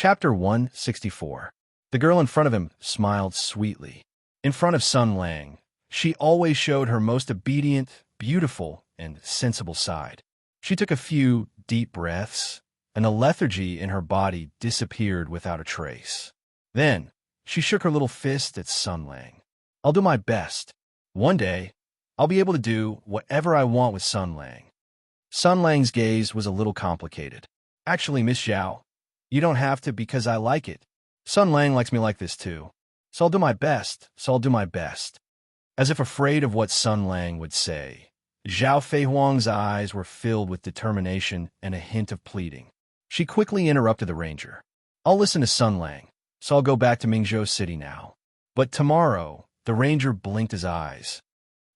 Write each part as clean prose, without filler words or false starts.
Chapter 164. The girl in front of him smiled sweetly. In front of Sun Lang, she always showed her most obedient, beautiful, and sensible side. She took a few deep breaths, and the lethargy in her body disappeared without a trace. Then, she shook her little fist at Sun Lang. "I'll do my best. One day, I'll be able to do whatever I want with Sun Lang." Sun Lang's gaze was a little complicated. "Actually, Miss Zhao, you don't have to because I like it. Sun Lang likes me like this too. So I'll do my best, As if afraid of what Sun Lang would say, Zhao Feihuang's eyes were filled with determination and a hint of pleading. She quickly interrupted the ranger. "I'll listen to Sun Lang, so I'll go back to Mingzhou City now. But tomorrow," the ranger blinked his eyes.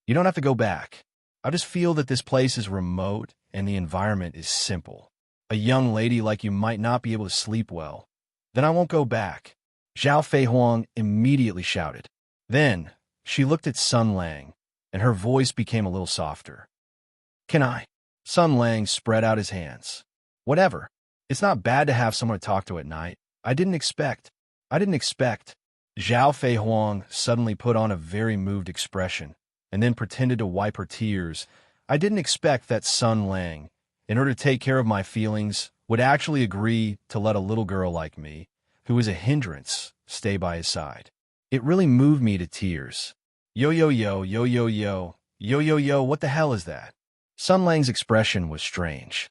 "You don't have to go back. I just feel that this place is remote and the environment is simple. A young lady like you might not be able to sleep well. Then I won't go back." Zhao Feihuang immediately shouted. Then, she looked at Sun Lang, and her voice became a little softer. "Can I?" Sun Lang spread out his hands. "Whatever. It's not bad to have someone to talk to at night. I didn't expect. Zhao Feihuang suddenly put on a very moved expression, and then pretended to wipe her tears. "I didn't expect that Sun Lang, in order to take care of my feelings, would actually agree to let a little girl like me, who is a hindrance, stay by his side. It really moved me to tears." Yo, what the hell is that?" Sun Lang's expression was strange.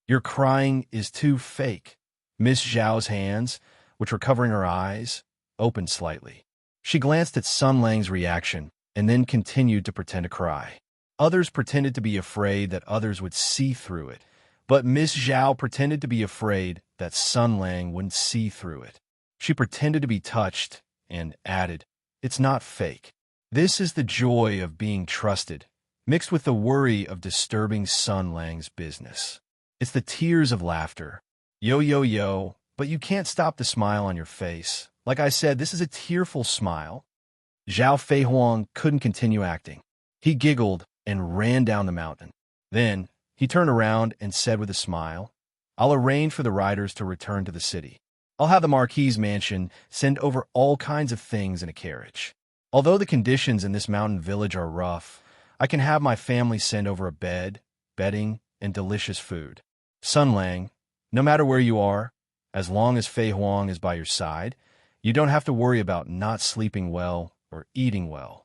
"Your crying is too fake." Miss Zhao's hands, which were covering her eyes, opened slightly. She glanced at Sun Lang's reaction and then continued to pretend to cry. Others pretended to be afraid that others would see through it, but Miss Zhao pretended to be afraid that Sun Lang wouldn't see through it. She pretended to be touched and added, "It's not fake. This is the joy of being trusted, mixed with the worry of disturbing Sun Lang's business. It's the tears of laughter. Yo, but you can't stop the smile on your face. Like I said, this is a tearful smile." Zhao Feihuang couldn't continue acting. He giggled and ran down the mountain. Then, he turned around and said with a smile, "I'll arrange for the riders to return to the city. I'll have the Marquis's mansion send over all kinds of things in a carriage. Although the conditions in this mountain village are rough, I can have my family send over a bed, bedding, and delicious food. Sun Lang, no matter where you are, as long as Fei Huang is by your side, you don't have to worry about not sleeping well or eating well."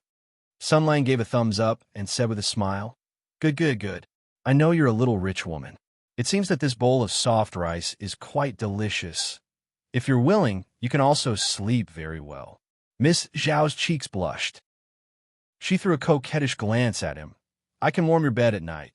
Sun Lang gave a thumbs up and said with a smile, Good. I know you're a little rich woman. It seems that this bowl of soft rice is quite delicious. If you're willing, you can also sleep very well." Miss Zhao's cheeks blushed. She threw a coquettish glance at him. "I can warm your bed at night."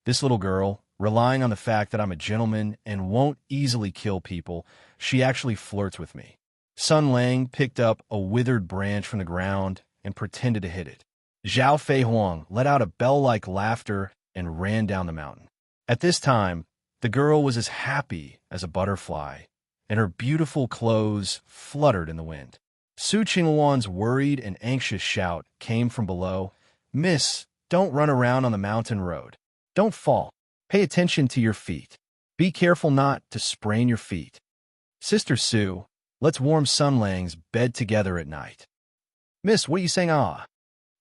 This little girl, relying on the fact that I'm a gentleman and won't easily kill people, she actually flirts with me. Sun Lang picked up a withered branch from the ground and pretended to hit it. Zhao Feihuang let out a bell-like laughter and ran down the mountain. At this time, the girl was as happy as a butterfly, and her beautiful clothes fluttered in the wind. Su Qingwan's worried and anxious shout came from below. "Miss, don't run around on the mountain road. Don't fall. Pay attention to your feet. Be careful not to sprain your feet. Sister Su, let's warm Sun Lang's bed together at night." "Miss, what are you saying, ah?"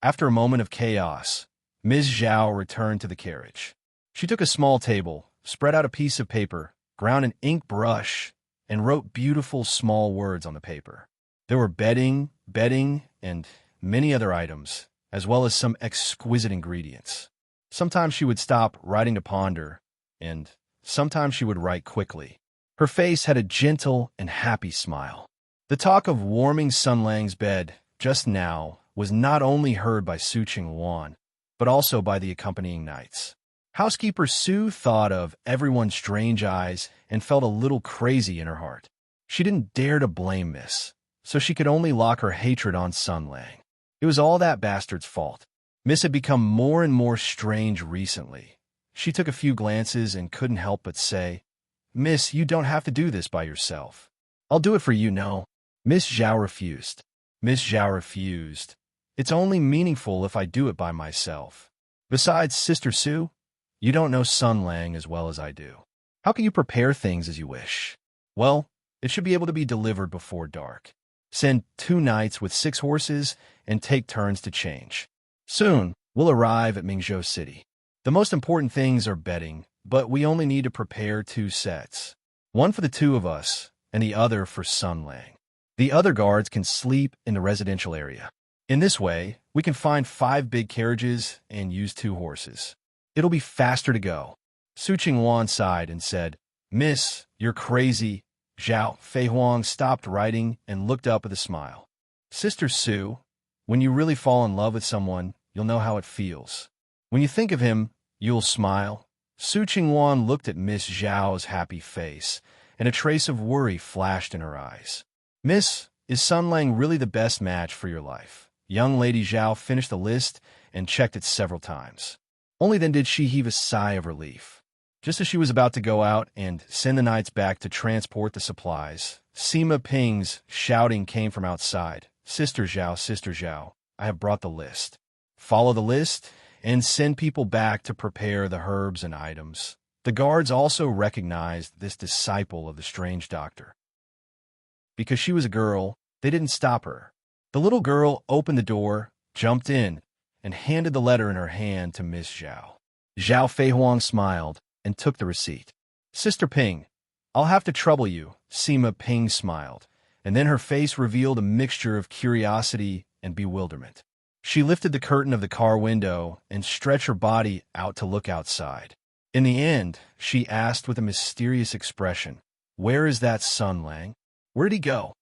After a moment of chaos, Ms. Zhao returned to the carriage. She took a small table, spread out a piece of paper, ground an ink brush, and wrote beautiful small words on the paper. There were bedding, and many other items, as well as some exquisite ingredients. Sometimes she would stop writing to ponder, and sometimes she would write quickly. Her face had a gentle and happy smile. The talk of warming Sun Lang's bed just now was not only heard by Su Qingwan, but also by the accompanying knights. Housekeeper Su thought of everyone's strange eyes and felt a little crazy in her heart. She didn't dare to blame Miss, so she could only lock her hatred on Sun Lang. It was all that bastard's fault. Miss had become more and more strange recently. She took a few glances and couldn't help but say, "Miss, you don't have to do this by yourself. I'll do it for you, no." Miss Zhao refused. "It's only meaningful if I do it by myself. Besides, Sister Su, you don't know Sun Lang as well as I do. How can you prepare things as you wish? Well, It should be able to be delivered before dark. Send 2 knights with 6 horses and take turns to change. Soon, we'll arrive at Mingzhou City. The most important things are bedding, but we only need to prepare 2 sets. One for the 2 of us, and the other for Sun Lang. The other guards can sleep in the residential area. In this way, we can find 5 big carriages and use 2 horses. It'll be faster to go. Su Qingwan sighed and said, Miss, you're crazy. Zhao Feihuang stopped writing and looked up with a smile. Sister Su, when you really fall in love with someone, you'll know how it feels. When you think of him, you'll smile. Su Qingwan looked at Miss Zhao's happy face, and a trace of worry flashed in her eyes. Miss, is Sun Lang really the best match for your life? Young Lady Zhao finished the list and checked it several times. Only then did she heave a sigh of relief. Just as she was about to go out and send the knights back to transport the supplies, Sima Ping's shouting came from outside. Sister Zhao, I have brought the list. Follow the list and send people back to prepare the herbs and items. The guards also recognized this disciple of the strange doctor. Because she was a girl, they didn't stop her. The little girl opened the door, jumped in, and handed the letter in her hand to Miss Zhao. Zhao Feihuang smiled and took the receipt. Sister Ping, I'll have to trouble you, Sima Ping smiled, and then her face revealed a mixture of curiosity and bewilderment. She lifted the curtain of the car window and stretched her body out to look outside. In the end, she asked with a mysterious expression, Where is that Sun Lang? Where'd he go?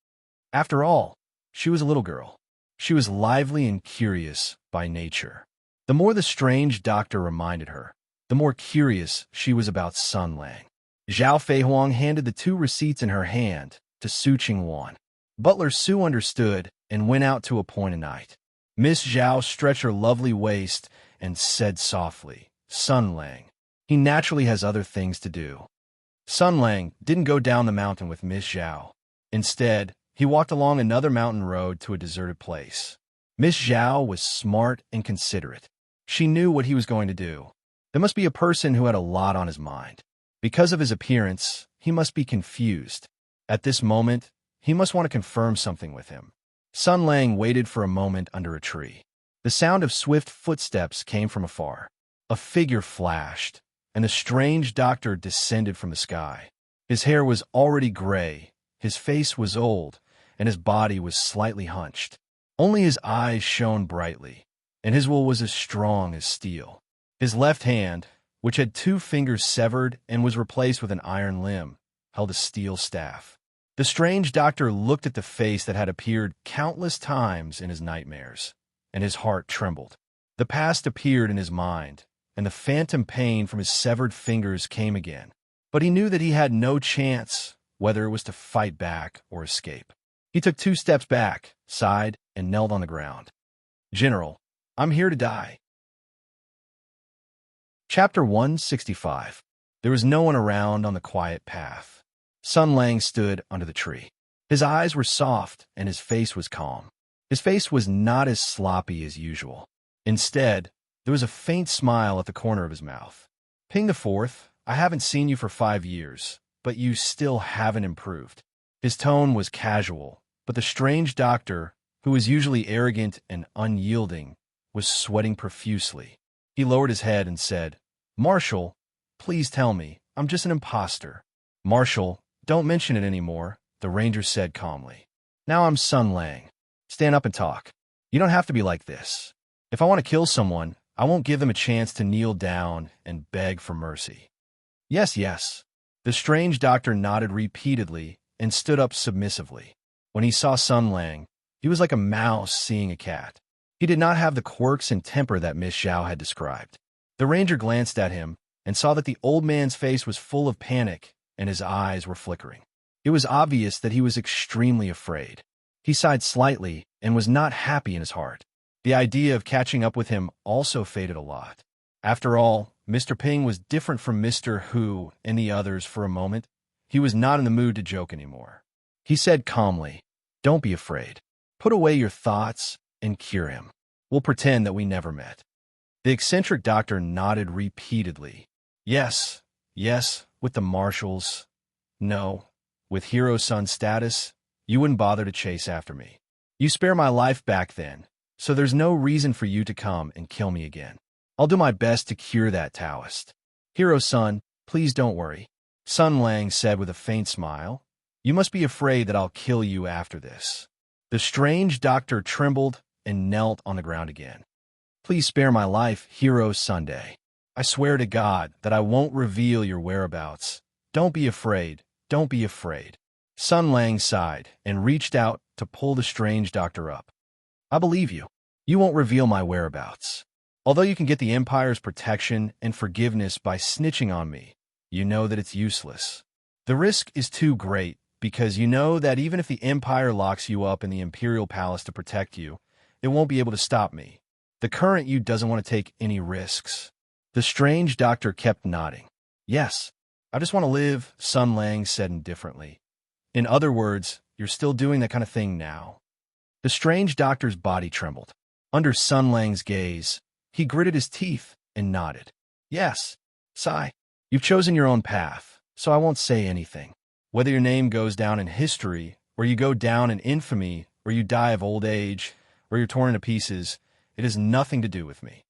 After all, she was a little girl. She was lively and curious by nature. The more the strange doctor reminded her, the more curious she was about Sun Lang. Zhao Feihuang handed the 2 receipts in her hand to Su Qingwan. Butler Su understood and went out to appoint a night. Miss Zhao stretched her lovely waist and said softly, Sun Lang. He naturally has other things to do. Sun Lang didn't go down the mountain with Miss Zhao. Instead, he walked along another mountain road to a deserted place. Miss Zhao was smart and considerate. She knew what he was going to do. There must be a person who had a lot on his mind. Because of his appearance, he must be confused. At this moment, he must want to confirm something with him. Sun Lang waited for a moment under a tree. The sound of swift footsteps came from afar. A figure flashed, and the strange doctor descended from the sky. His hair was already gray, his face was old, and his body was slightly hunched. Only his eyes shone brightly, and his will was as strong as steel. His left hand, which had 2 fingers severed and was replaced with an iron limb, held a steel staff. The strange doctor looked at the face that had appeared countless times in his nightmares, and his heart trembled. The past appeared in his mind, and the phantom pain from his severed fingers came again. But he knew that he had no chance, whether it was to fight back or escape. He took 2 steps back, sighed, and knelt on the ground. General, I'm here to die. Chapter 165. There was no one around on the quiet path. Sun Lang stood under the tree. His eyes were soft, and his face was calm. His face was not as sloppy as usual. Instead, there was a faint smile at the corner of his mouth. Ping the Fourth, I haven't seen you for 5 years, but you still haven't improved. His tone was casual, but the strange doctor, who was usually arrogant and unyielding, was sweating profusely. He lowered his head and said, Marshal, please tell me, I'm just an imposter. Marshal, don't mention it anymore, the ranger said calmly. Now I'm Sun Lang. Stand up and talk. You don't have to be like this. If I want to kill someone, I won't give them a chance to kneel down and beg for mercy. Yes, yes. The strange doctor nodded repeatedly and stood up submissively. When he saw Sun Lang, he was like a mouse seeing a cat. He did not have the quirks and temper that Miss Zhao had described. The ranger glanced at him and saw that the old man's face was full of panic and his eyes were flickering. It was obvious that he was extremely afraid. He sighed slightly and was not happy in his heart. The idea of catching up with him also faded a lot. After all, Mr. Ping was different from Mr. Hu and the others for a moment. He was not in the mood to joke anymore. He said calmly, Don't be afraid. Put away your thoughts and cure him. We'll pretend that we never met. The eccentric doctor nodded repeatedly. Yes, yes, with the marshals. No, With hero son status, you wouldn't bother to chase after me. You spare my life back then, so there's no reason for you to come and kill me again. I'll do my best to cure that Taoist. Hero son, please don't worry, Sun Lang said with a faint smile. You must be afraid that I'll kill you after this. The strange doctor trembled and knelt on the ground again. Please spare my life, Hero Sunday. I swear to God that I won't reveal your whereabouts. Don't be afraid. Don't be afraid. Sun Lang sighed and reached out to pull the strange doctor up. I believe you. You won't reveal my whereabouts. Although you can get the Empire's protection and forgiveness by snitching on me, you know that it's useless. The risk is too great because you know that even if the Empire locks you up in the Imperial Palace to protect you, it won't be able to stop me. The current you doesn't want to take any risks. The strange doctor kept nodding. Yes, I just want to live, Sun Lang said indifferently. In other words, you're still doing that kind of thing now. The strange doctor's body trembled. Under Sun Lang's gaze, he gritted his teeth and nodded. Yes, sigh. You've chosen your own path, so I won't say anything. Whether your name goes down in history, or you go down in infamy, or you die of old age, or you're torn into pieces, it has nothing to do with me.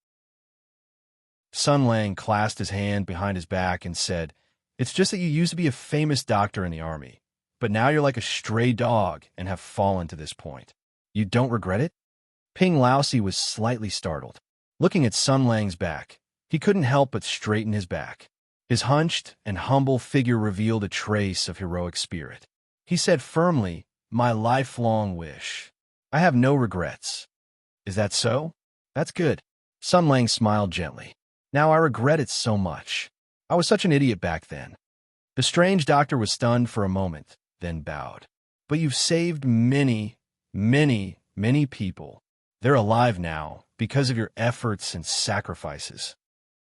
Sun Lang clasped his hand behind his back and said, It's just that you used to be a famous doctor in the army, but now you're like a stray dog and have fallen to this point. You don't regret it? Ping Laosi was slightly startled. Looking at Sun Lang's back, he couldn't help but straighten his back. His hunched and humble figure revealed a trace of heroic spirit. He said firmly, My lifelong wish. I have no regrets. Is that so? That's good. Sun Lang smiled gently. Now I regret it so much. I was such an idiot back then. The strange doctor was stunned for a moment, then bowed. But you've saved many, many, many people. They're alive now because of your efforts and sacrifices.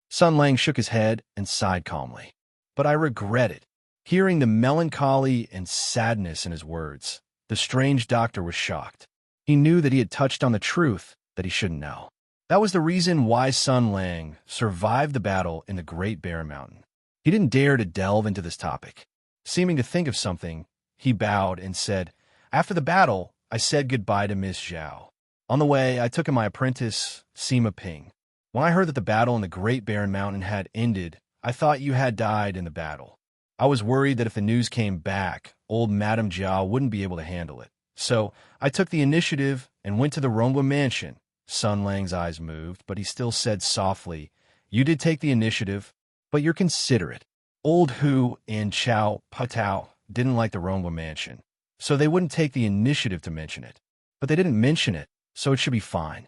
Sun Lang shook his head and sighed calmly. But I regret it. Hearing the melancholy and sadness in his words, the strange doctor was shocked. He knew that he had touched on the truth that he shouldn't know. That was the reason why Sun Lang survived the battle in the Great Bear Mountain. He didn't dare to delve into this topic. Seeming to think of something, he bowed and said, After the battle, I said goodbye to Miss Zhao. On the way, I took in my apprentice, Sima Ping. When I heard that the battle in the Great Barren Mountain had ended, I thought you had died in the battle. I was worried that if the news came back, old Madame Jia wouldn't be able to handle it. So I took the initiative and went to the Rongwa mansion. Sun Lang's eyes moved, but he still said softly, You did take the initiative, but you're considerate. Old Hu and Chao Patao didn't like the Rongwa mansion, so they wouldn't take the initiative to mention it. But they didn't mention it, so it should be fine.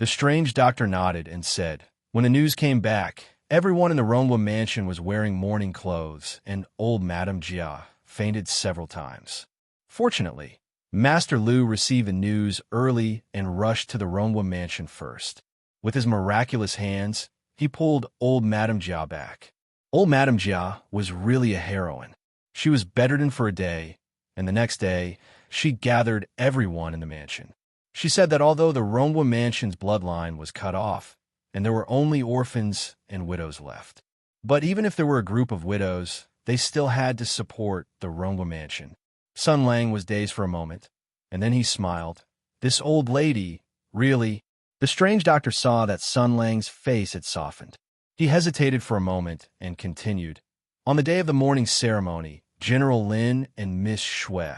The strange doctor nodded and said, When the news came back, everyone in the Rongwa mansion was wearing mourning clothes, and old Madame Jia fainted several times. Fortunately, Master Lu received the news early and rushed to the Rongwa mansion first. With his miraculous hands, he pulled old Madame Jia back. Old Madame Jia was really a heroine. She was bedridden for a day, and the next day, she gathered everyone in the mansion. She said that although the Rongwa mansion's bloodline was cut off, and there were only orphans and widows left, but even if there were a group of widows, they still had to support the Rongwa mansion. Sun Lang was dazed for a moment, and then he smiled. This old lady, really? The strange doctor saw that Sun Lang's face had softened. He hesitated for a moment and continued. On the day of the morning ceremony, General Lin and Miss Shui,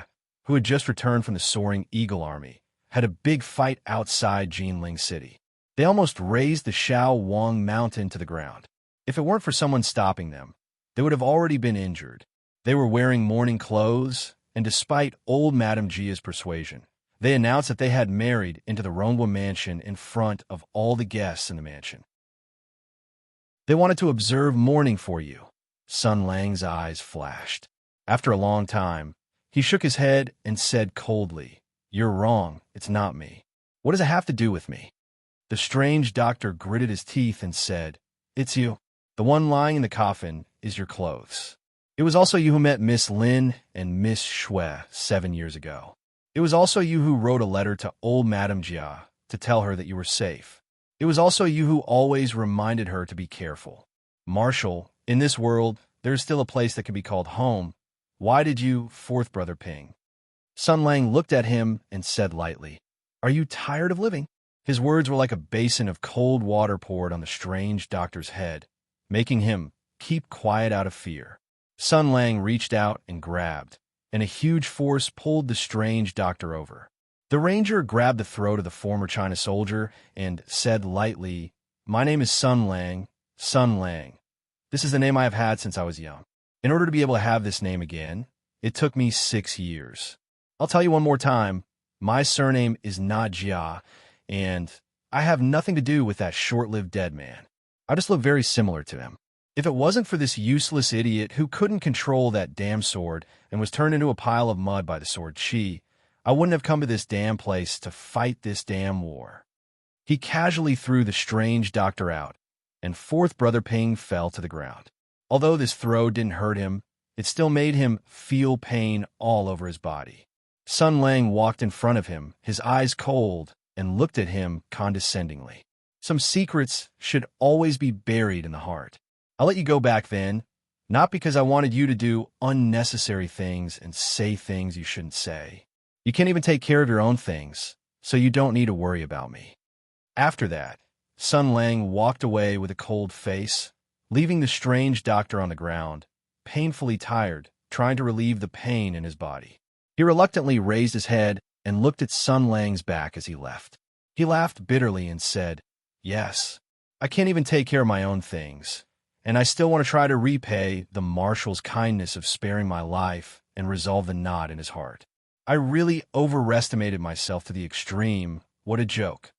who had just returned from the Soaring Eagle Army, had a big fight outside Jinling City. They almost razed the Shao Wang mountain to the ground. If it weren't for someone stopping them, they would have already been injured. They were wearing mourning clothes, and despite old Madame Jia's persuasion, they announced that they had married into the Rongwa mansion in front of all the guests in the mansion. They wanted to observe mourning for you. Sun Lang's eyes flashed. After a long time, he shook his head and said coldly, You're wrong, it's not me. What does it have to do with me? The strange doctor gritted his teeth and said, It's you. The one lying in the coffin is your clothes. It was also you who met Miss Lin and Miss Shui 7 years ago. It was also you who wrote a letter to old Madame Jia to tell her that you were safe. It was also you who always reminded her to be careful. Marshall, in this world, there is still a place that can be called home, Why did you, fourth brother Ping? Sun Lang looked at him and said lightly, Are you tired of living? His words were like a basin of cold water poured on the strange doctor's head, making him keep quiet out of fear. Sun Lang reached out and grabbed, and a huge force pulled the strange doctor over. The ranger grabbed the throat of the former China soldier and said lightly, My name is Sun Lang, Sun Lang. This is the name I have had since I was young. In order to be able to have this name again, it took me 6 years. I'll tell you one more time, my surname is not Jia, and I have nothing to do with that short-lived dead man. I just look very similar to him. If it wasn't for this useless idiot who couldn't control that damn sword and was turned into a pile of mud by the sword Chi, I wouldn't have come to this damn place to fight this damn war. He casually threw the strange doctor out, and fourth brother Ping fell to the ground. Although this throw didn't hurt him, it still made him feel pain all over his body. Sun Lang walked in front of him, his eyes cold, and looked at him condescendingly. Some secrets should always be buried in the heart. I let you go back then, not because I wanted you to do unnecessary things and say things you shouldn't say. You can't even take care of your own things, so you don't need to worry about me. After that, Sun Lang walked away with a cold face, leaving the strange doctor on the ground, painfully tired, trying to relieve the pain in his body. He reluctantly raised his head and looked at Sun Lang's back as he left. He laughed bitterly and said, Yes, I can't even take care of my own things, and I still want to try to repay the marshal's kindness of sparing my life and resolve the knot in his heart. I really overestimated myself to the extreme. What a joke.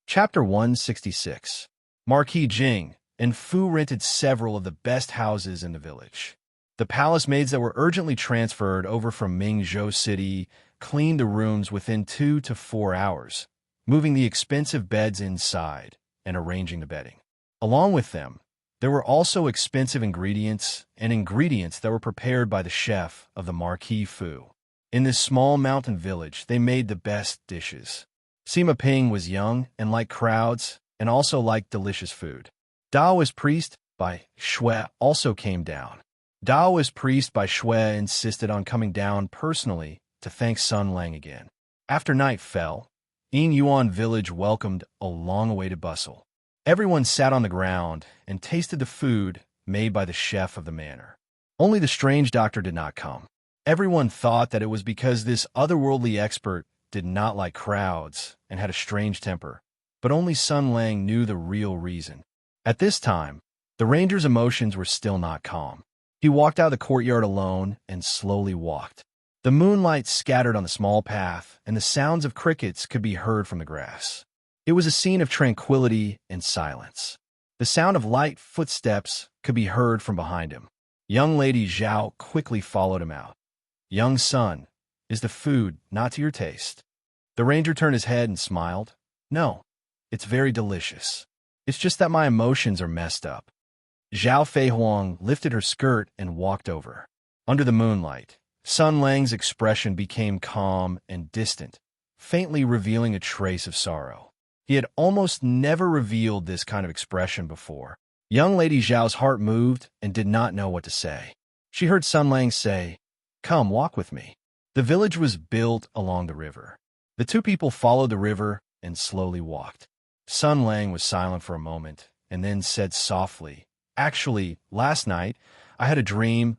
Chapter 166. Marquis Jing and Fu rented several of the best houses in the village. The palace maids that were urgently transferred over from Mingzhou City cleaned the rooms within 2 to 4 hours, moving the expensive beds inside and arranging the bedding. Along with them, there were also expensive ingredients that were prepared by the chef of the Marquis Fu. In this small mountain village, they made the best dishes. Sima Ping was young and liked crowds and also liked delicious food. Daoist priest by Shui also came down. Daoist priest by Shui insisted on coming down personally to thank Sun Lang again. After night fell, Ying Yuan village welcomed a long-awaited bustle. Everyone sat on the ground and tasted the food made by the chef of the manor. Only the strange doctor did not come. Everyone thought that it was because this otherworldly expert did not like crowds and had a strange temper, but only Sun Lang knew the real reason. At this time, the ranger's emotions were still not calm. He walked out of the courtyard alone and slowly walked. The moonlight scattered on the small path, and the sounds of crickets could be heard from the grass. It was a scene of tranquility and silence. The sound of light footsteps could be heard from behind him. Young Lady Zhao quickly followed him out. Young son, is the food not to your taste? The ranger turned his head and smiled. No, it's very delicious. It's just that my emotions are messed up. Zhao Feihuang lifted her skirt and walked over. Under the moonlight, Sun Lang's expression became calm and distant, faintly revealing a trace of sorrow. He had almost never revealed this kind of expression before. Young Lady Zhao's heart moved and did not know what to say. She heard Sun Lang say, Come, walk with me. The village was built along the river. The two people followed the river and slowly walked. Sun Lang was silent for a moment and then said softly, Actually, last night, I had a dream.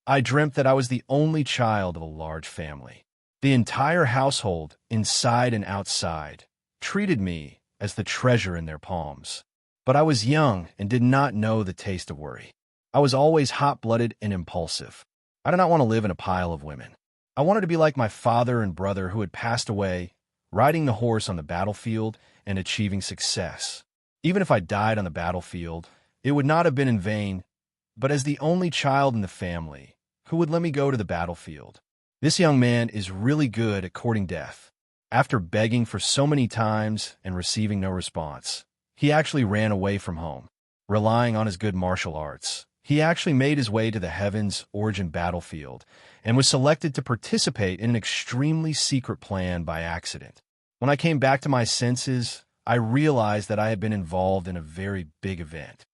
I dreamt that I was the only child of a large family. The entire household, inside and outside, treated me as the treasure in their palms. But I was young and did not know the taste of worry. I was always hot-blooded and impulsive. I did not want to live in a pile of women. I wanted to be like my father and brother who had passed away, riding the horse on the battlefield and achieving success. Even if I died on the battlefield, it would not have been in vain, but as the only child in the family, who would let me go to the battlefield? This young man is really good at courting death. After begging for so many times and receiving no response, he actually ran away from home. Relying on his good martial arts, he actually made his way to the Heaven's Origin battlefield and was selected to participate in an extremely secret plan by accident. When I came back to my senses, I realized that I had been involved in a very big event.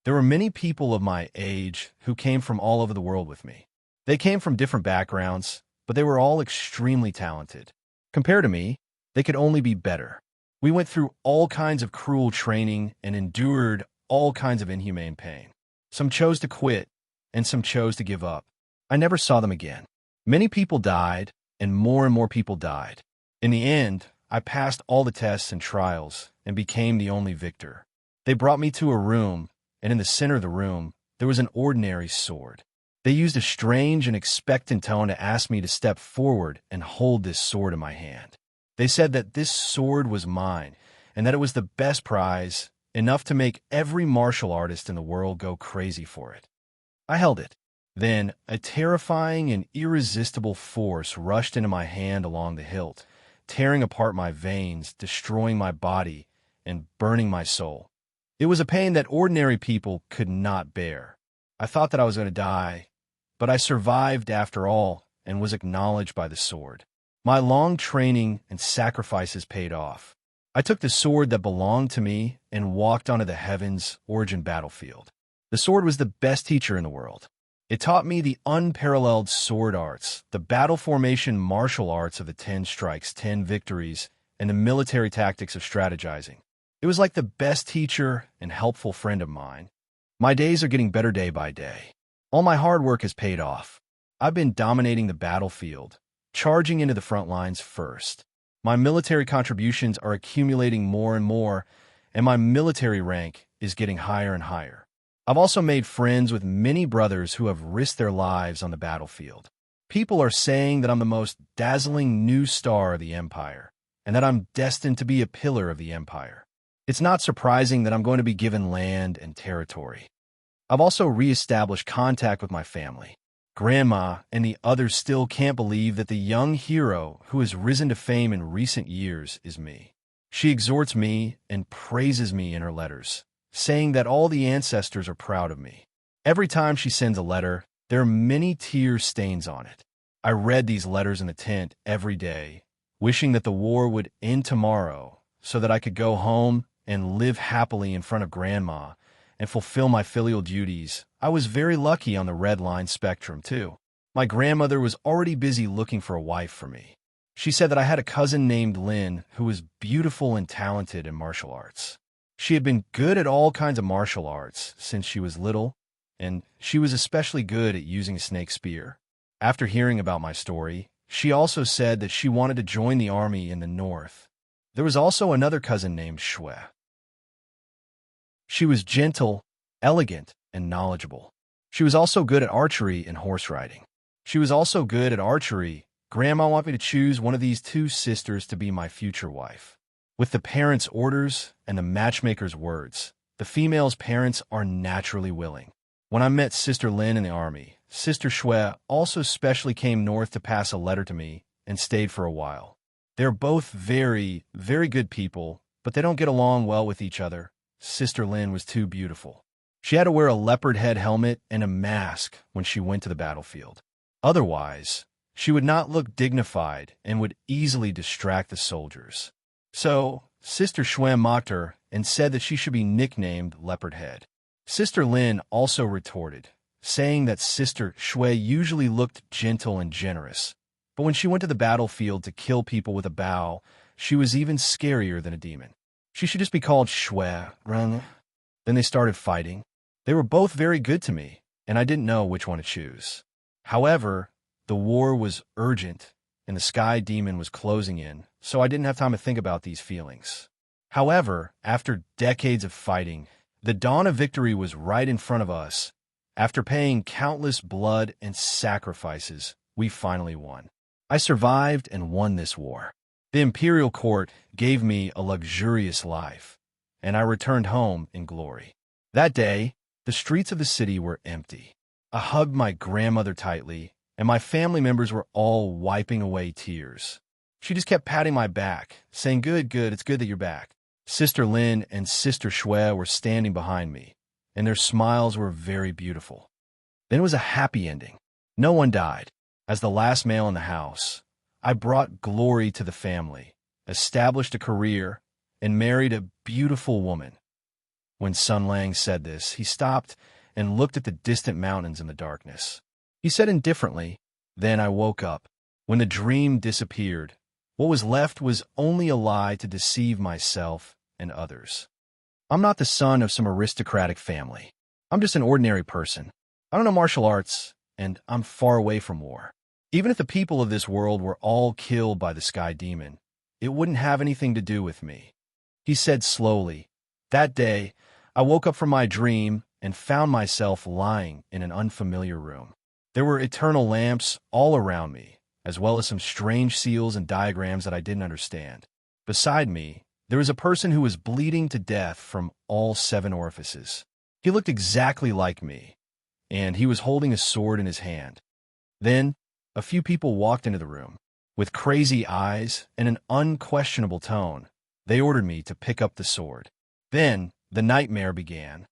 There were many people of my age who came from all over the world with me. They came from different backgrounds, but they were all extremely talented. Compared to me, they could only be better. We went through all kinds of cruel training and endured all kinds of inhumane pain. Some chose to quit, and some chose to give up. I never saw them again. Many people died, and more people died. In the end, I passed all the tests and trials and became the only victor. They brought me to a room, and in the center of the room, there was an ordinary sword. They used a strange and expectant tone to ask me to step forward and hold this sword in my hand. They said that this sword was mine, and that it was the best prize, enough to make every martial artist in the world go crazy for it. I held it. Then, a terrifying and irresistible force rushed into my hand along the hilt, tearing apart my veins, destroying my body, and burning my soul. It was a pain that ordinary people could not bear. I thought that I was going to die, but I survived after all and was acknowledged by the sword. My long training and sacrifices paid off. I took the sword that belonged to me and walked onto the heavens' origin battlefield. The sword was the best teacher in the world. It taught me the unparalleled sword arts, the battle formation martial arts of the 10 strikes, 10 victories, and the military tactics of strategizing. It was like the best teacher and helpful friend of mine. My days are getting better day by day. All my hard work has paid off. I've been dominating the battlefield, charging into the front lines first. My military contributions are accumulating more and more, and my military rank is getting higher and higher. I've also made friends with many brothers who have risked their lives on the battlefield. People are saying that I'm the most dazzling new star of the Empire, and that I'm destined to be a pillar of the Empire. It's not surprising that I'm going to be given land and territory. I've also reestablished contact with my family. Grandma and the others still can't believe that the young hero who has risen to fame in recent years is me. She exhorts me and praises me in her letters, saying that all the ancestors are proud of me. Every time she sends a letter, there are many tear stains on it. I read these letters in the tent every day, wishing that the war would end tomorrow so that I could go home and live happily in front of Grandma and fulfill my filial duties. I was very lucky on the red line spectrum, too. My grandmother was already busy looking for a wife for me. She said that I had a cousin named Lynn who was beautiful and talented in martial arts. She had been good at all kinds of martial arts since she was little, and she was especially good at using a snake spear. After hearing about my story, she also said that she wanted to join the army in the north. There was also another cousin named Shue. She was gentle, elegant, and knowledgeable. She was also good at archery and horse riding. Grandma wanted me to choose one of these 2 sisters to be my future wife. With the parents' orders and the matchmaker's words, the female's parents are naturally willing. When I met Sister Lin in the army, Sister Shue also specially came north to pass a letter to me and stayed for a while. They're both very good people, but they don't get along well with each other. Sister Lin was too beautiful. She had to wear a leopard head helmet and a mask when she went to the battlefield. Otherwise, she would not look dignified and would easily distract the soldiers. So, Sister Shue mocked her and said that she should be nicknamed Leopardhead. Sister Lin also retorted, saying that Sister Shue usually looked gentle and generous, but when she went to the battlefield to kill people with a bow, she was even scarier than a demon. She should just be called Shue. Then they started fighting. They were both very good to me, and I didn't know which one to choose. However, the war was urgent, and the Sky Demon was closing in, so I didn't have time to think about these feelings. However, after decades of fighting, the dawn of victory was right in front of us. After paying countless blood and sacrifices, we finally won. I survived and won this war. The imperial court gave me a luxurious life, and I returned home in glory. That day, the streets of the city were empty. I hugged my grandmother tightly, and my family members were all wiping away tears. She just kept patting my back, saying, "Good, it's good that you're back." Sister Lin and Sister Shue were standing behind me, and their smiles were very beautiful. Then it was a happy ending. No one died. As the last male in the house, I brought glory to the family, established a career, and married a beautiful woman. When Sun Lang said this, he stopped and looked at the distant mountains in the darkness. He said indifferently, "Then I woke up. When the dream disappeared, what was left was only a lie to deceive myself and others. I'm not the son of some aristocratic family. I'm just an ordinary person. I don't know martial arts, and I'm far away from war. Even if the people of this world were all killed by the Sky Demon, it wouldn't have anything to do with me." He said slowly, "That day, I woke up from my dream and found myself lying in an unfamiliar room. There were eternal lamps all around me, as well as some strange seals and diagrams that I didn't understand. Beside me, there was a person who was bleeding to death from all 7 orifices. He looked exactly like me, and he was holding a sword in his hand. Then, a few people walked into the room. With crazy eyes and an unquestionable tone, they ordered me to pick up the sword. Then, the nightmare began."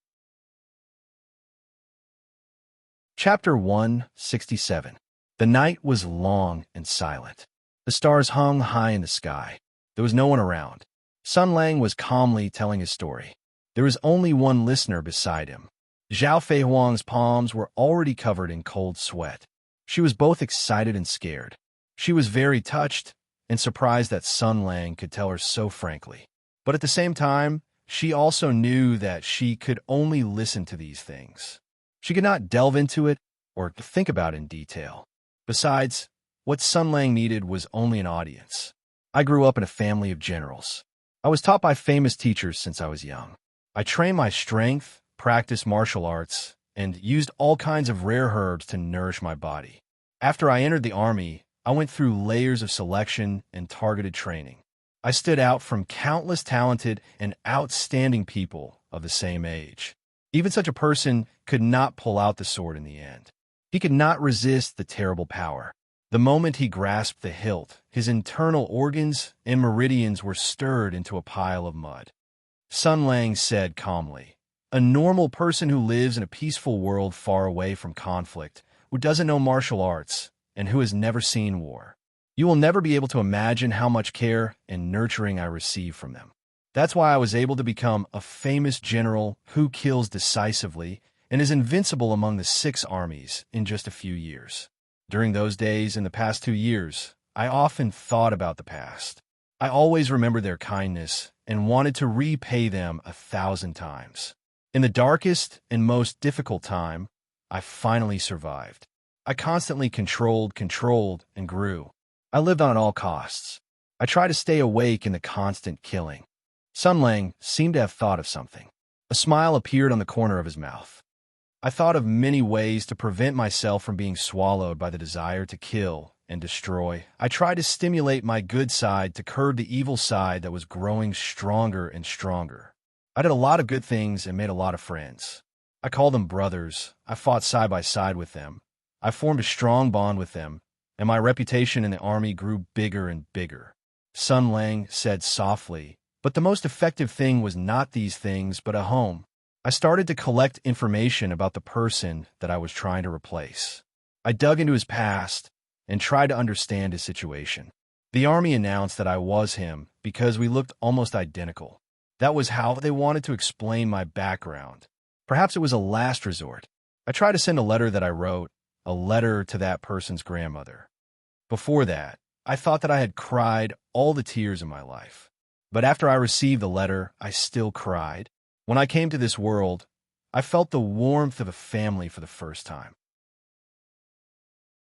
Chapter 167. The night was long and silent. The stars hung high in the sky. There was no one around. Sun Lang was calmly telling his story. There was only one listener beside him. Zhao Fei Huang's palms were already covered in cold sweat. She was both excited and scared. She was very touched and surprised that Sun Lang could tell her so frankly. But at the same time, she also knew that she could only listen to these things. She could not delve into it or think about it in detail. Besides, what Sun Lang needed was only an audience. I grew up in a family of generals. I was taught by famous teachers since I was young. I trained my strength, practiced martial arts, and used all kinds of rare herbs to nourish my body. After I entered the army, I went through layers of selection and targeted training. I stood out from countless talented and outstanding people of the same age. Even such a person could not pull out the sword in the end. He could not resist the terrible power. The moment he grasped the hilt, his internal organs and meridians were stirred into a pile of mud. Sun Lang said calmly, "A normal person who lives in a peaceful world far away from conflict, who doesn't know martial arts, and who has never seen war. You will never be able to imagine how much care and nurturing I receive from them. That's why I was able to become a famous general who kills decisively and is invincible among the 6 armies in just a few years. During those days in the past 2 years, I often thought about the past. I always remembered their kindness and wanted to repay them 1,000 times. In the darkest and most difficult time, I finally survived. I constantly controlled, and grew. I lived on at all costs. I tried to stay awake in the constant killing." Sun Lang seemed to have thought of something. A smile appeared on the corner of his mouth. "I thought of many ways to prevent myself from being swallowed by the desire to kill and destroy. I tried to stimulate my good side to curb the evil side that was growing stronger and stronger. I did a lot of good things and made a lot of friends. I called them brothers. I fought side by side with them. I formed a strong bond with them, and my reputation in the army grew bigger and bigger." Sun Lang said softly, "But the most effective thing was not these things, but a home. I started to collect information about the person that I was trying to replace. I dug into his past and tried to understand his situation. The army announced that I was him because we looked almost identical. That was how they wanted to explain my background. Perhaps it was a last resort. I tried to send a letter that I wrote, a letter to that person's grandmother. Before that, I thought that I had cried all the tears in my life. But after I received the letter, I still cried. When I came to this world, I felt the warmth of a family for the first time."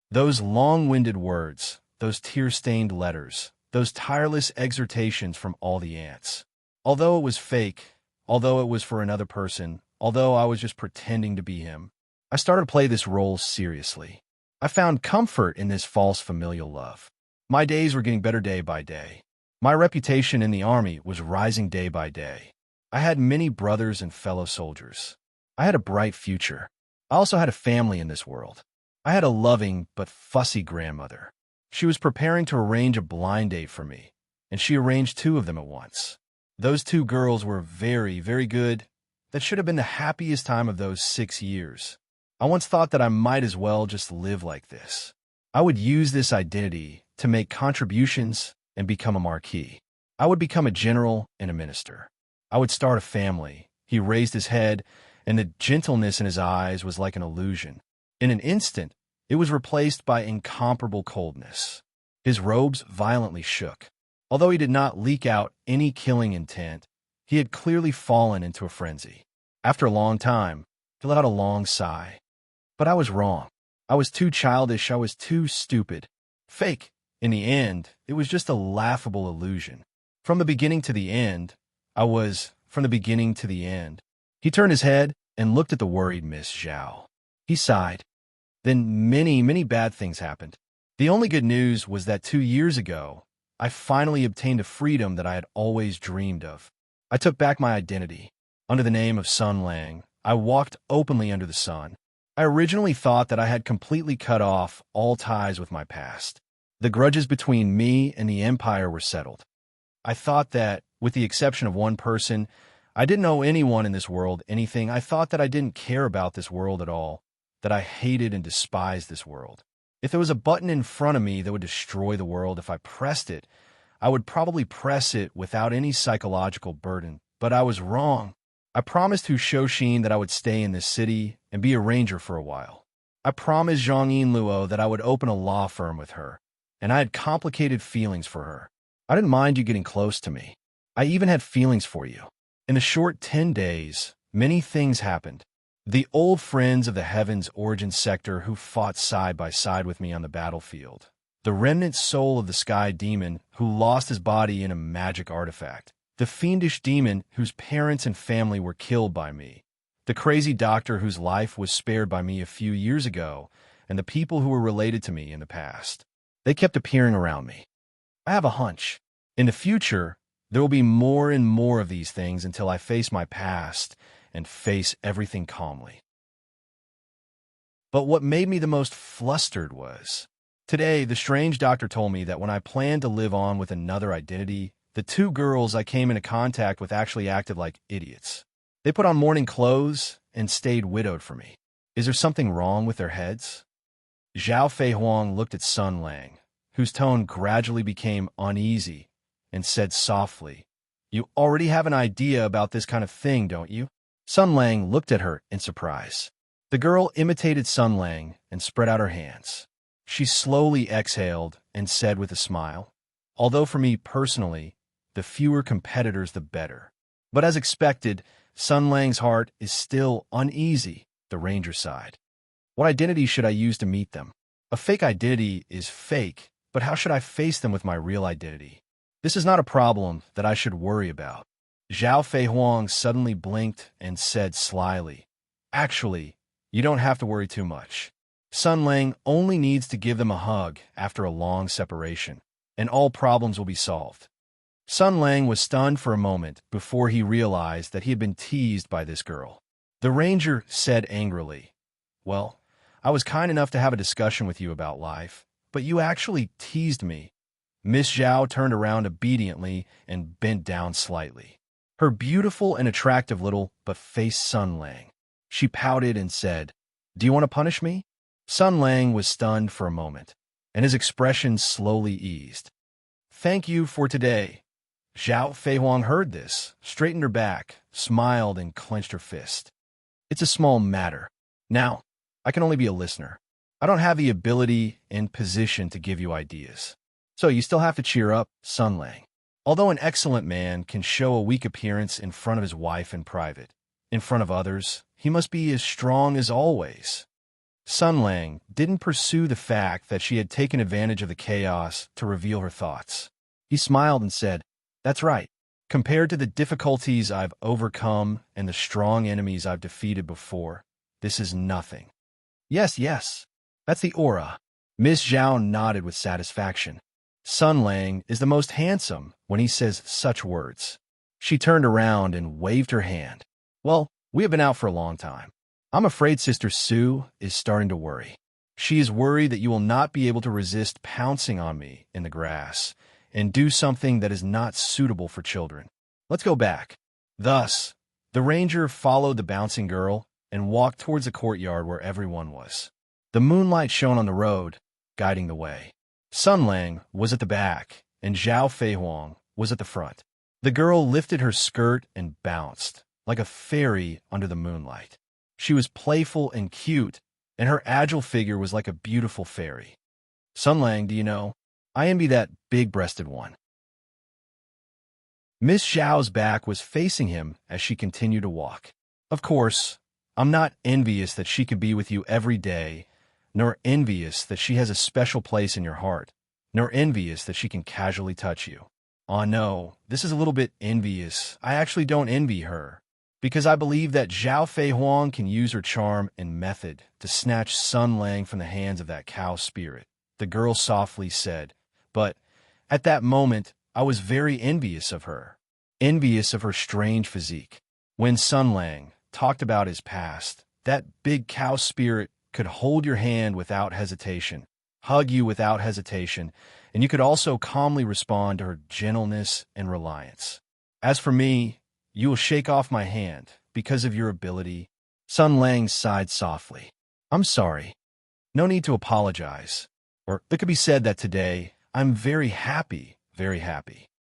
Those long-winded words, those tear-stained letters, those tireless exhortations from all the ants. Although it was fake, although it was for another person, although I was just pretending to be him, I started to play this role seriously. I found comfort in this false familial love. My days were getting better day by day. My reputation in the army was rising day by day. I had many brothers and fellow soldiers. I had a bright future. I also had a family in this world. I had a loving but fussy grandmother. She was preparing to arrange a blind date for me, and she arranged 2 of them at once. Those 2 girls were very, very good. That should have been the happiest time of those 6 years. I once thought that I might as well just live like this. I would use this identity to make contributions and become a marquis. I would become a general and a minister. I would start a family. He raised his head, and the gentleness in his eyes was like an illusion. In an instant, it was replaced by incomparable coldness. His robes violently shook. Although he did not leak out any killing intent, he had clearly fallen into a frenzy. After a long time, he let out a long sigh. But I was wrong. I was too childish. I was too stupid. Fake. In the end, it was just a laughable illusion. From the beginning to the end, from the beginning to the end. He turned his head and looked at the worried Miss Zhao. He sighed. Then many, many bad things happened. The only good news was that 2 years ago, I finally obtained a freedom that I had always dreamed of. I took back my identity. Under the name of Sun Lang, I walked openly under the sun. I originally thought that I had completely cut off all ties with my past. The grudges between me and the Empire were settled. I thought that, with the exception of one person, I didn't owe anyone in this world anything. I thought that I didn't care about this world at all, that I hated and despised this world. If there was a button in front of me that would destroy the world, if I pressed it, I would probably press it without any psychological burden. But I was wrong. I promised Hu Shouxin that I would stay in this city and be a ranger for a while. I promised Zhang Luo that I would open a law firm with her, and I had complicated feelings for her. I didn't mind you getting close to me. I even had feelings for you. In a short 10 days, many things happened. The old friends of the Heavens Origin Sector who fought side by side with me on the battlefield. The remnant soul of the Sky Demon who lost his body in a magic artifact. The fiendish demon whose parents and family were killed by me. The crazy doctor whose life was spared by me a few years ago, and the people who were related to me in the past. They kept appearing around me. I have a hunch. In the future, there will be more and more of these things until I face my past and face everything calmly. But what made me the most flustered was, today the strange doctor told me that when I planned to live on with another identity, the 2 girls I came into contact with actually acted like idiots. They put on mourning clothes and stayed widowed for me. Is there something wrong with their heads? Zhao Feihuang looked at Sun Lang, whose tone gradually became uneasy, and said softly, "You already have an idea about this kind of thing, don't you?" Sun Lang looked at her in surprise. The girl imitated Sun Lang and spread out her hands. She slowly exhaled and said with a smile, "Although for me personally, the fewer competitors the better." But as expected, Sun Lang's heart is still uneasy, the ranger sighed. What identity should I use to meet them? A fake identity is fake, but how should I face them with my real identity? This is not a problem that I should worry about. Zhao Feihuang suddenly blinked and said slyly, "Actually, you don't have to worry too much. Sun Lang only needs to give them a hug after a long separation, and all problems will be solved." Sun Lang was stunned for a moment before he realized that he had been teased by this girl. The ranger said angrily, "Well, I was kind enough to have a discussion with you about life, but you actually teased me." Miss Zhao turned around obediently and bent down slightly. Her beautiful and attractive little but faced Sun Lang. She pouted and said, "Do you want to punish me?" Sun Lang was stunned for a moment, and his expression slowly eased. "Thank you for today." Zhao Feihuang heard this, straightened her back, smiled, and clenched her fist. "It's a small matter. Now, I can only be a listener. I don't have the ability and position to give you ideas. So you still have to cheer up, Sun Lang. Although an excellent man can show a weak appearance in front of his wife in private, in front of others, he must be as strong as always." Sun Lang didn't pursue the fact that she had taken advantage of the chaos to reveal her thoughts. He smiled and said, "That's right. Compared to the difficulties I've overcome and the strong enemies I've defeated before, this is nothing." Yes, that's the aura." Miss Zhao nodded with satisfaction. "Sun Lang is the most handsome when he says such words." She turned around and waved her hand. "Well, we have been out for a long time. I'm afraid Sister Sue is starting to worry. She is worried that you will not be able to resist pouncing on me in the grass and do something that is not suitable for children. Let's go back." Thus, the ranger followed the bouncing girl and walked towards the courtyard where everyone was. The moonlight shone on the road, guiding the way. Sun Lang was at the back, and Zhao Feihuang was at the front. The girl lifted her skirt and bounced, like a fairy under the moonlight. She was playful and cute, and her agile figure was like a beautiful fairy. Sun Lang, do you know, I envy that big-breasted one. Miss Zhao's back was facing him as she continued to walk. Of course, I'm not envious that she could be with you every day, nor envious that she has a special place in your heart, nor envious that she can casually touch you. Oh no, this is a little bit envious. I actually don't envy her, because I believe that Zhao Fei Huang can use her charm and method to snatch Sun Lang from the hands of that cow spirit, the girl softly said. But at that moment, I was very envious of her strange physique. When Sun Lang talked about his past, that big cow spirit could hold your hand without hesitation, hug you without hesitation, and you could also calmly respond to her gentleness and reliance. As for me, you will shake off my hand because of your ability. Sun Lang sighed softly. I'm sorry. No need to apologize. Or it could be said that today, I'm very happy,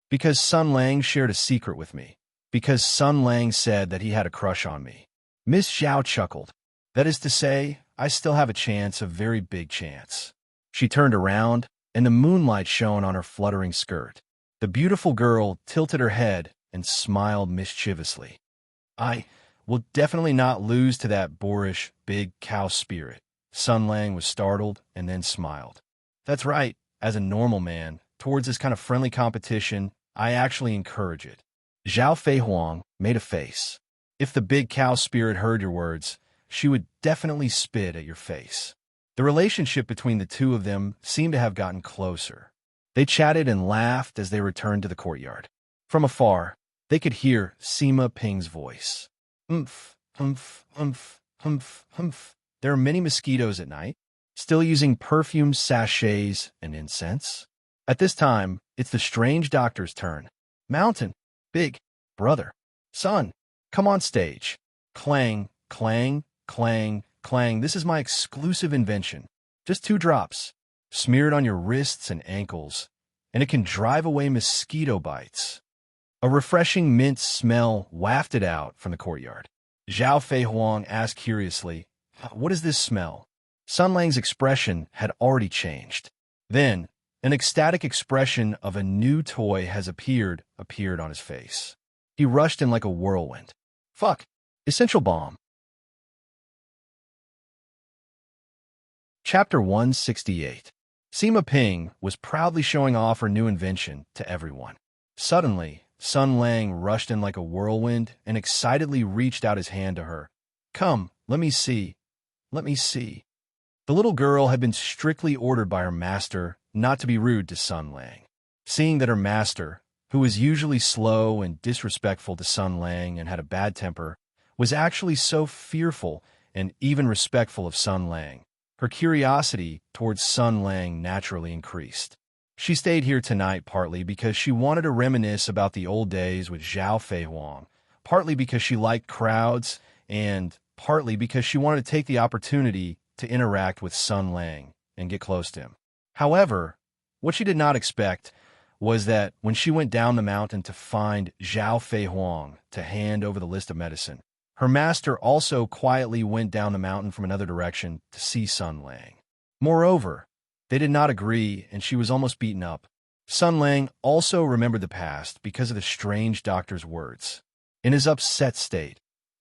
because Sun Lang shared a secret with me, because Sun Lang said that he had a crush on me. Miss Zhao chuckled. That is to say, I still have a chance, a very big chance. She turned around, and the moonlight shone on her fluttering skirt. The beautiful girl tilted her head and smiled mischievously. I will definitely not lose to that boorish, big cow spirit. Sun Lang was startled and then smiled. That's right. As a normal man, towards this kind of friendly competition, I actually encourage it. Zhao Fei Huang made a face. If the big cow spirit heard your words, she would definitely spit at your face. The relationship between the two of them seemed to have gotten closer. They chatted and laughed as they returned to the courtyard. From afar, they could hear Sima Ping's voice. Humph, humph, humph, humph, humph. There are many mosquitoes at night, still using perfumes, sachets, and incense. At this time, it's the strange doctor's turn. Mountain, big, brother, son, come on stage. Clang, clang, clang, clang. This is my exclusive invention. Just 2 drops. Smear it on your wrists and ankles, and it can drive away mosquito bites. A refreshing mint smell wafted out from the courtyard. Zhao Fei Huang asked curiously, what is this smell? Sun Lang's expression had already changed. Then, an ecstatic expression of a new toy has appeared on his face. He rushed in like a whirlwind. Fuck! Essential bomb. Chapter 168. Sima Ping was proudly showing off her new invention to everyone. Suddenly, Sun Lang rushed in like a whirlwind and excitedly reached out his hand to her. Come, let me see. Let me see. The little girl had been strictly ordered by her master not to be rude to Sun Lang. Seeing that her master, who was usually slow and disrespectful to Sun Lang and had a bad temper, was actually so fearful and even respectful of Sun Lang, her curiosity towards Sun Lang naturally increased. She stayed here tonight partly because she wanted to reminisce about the old days with Zhao Fei Huang, partly because she liked crowds, and partly because she wanted to take the opportunity to interact with Sun Lang and get close to him. However, what she did not expect was that when she went down the mountain to find Zhao Fei Huang to hand over the list of medicine, her master also quietly went down the mountain from another direction to see Sun Lang. Moreover, they did not agree and she was almost beaten up. Sun Lang also remembered the past because of the strange doctor's words. In his upset state,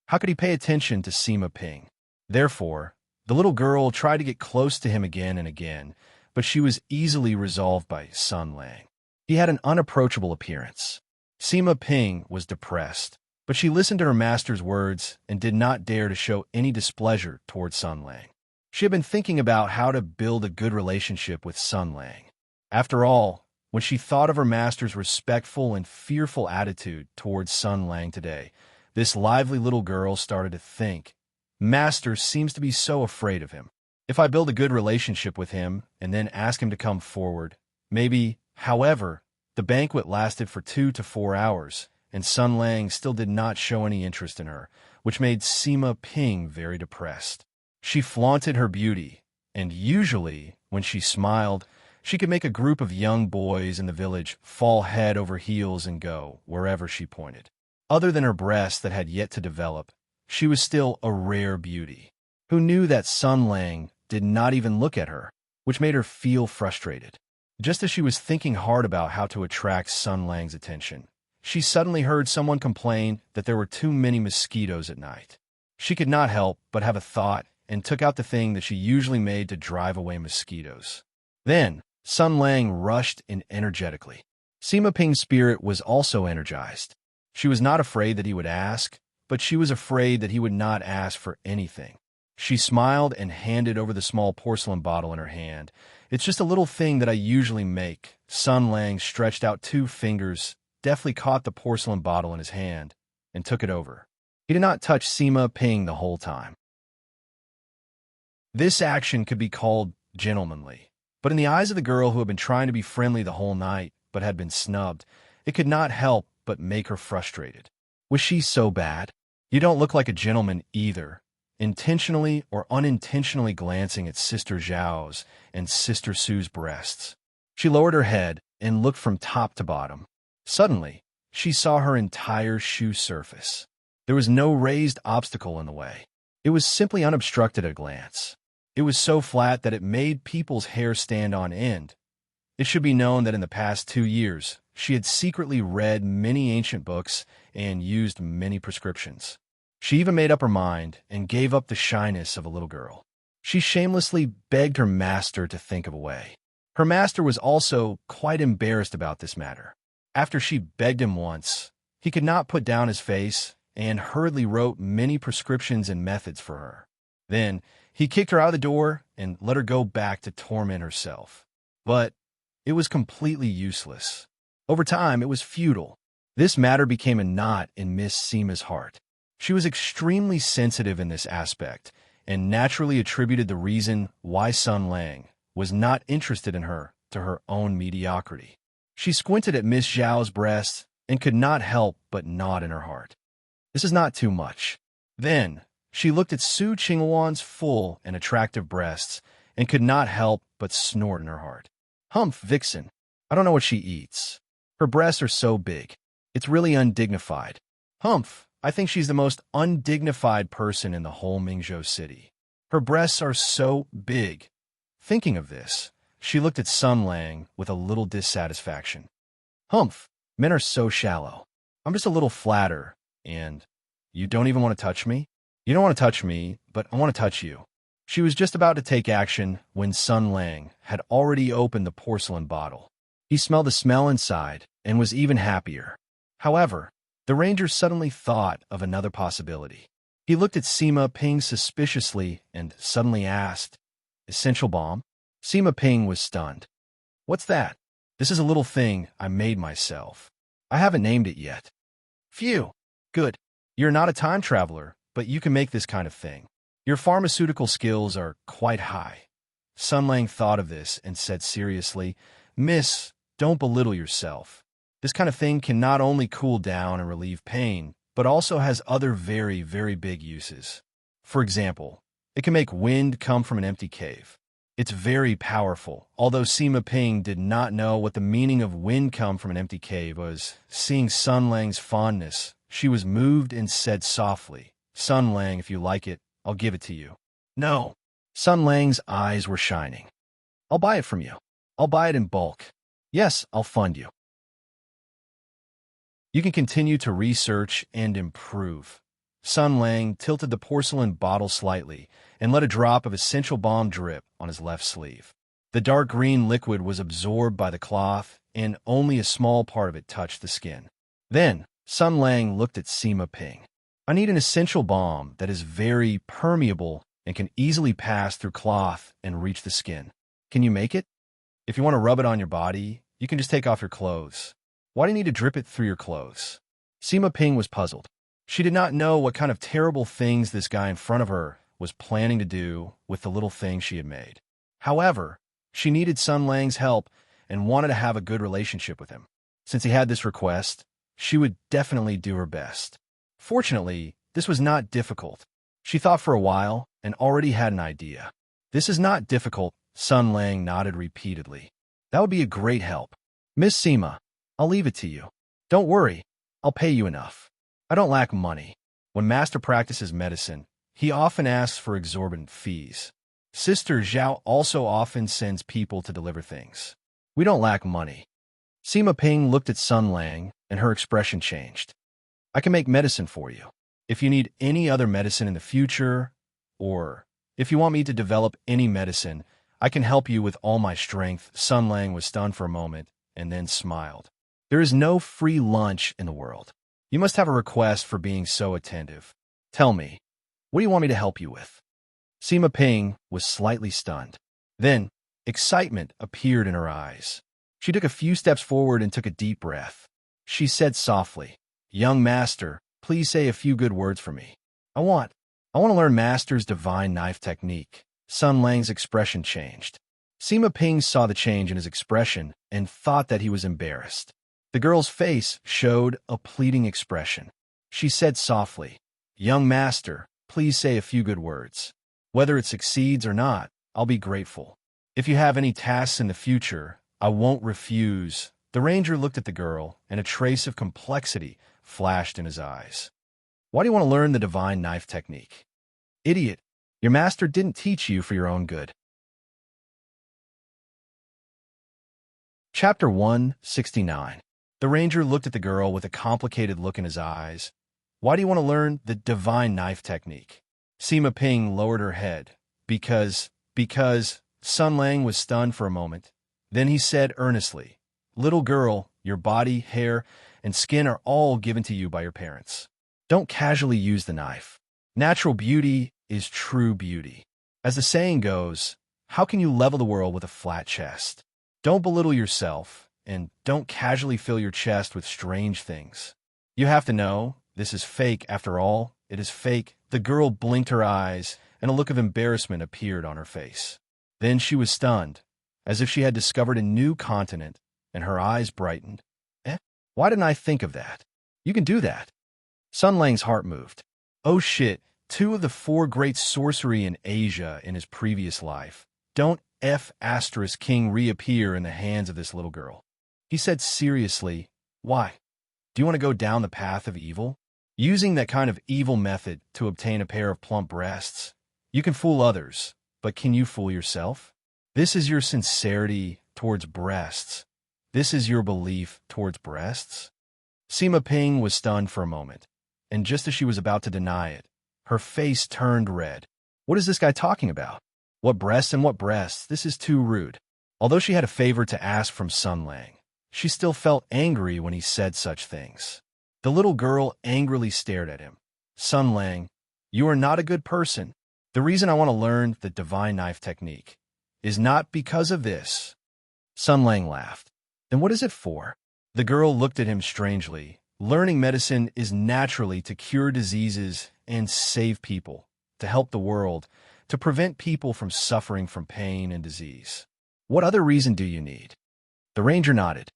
how could he pay attention to Sima Ping? Therefore, the little girl tried to get close to him again and again, but she was easily resolved by Sun Lang. He had an unapproachable appearance. Sima Ping was depressed, but she listened to her master's words and did not dare to show any displeasure towards Sun Lang. She had been thinking about how to build a good relationship with Sun Lang. After all, when she thought of her master's respectful and fearful attitude towards Sun Lang today, this lively little girl started to think, Master seems to be so afraid of him. If I build a good relationship with him and then ask him to come forward, maybe. However, the banquet lasted for 2 to 4 hours, and Sun Lang still did not show any interest in her, which made Sima Ping very depressed. She flaunted her beauty, and usually, when she smiled, she could make a group of young boys in the village fall head over heels and go wherever she pointed. Other than her breasts that had yet to develop, she was still a rare beauty. Who knew that Sun Lang did not even look at her, which made her feel frustrated. Just as she was thinking hard about how to attract Sun Lang's attention, she suddenly heard someone complain that there were too many mosquitoes at night. She could not help but have a thought and took out the thing that she usually made to drive away mosquitoes. Then, Sun Lang rushed in energetically. Sima Ping's spirit was also energized. She was not afraid that he would ask, but she was afraid that he would not ask for anything. She smiled and handed over the small porcelain bottle in her hand. It's just a little thing that I usually make. Sun Lang stretched out 2 fingers, deftly caught the porcelain bottle in his hand, and took it over. He did not touch Sima Ping the whole time. This action could be called gentlemanly, but in the eyes of the girl who had been trying to be friendly the whole night but had been snubbed, it could not help but make her frustrated. Was she so bad? You don't look like a gentleman either. Intentionally or unintentionally glancing at Sister Zhao's and Sister Sue's breasts. She lowered her head and looked from top to bottom. Suddenly, she saw her entire shoe surface. There was no raised obstacle in the way. It was simply unobstructed at a glance. It was so flat that it made people's hair stand on end. It should be known that in the past 2 years, she had secretly read many ancient books and used many prescriptions. She even made up her mind and gave up the shyness of a little girl. She shamelessly begged her master to think of a way. Her master was also quite embarrassed about this matter. After she begged him once, he could not put down his face and hurriedly wrote many prescriptions and methods for her. Then, he kicked her out of the door and let her go back to torment herself. But it was completely useless. Over time, it was futile. This matter became a knot in Miss Sima's heart. She was extremely sensitive in this aspect and naturally attributed the reason why Sun Lang was not interested in her to her own mediocrity. She squinted at Miss Zhao's breasts and could not help but nod in her heart. This is not too much. Then, she looked at Su Qingwan's full and attractive breasts and could not help but snort in her heart. Humph, vixen. I don't know what she eats. Her breasts are so big. It's really undignified. Humph, I think she's the most undignified person in the whole Mingzhou city. Her breasts are so big. Thinking of this, she looked at Sun Lang with a little dissatisfaction. Humph, men are so shallow. I'm just a little flatter, and you don't even want to touch me? You don't want to touch me, but I want to touch you. She was just about to take action when Sun Lang had already opened the porcelain bottle. He smelled the smell inside and was even happier. However, the ranger suddenly thought of another possibility. He looked at Sima Ping suspiciously and suddenly asked, "Essential balm?" Sima Ping was stunned. "What's that?" "This is a little thing I made myself. I haven't named it yet." "Phew. Good. You're not a time traveler, but you can make this kind of thing. Your pharmaceutical skills are quite high." Sun Lang thought of this and said seriously, "Miss, don't belittle yourself. This kind of thing can not only cool down and relieve pain, but also has other very, very big uses. For example, it can make wind come from an empty cave. It's very powerful." Although Sima Ping did not know what the meaning of wind come from an empty cave was, seeing Sun Lang's fondness, she was moved and said softly, "Sun Lang, if you like it, I'll give it to you." "No." Sun Lang's eyes were shining. "I'll buy it from you. I'll buy it in bulk. Yes, I'll fund you." You can continue to research and improve. Sun Lang tilted the porcelain bottle slightly and let a drop of essential balm drip on his left sleeve. The dark green liquid was absorbed by the cloth, and only a small part of it touched the skin. Then, Sun Lang looked at Sima Ping. "I need an essential balm that is very permeable and can easily pass through cloth and reach the skin. Can you make it? If you want to rub it on your body, you can just take off your clothes. Why do you need to drip it through your clothes?" Sima Ping was puzzled. She did not know what kind of terrible things this guy in front of her was planning to do with the little thing she had made. However, she needed Sun Lang's help and wanted to have a good relationship with him. Since he had this request, she would definitely do her best. Fortunately, this was not difficult. She thought for a while and already had an idea. "This is not difficult," Sun Lang nodded repeatedly. "That would be a great help. Miss Sima, I'll leave it to you. Don't worry, I'll pay you enough. I don't lack money. When Master practices medicine, he often asks for exorbitant fees. Sister Zhao also often sends people to deliver things. We don't lack money. Sima Ping looked at Sun Lang, and her expression changed. I can make medicine for you. If you need any other medicine in the future, or if you want me to develop any medicine, I can help you with all my strength. Sun Lang was stunned for a moment, and then smiled. There is no free lunch in the world. You must have a request for being so attentive. Tell me, what do you want me to help you with? Sima Ping was slightly stunned. Then, excitement appeared in her eyes. She took a few steps forward and took a deep breath. She said softly, Young Master, please say a few good words for me. I want to learn Master's divine knife technique. Sun Lang's expression changed. Sima Ping saw the change in his expression and thought that he was embarrassed. The girl's face showed a pleading expression. She said softly, Young Master, please say a few good words. Whether it succeeds or not, I'll be grateful. If you have any tasks in the future, I won't refuse. The ranger looked at the girl, and a trace of complexity flashed in his eyes. Why do you want to learn the divine knife technique? Idiot, your master didn't teach you for your own good. Chapter 169. The ranger looked at the girl with a complicated look in his eyes. Why do you want to learn the divine knife technique? Sima Ping lowered her head. Because Sun Lang was stunned for a moment. Then he said earnestly, Little girl, your body, hair, and skin are all given to you by your parents. Don't casually use the knife. Natural beauty is true beauty. As the saying goes, how can you level the world with a flat chest? Don't belittle yourself, and don't casually fill your chest with strange things. You have to know, this is fake after all. It is fake. The girl blinked her eyes, and a look of embarrassment appeared on her face. Then she was stunned, as if she had discovered a new continent, and her eyes brightened. Why didn't I think of that? You can do that. Sun Lang's heart moved. Oh shit, 2 of the 4 great sorcery in Asia in his previous life. Don't King reappear in the hands of this little girl. He said seriously, Why? Do you want to go down the path of evil? Using that kind of evil method to obtain a pair of plump breasts? You can fool others, but can you fool yourself? This is your sincerity towards breasts. This is your belief towards breasts? Sima Ping was stunned for a moment, and just as she was about to deny it, her face turned red. What is this guy talking about? What breasts and what breasts? This is too rude. Although she had a favor to ask from Sun Lang, she still felt angry when he said such things. The little girl angrily stared at him. Sun Lang, you are not a good person. The reason I want to learn the divine knife technique is not because of this. Sun Lang laughed. Then what is it for? The girl looked at him strangely. Learning medicine is naturally to cure diseases and save people, to help the world, to prevent people from suffering from pain and disease. What other reason do you need? The ranger nodded.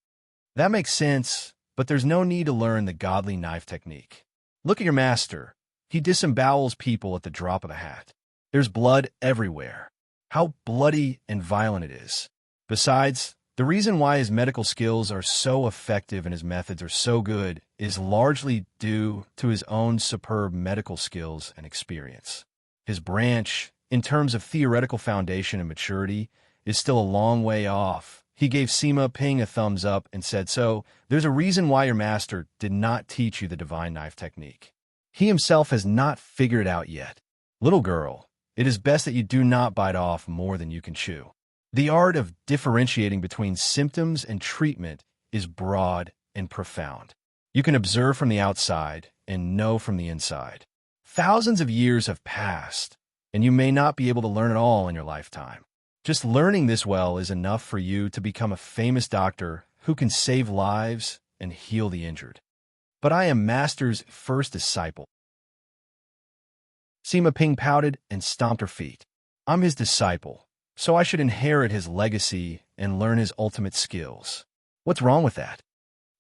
That makes sense, but there's no need to learn the godly knife technique. Look at your master. He disembowels people at the drop of a hat. There's blood everywhere. How bloody and violent it is. Besides, the reason why his medical skills are so effective and his methods are so good is largely due to his own superb medical skills and experience. His branch, in terms of theoretical foundation and maturity, is still a long way off. He gave Sima Ping a thumbs up and said, So, there's a reason why your master did not teach you the divine knife technique. He himself has not figured it out yet. Little girl, it is best that you do not bite off more than you can chew. The art of differentiating between symptoms and treatment is broad and profound. You can observe from the outside and know from the inside. Thousands of years have passed, and you may not be able to learn it all in your lifetime. Just learning this well is enough for you to become a famous doctor who can save lives and heal the injured. But I am Master's first disciple. Sima Ping pouted and stomped her feet. I'm his disciple, so I should inherit his legacy and learn his ultimate skills. What's wrong with that?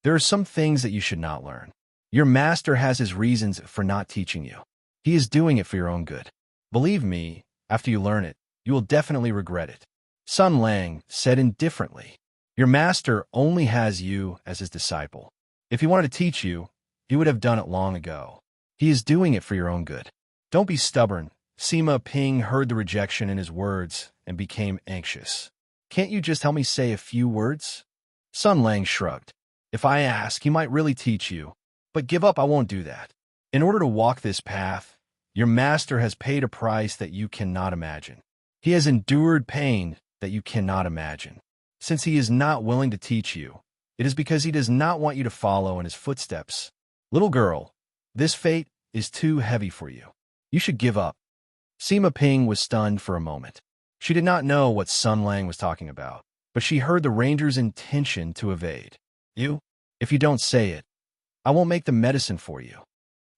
There are some things that you should not learn. Your master has his reasons for not teaching you. He is doing it for your own good. Believe me, after you learn it, you will definitely regret it. Sun Lang said indifferently, Your master only has you as his disciple. If he wanted to teach you, he would have done it long ago. He is doing it for your own good. Don't be stubborn. Sima Ping heard the rejection in his words and became anxious. Can't you just help me say a few words? Sun Lang shrugged. If I ask, he might really teach you. But give up, I won't do that. In order to walk this path, your master has paid a price that you cannot imagine. He has endured pain that you cannot imagine. Since he is not willing to teach you, it is because he does not want you to follow in his footsteps. Little girl, this fate is too heavy for you. You should give up. Sima Ping was stunned for a moment. She did not know what Sun Lang was talking about, but she heard the ranger's intention to evade. If you don't say it, I won't make the medicine for you.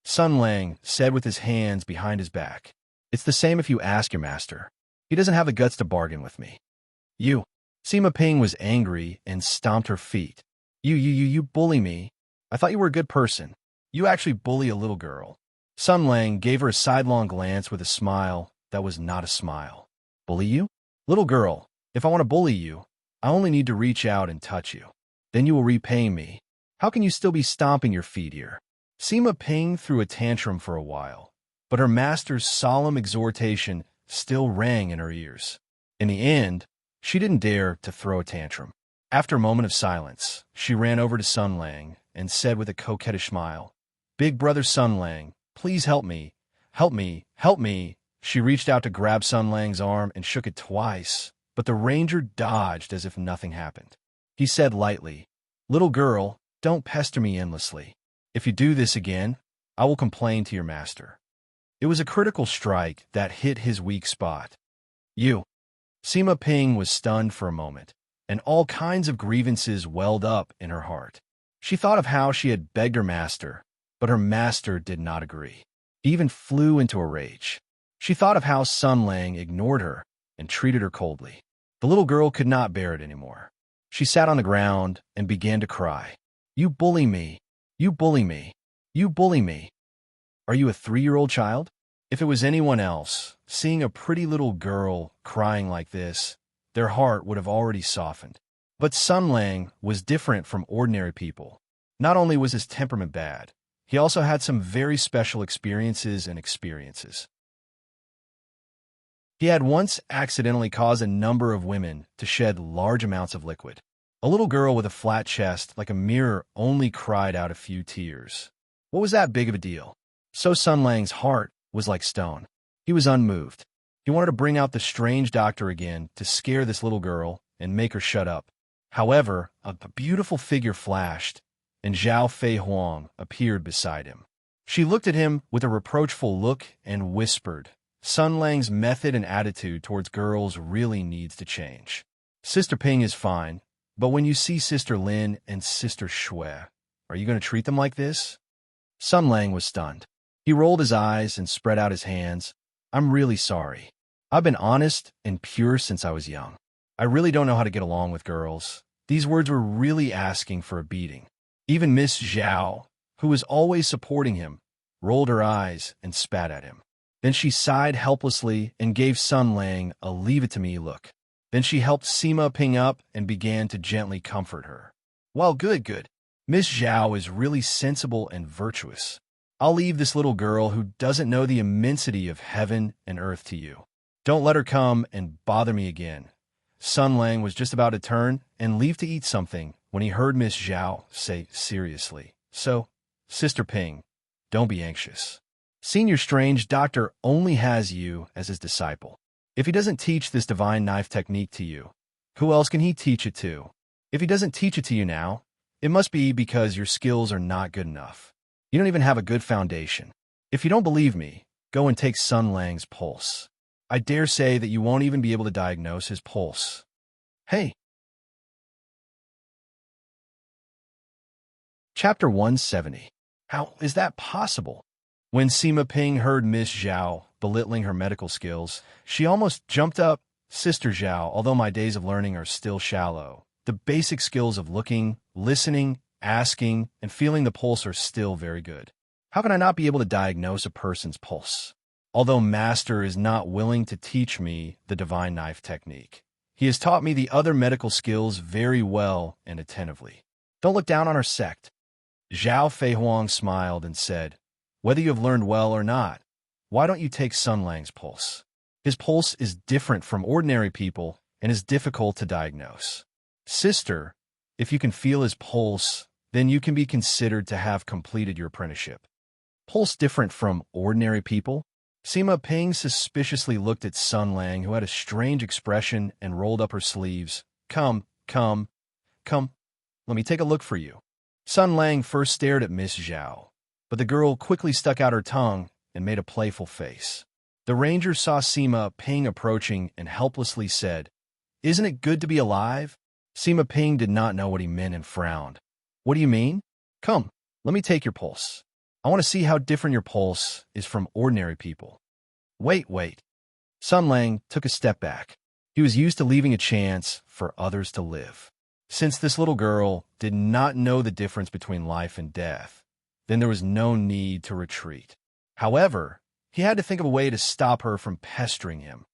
Sun Lang said with his hands behind his back. It's the same if you ask your master. He doesn't have the guts to bargain with me. Sima Ping was angry and stomped her feet. You bully me. I thought you were a good person. You actually bully a little girl. Sun Lang gave her a sidelong glance with a smile that was not a smile. Bully you? Little girl, if I want to bully you, I only need to reach out and touch you. Then you will repay me. How can you still be stomping your feet here? Sima Ping threw a tantrum for a while, but her master's solemn exhortation still rang in her ears. In the end, she didn't dare to throw a tantrum. After a moment of silence, she ran over to Sun Lang and said with a coquettish smile, Big brother Sun Lang, please help me. Help me. Help me. She reached out to grab Sun Lang's arm and shook it twice, but the ranger dodged as if nothing happened. He said lightly, Little girl, don't pester me endlessly. If you do this again, I will complain to your master. It was a critical strike that hit his weak spot. Sima Ping was stunned for a moment, and all kinds of grievances welled up in her heart. She thought of how she had begged her master, but her master did not agree. He even flew into a rage. She thought of how Sun Lang ignored her and treated her coldly. The little girl could not bear it anymore. She sat on the ground and began to cry. You bully me. You bully me. You bully me. Are you a 3-year-old child? If it was anyone else, seeing a pretty little girl crying like this, their heart would have already softened. But Sun Lang was different from ordinary people. Not only was his temperament bad, he also had some very special experiences. He had once accidentally caused a number of women to shed large amounts of liquid. A little girl with a flat chest like a mirror only cried out a few tears. What was that big of a deal? So Sun Lang's heart was like stone. He was unmoved. He wanted to bring out the strange doctor again to scare this little girl and make her shut up. However, a beautiful figure flashed, and Zhao Fei Huang appeared beside him. She looked at him with a reproachful look and whispered, Sun Lang's method and attitude towards girls really needs to change. Sister Ping is fine, but when you see Sister Lin and Sister Shui, are you going to treat them like this? Sun Lang was stunned. He rolled his eyes and spread out his hands. I'm really sorry. I've been honest and pure since I was young. I really don't know how to get along with girls. These words were really asking for a beating. Even Miss Zhao, who was always supporting him, rolled her eyes and spat at him. Then she sighed helplessly and gave Sun Lang a leave-it-to-me look. Then she helped Sima Ping up and began to gently comfort her. Well, good. Miss Zhao is really sensible and virtuous. I'll leave this little girl who doesn't know the immensity of heaven and earth to you. Don't let her come and bother me again. Sun Lang was just about to turn and leave to eat something when he heard Miss Zhao say seriously, So, Sister Ping, don't be anxious. Senior Strange Doctor only has you as his disciple. If he doesn't teach this divine knife technique to you, who else can he teach it to? If he doesn't teach it to you now, it must be because your skills are not good enough. You don't even have a good foundation. If you don't believe me, go and take Sun Lang's pulse. I dare say that you won't even be able to diagnose his pulse. Hey! Chapter 170. How is that possible? When Sima Ping heard Miss Zhao belittling her medical skills, she almost jumped up. Sister Zhao, although my days of learning are still shallow, the basic skills of looking, listening, asking, and feeling the pulse are still very good. How can I not be able to diagnose a person's pulse? Although Master is not willing to teach me the divine knife technique, he has taught me the other medical skills very well and attentively. Don't look down on our sect. Zhao Feihuang smiled and said, "Whether you have learned well or not, why don't you take Sun Lang's pulse? His pulse is different from ordinary people and is difficult to diagnose. Sister, if you can feel his pulse, then you can be considered to have completed your apprenticeship." Pulse different from ordinary people? Sima Ping suspiciously looked at Sun Lang, who had a strange expression, and rolled up her sleeves. Come, let me take a look for you." Sun Lang first stared at Miss Zhao, but the girl quickly stuck out her tongue and made a playful face. The ranger saw Sima Ping approaching and helplessly said, "Isn't it good to be alive?" Sima Ping did not know what he meant and frowned. "What do you mean? Come, let me take your pulse. I want to see how different your pulse is from ordinary people." Wait. Sun Lang took a step back. He was used to leaving a chance for others to live. Since this little girl did not know the difference between life and death, then there was no need to retreat. However, he had to think of a way to stop her from pestering him.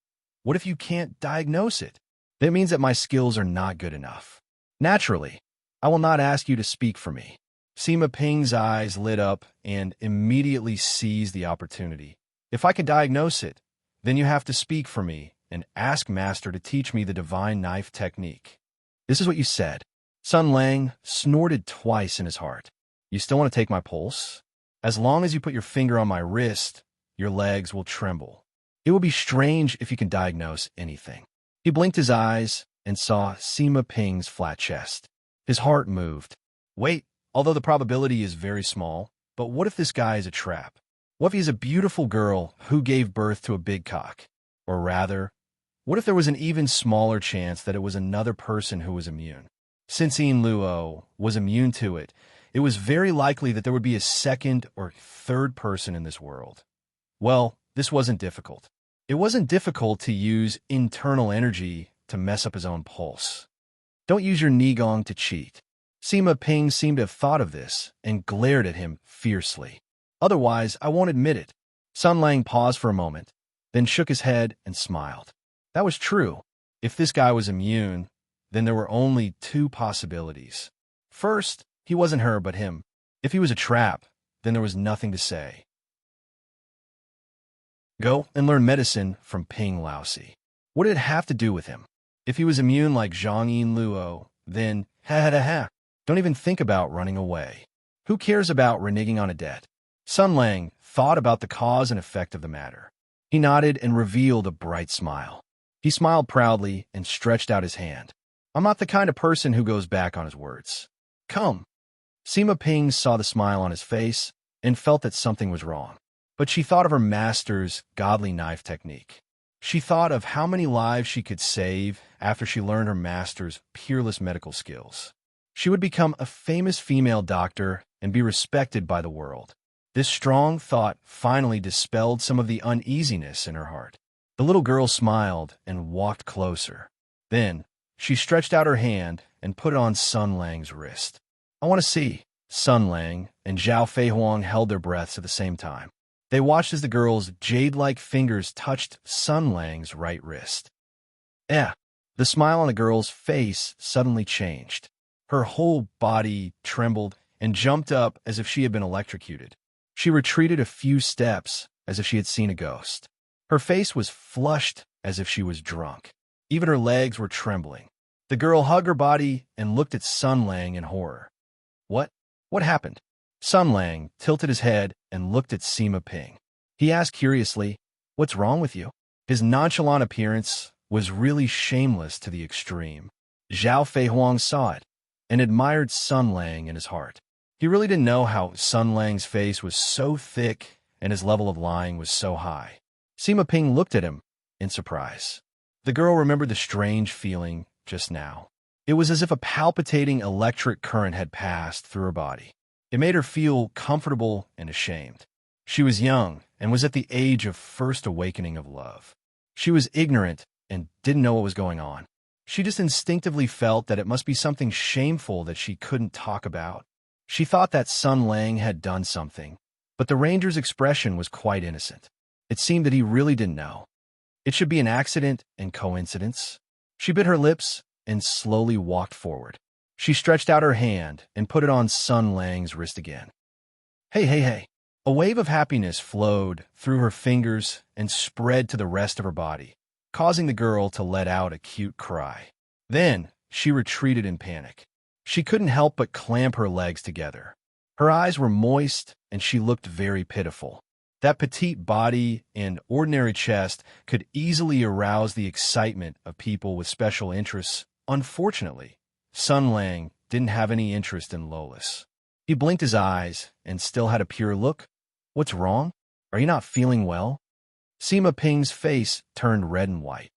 What if you can't diagnose it? That means that my skills are not good enough. Naturally, I will not ask you to speak for me. Sima Ping's eyes lit up and immediately seized the opportunity. If I can diagnose it, then you have to speak for me and ask Master to teach me the divine knife technique. This is what you said. Sun Lang snorted twice in his heart. You still want to take my pulse? As long as you put your finger on my wrist, your legs will tremble. It will be strange if you can diagnose anything. He blinked his eyes and saw Sima Ping's flat chest. His heart moved. Wait, although the probability is very small, but what if this guy is a trap? What if he's a beautiful girl who gave birth to a big cock? Or rather, what if there was an even smaller chance that it was another person who was immune? Since Yin Luo was immune to it, it was very likely that there would be a second or third person in this world. Well, this wasn't difficult. It wasn't difficult to use internal energy to mess up his own pulse. Don't use your Nigong to cheat. Sima Ping seemed to have thought of this and glared at him fiercely. Otherwise, I won't admit it. Sun Lang paused for a moment, then shook his head and smiled. That was true. If this guy was immune, then there were only two possibilities. First, he wasn't her but him. If he was a trap, then there was nothing to say. Go and learn medicine from Ping Laosi. What did it have to do with him? If he was immune like Zhang Yin Luo, then don't even think about running away. Who cares about reneging on a debt? Sun Lang thought about the cause and effect of the matter. He nodded and revealed a bright smile. He smiled proudly and stretched out his hand. I'm not the kind of person who goes back on his words. Come. Sima Ping saw the smile on his face and felt that something was wrong. But she thought of her master's godly knife technique. She thought of how many lives she could save after she learned her master's peerless medical skills. She would become a famous female doctor and be respected by the world. This strong thought finally dispelled some of the uneasiness in her heart. The little girl smiled and walked closer. Then, she stretched out her hand and put it on Sun Lang's wrist. I want to see. Sun Lang and Zhao Feihuang held their breaths at the same time. They watched as the girl's jade-like fingers touched Sun Lang's right wrist. The smile on the girl's face suddenly changed. Her whole body trembled and jumped up as if she had been electrocuted. She retreated a few steps as if she had seen a ghost. Her face was flushed as if she was drunk. Even her legs were trembling. The girl hugged her body and looked at Sun Lang in horror. What happened? Sun Lang tilted his head and looked at Sima Ping. He asked curiously, "What's wrong with you?" His nonchalant appearance was really shameless to the extreme. Zhao Feihuang saw it and admired Sun Lang in his heart. He really didn't know how Sun Lang's face was so thick and his level of lying was so high. Sima Ping looked at him in surprise. The girl remembered the strange feeling just now. It was as if a palpitating electric current had passed through her body. It made her feel comfortable and ashamed. She was young and was at the age of first awakening of love. She was ignorant and didn't know what was going on. She just instinctively felt that it must be something shameful that she couldn't talk about. She thought that Sun Lang had done something, but the ranger's expression was quite innocent. It seemed that he really didn't know. It should be an accident and coincidence. She bit her lips and slowly walked forward. She stretched out her hand and put it on Sun Lang's wrist again. Hey, hey, hey. A wave of happiness flowed through her fingers and spread to the rest of her body, causing the girl to let out a cute cry. Then she retreated in panic. She couldn't help but clamp her legs together. Her eyes were moist, and she looked very pitiful. That petite body and ordinary chest could easily arouse the excitement of people with special interests. Unfortunately, Sun Lang didn't have any interest in Lolis. He blinked his eyes and still had a pure look. What's wrong? Are you not feeling well? Sima Ping's face turned red and white.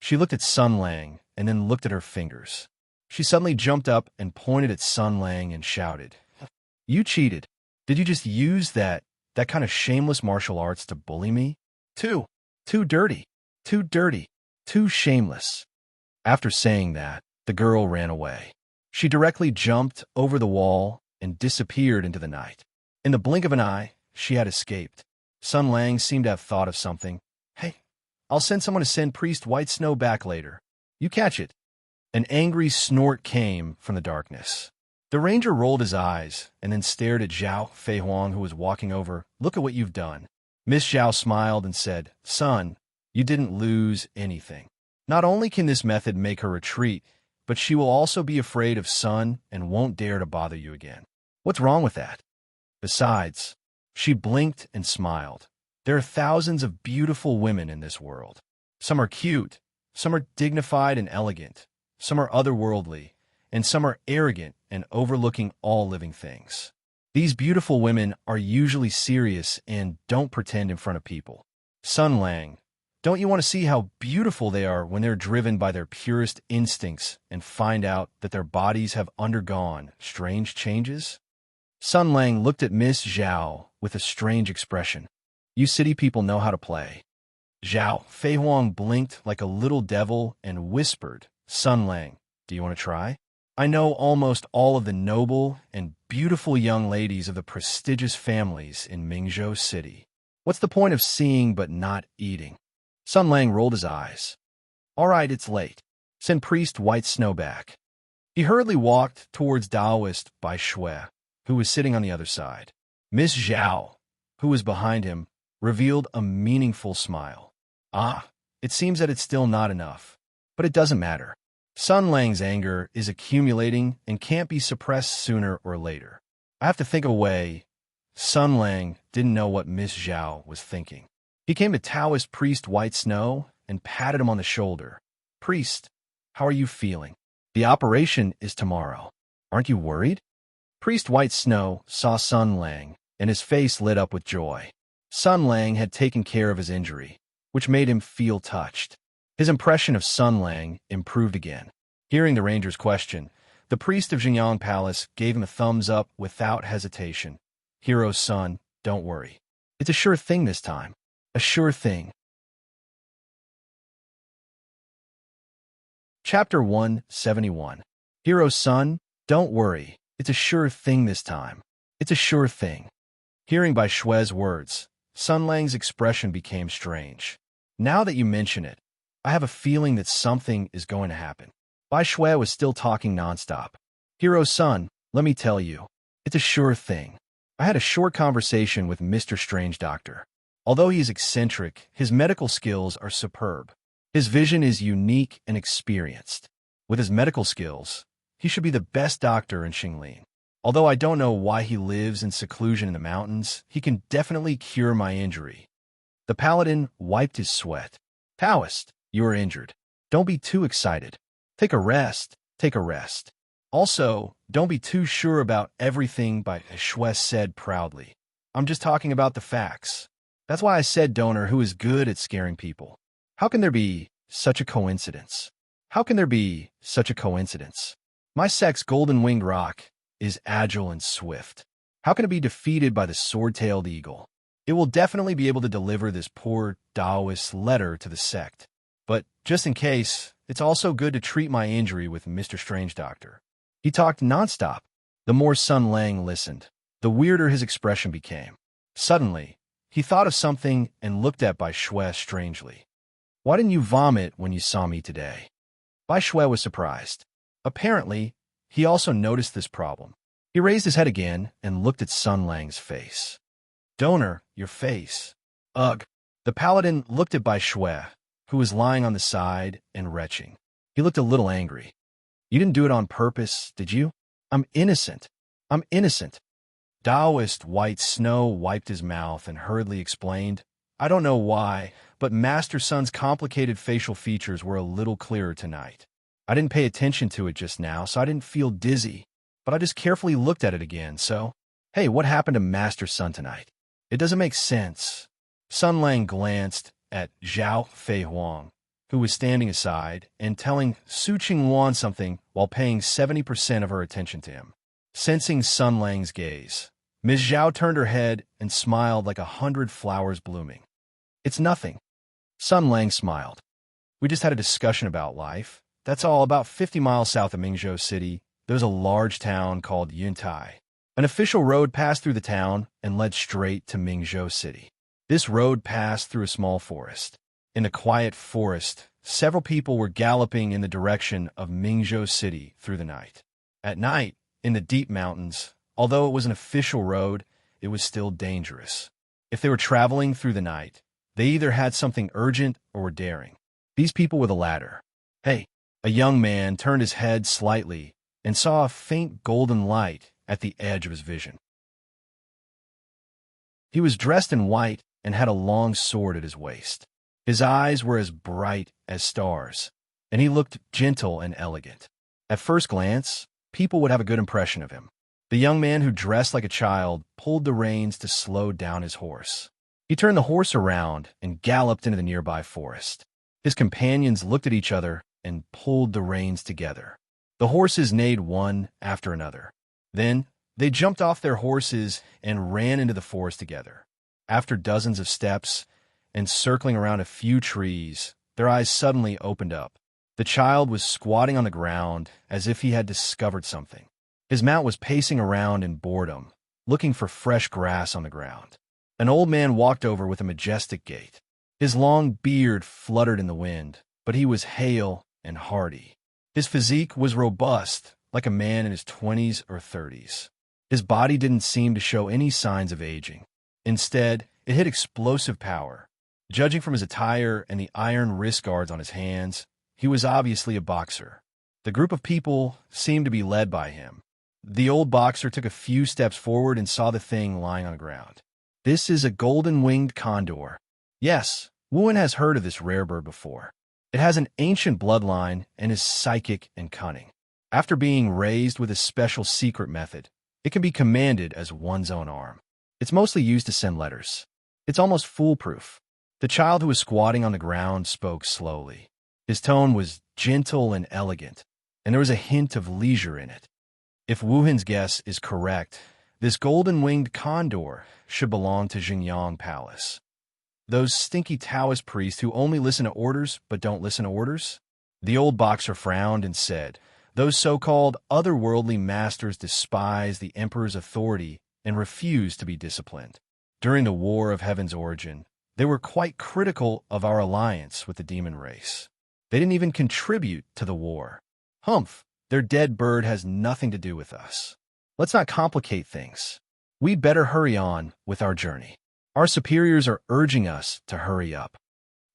She looked at Sun Lang and then looked at her fingers. She suddenly jumped up and pointed at Sun Lang and shouted, "You cheated. Did you just use that kind of shameless martial arts to bully me? Too dirty, too shameless." After saying that, the girl ran away. She directly jumped over the wall and disappeared into the night. In the blink of an eye, she had escaped. Sun Lang seemed to have thought of something. "Hey, I'll send someone to send Priest White Snow back later. You catch it." An angry snort came from the darkness. The ranger rolled his eyes and then stared at Zhao Feihuang, who was walking over. "Look at what you've done." Miss Zhao smiled and said, "Son, you didn't lose anything. Not only can this method make her retreat, but she will also be afraid of Sun and won't dare to bother you again. What's wrong with that? Besides," she blinked and smiled, "there are thousands of beautiful women in this world. Some are cute, some are dignified and elegant, some are otherworldly, and some are arrogant and overlooking all living things. These beautiful women are usually serious and don't pretend in front of people. Sun Lang, don't you want to see how beautiful they are when they're driven by their purest instincts and find out that their bodies have undergone strange changes?" Sun Lang looked at Miss Zhao with a strange expression. "You city people know how to play." Zhao Feihuang blinked like a little devil and whispered, "Sun Lang, do you want to try? I know almost all of the noble and beautiful young ladies of the prestigious families in Mingzhou City. What's the point of seeing but not eating?" Sun Lang rolled his eyes. "All right, it's late. Send Priest White Snow back." He hurriedly walked towards Daoist Bai Shui, who was sitting on the other side. Miss Zhao, who was behind him, revealed a meaningful smile. "Ah, it seems that it's still not enough. But it doesn't matter. Sun Lang's anger is accumulating and can't be suppressed sooner or later. I have to think of a way." Sun Lang didn't know what Miss Zhao was thinking. He came to Taoist Priest White Snow and patted him on the shoulder. "Priest, how are you feeling? The operation is tomorrow. Aren't you worried?" Priest White Snow saw Sun Lang, and his face lit up with joy. Sun Lang had taken care of his injury, which made him feel touched. His impression of Sun Lang improved again. Hearing the ranger's question, the priest of Jingyang Palace gave him a thumbs up without hesitation. "Hero's son, don't worry. It's a sure thing this time. A sure thing." Chapter 171. Hero's son, don't worry. It's a sure thing this time. It's a sure thing. Hearing Bai Shui's words, Sun Lang's expression became strange. "Now that you mention it, I have a feeling that something is going to happen." Bai Shui was still talking nonstop. "Hero's son, let me tell you, it's a sure thing. I had a short conversation with Mr. Strange Doctor. Although he is eccentric, his medical skills are superb. His vision is unique and experienced. With his medical skills, he should be the best doctor in Xinglin. Although I don't know why he lives in seclusion in the mountains, he can definitely cure my injury." The paladin wiped his sweat. "Taoist, you are injured. Don't be too excited. Take a rest. Take a rest. Also, don't be too sure about everything," Bai Shui said proudly. "I'm just talking about the facts. That's why I said donor who is good at scaring people. How can there be such a coincidence? How can there be such a coincidence? My sect's golden-winged rock is agile and swift. How can it be defeated by the sword-tailed eagle? It will definitely be able to deliver this poor Taoist letter to the sect. But just in case, it's also good to treat my injury with Mr. Strange Doctor." He talked nonstop. The more Sun Lang listened, the weirder his expression became. Suddenly, he thought of something and looked at Bai Shui strangely. "Why didn't you vomit when you saw me today?" Bai Shui was surprised. Apparently, he also noticed this problem. He raised his head again and looked at Sun Lang's face. Donor, your face. Ugh. The paladin looked at Bai Shui, who was lying on the side and retching. He looked a little angry. You didn't do it on purpose, did you? I'm innocent. I'm innocent. Taoist White Snow wiped his mouth and hurriedly explained, I don't know why, but Master Sun's complicated facial features were a little clearer tonight. I didn't pay attention to it just now, so I didn't feel dizzy, but I just carefully looked at it again, so, hey, what happened to Master Sun tonight? It doesn't make sense. Sun Lang glanced at Zhao Fei Huang, who was standing aside and telling Su Qingwan something while paying 70% of her attention to him. Sensing Sun Lang's gaze, Ms. Zhao turned her head and smiled like 100 flowers blooming. It's nothing. Sun Lang smiled. We just had a discussion about life. That's all. About 50 miles south of Mingzhou City, there's a large town called Yuntai. An official road passed through the town and led straight to Mingzhou City. This road passed through a small forest. In the quiet forest, several people were galloping in the direction of Mingzhou City through the night. At night, in the deep mountains, although it was an official road, it was still dangerous. If they were traveling through the night, they either had something urgent or were daring. These people were the latter. Hey, a young man turned his head slightly and saw a faint golden light at the edge of his vision. He was dressed in white and had a long sword at his waist. His eyes were as bright as stars, and he looked gentle and elegant. At first glance, people would have a good impression of him. The young man who dressed like a child pulled the reins to slow down his horse. He turned the horse around and galloped into the nearby forest. His companions looked at each other and pulled the reins together. The horses neighed one after another. Then, they jumped off their horses and ran into the forest together. After dozens of steps and circling around a few trees, their eyes suddenly opened up. The child was squatting on the ground as if he had discovered something. His mount was pacing around in boredom, looking for fresh grass on the ground. An old man walked over with a majestic gait. His long beard fluttered in the wind, but he was hale and hearty. His physique was robust, like a man in his 20s or 30s. His body didn't seem to show any signs of aging. Instead, it had explosive power. Judging from his attire and the iron wrist guards on his hands, he was obviously a boxer. The group of people seemed to be led by him. The old boxer took a few steps forward and saw the thing lying on the ground. This is a golden-winged condor. Yes, Wuhan has heard of this rare bird before. It has an ancient bloodline and is psychic and cunning. After being raised with a special secret method, it can be commanded as one's own arm. It's mostly used to send letters. It's almost foolproof. The child who was squatting on the ground spoke slowly. His tone was gentle and elegant, and there was a hint of leisure in it. If Wuhan's guess is correct, this golden-winged condor should belong to Xingyang Palace. Those stinky Taoist priests who only listen to orders but don't listen to orders? The old boxer frowned and said, those so-called otherworldly masters despise the emperor's authority and refuse to be disciplined. During the War of Heaven's origin, they were quite critical of our alliance with the demon race. They didn't even contribute to the war. Humph, their dead bird has nothing to do with us. Let's not complicate things. We'd better hurry on with our journey. Our superiors are urging us to hurry up.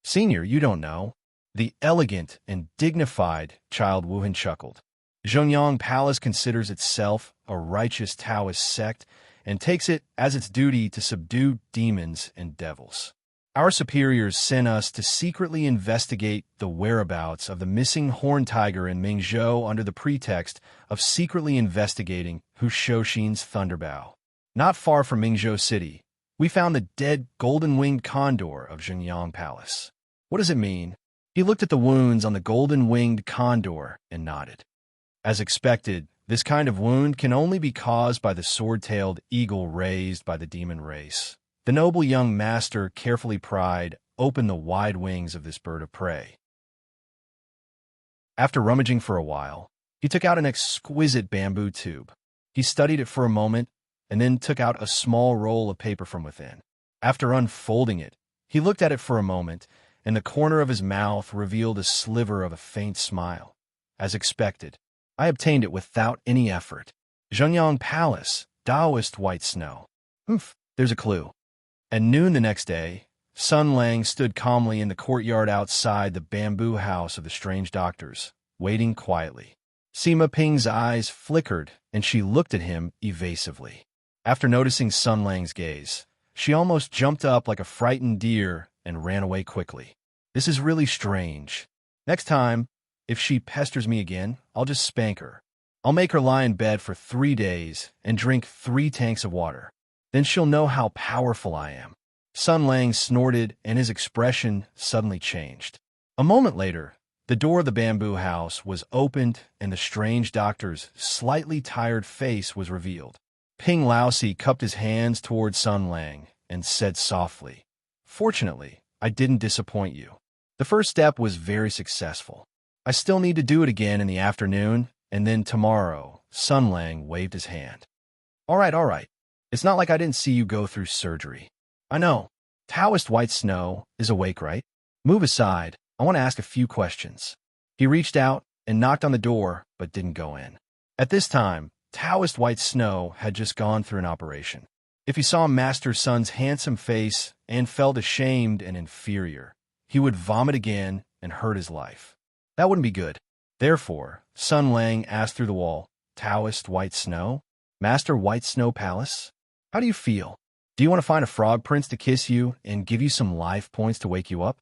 Senior, you don't know. The elegant and dignified child Wuhan chuckled. Zhongyang Palace considers itself a righteous Taoist sect and takes it as its duty to subdue demons and devils. Our superiors sent us to secretly investigate the whereabouts of the missing horned tiger in Mingzhou under the pretext of secretly investigating Hu Shouxin's thunderbow. Not far from Mingzhou City, we found the dead golden-winged condor of Xingyang Palace. What does it mean? He looked at the wounds on the golden-winged condor and nodded. As expected, this kind of wound can only be caused by the sword-tailed eagle raised by the demon race. The noble young master carefully pried open the wide wings of this bird of prey. After rummaging for a while, he took out an exquisite bamboo tube. He studied it for a moment and then took out a small roll of paper from within. After unfolding it, he looked at it for a moment, and the corner of his mouth revealed a sliver of a faint smile. As expected, I obtained it without any effort. Zhenyang Palace, Taoist white snow. Oof, there's a clue. At noon the next day, Sun Lang stood calmly in the courtyard outside the bamboo house of the strange doctors, waiting quietly. Sima Ping's eyes flickered, and she looked at him evasively. After noticing Sun Lang's gaze, she almost jumped up like a frightened deer and ran away quickly. This is really strange. Next time, if she pesters me again, I'll just spank her. I'll make her lie in bed for 3 days and drink 3 tanks of water. Then she'll know how powerful I am. Sun Lang snorted, and his expression suddenly changed. A moment later, the door of the bamboo house was opened, and the strange doctor's slightly tired face was revealed. Ping Laosi cupped his hands toward Sun Lang and said softly, "Fortunately, I didn't disappoint you. The first step was very successful. I still need to do it again in the afternoon, and then tomorrow." Sun Lang waved his hand. All right. It's not like I didn't see you go through surgery. I know. Taoist white snow is awake, right? Move aside. I want to ask a few questions." He reached out and knocked on the door, but didn't go in. At this time, Taoist white snow had just gone through an operation. If he saw Master Sun's handsome face and felt ashamed and inferior, he would vomit again and hurt his life. That wouldn't be good. Therefore, Sun Lang asked through the wall, "Taoist white snow? Master White Snow Palace? How do you feel? Do you want to find a frog prince to kiss you and give you some life points to wake you up?"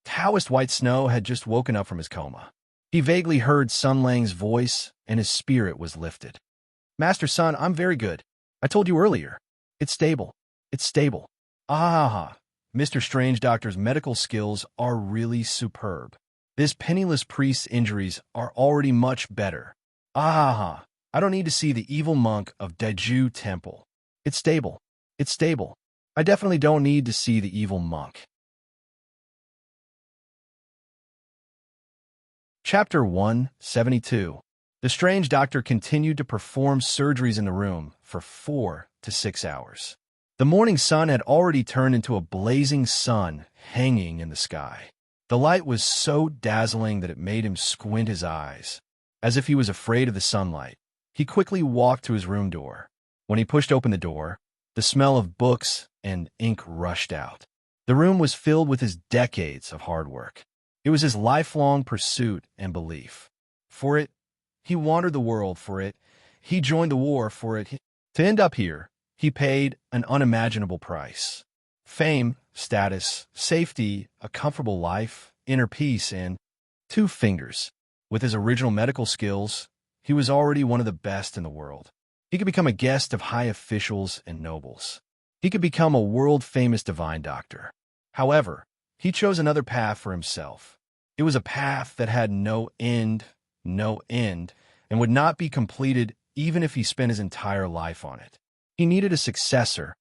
Taoist White Snow had just woken up from his coma. He vaguely heard Sun Lang's voice, and his spirit was lifted. "Master Sun, I'm very good. I told you earlier. It's stable. It's stable." Ah, Mr. Strange Doctor's medical skills are really superb. This penniless priest's injuries are already much better. Ah, I don't need to see the evil monk of Daiju Temple. It's stable. It's stable. I definitely don't need to see the evil monk. Chapter 172. The strange doctor continued to perform surgeries in the room for 4 to 6 hours. The morning sun had already turned into a blazing sun hanging in the sky. The light was so dazzling that it made him squint his eyes. As if he was afraid of the sunlight, he quickly walked to his room door. When he pushed open the door, the smell of books and ink rushed out. The room was filled with his decades of hard work. It was his lifelong pursuit and belief. For it, he wandered the world. For it, he joined the war. For it, to end up here, he paid an unimaginable price. Fame, status, safety, a comfortable life, inner peace, and 2 fingers. With his original medical skills, he was already one of the best in the world. He could become a guest of high officials and nobles. He could become a world-famous divine doctor. However, he chose another path for himself. It was a path that had no end, and would not be completed even if he spent his entire life on it. He needed a successor.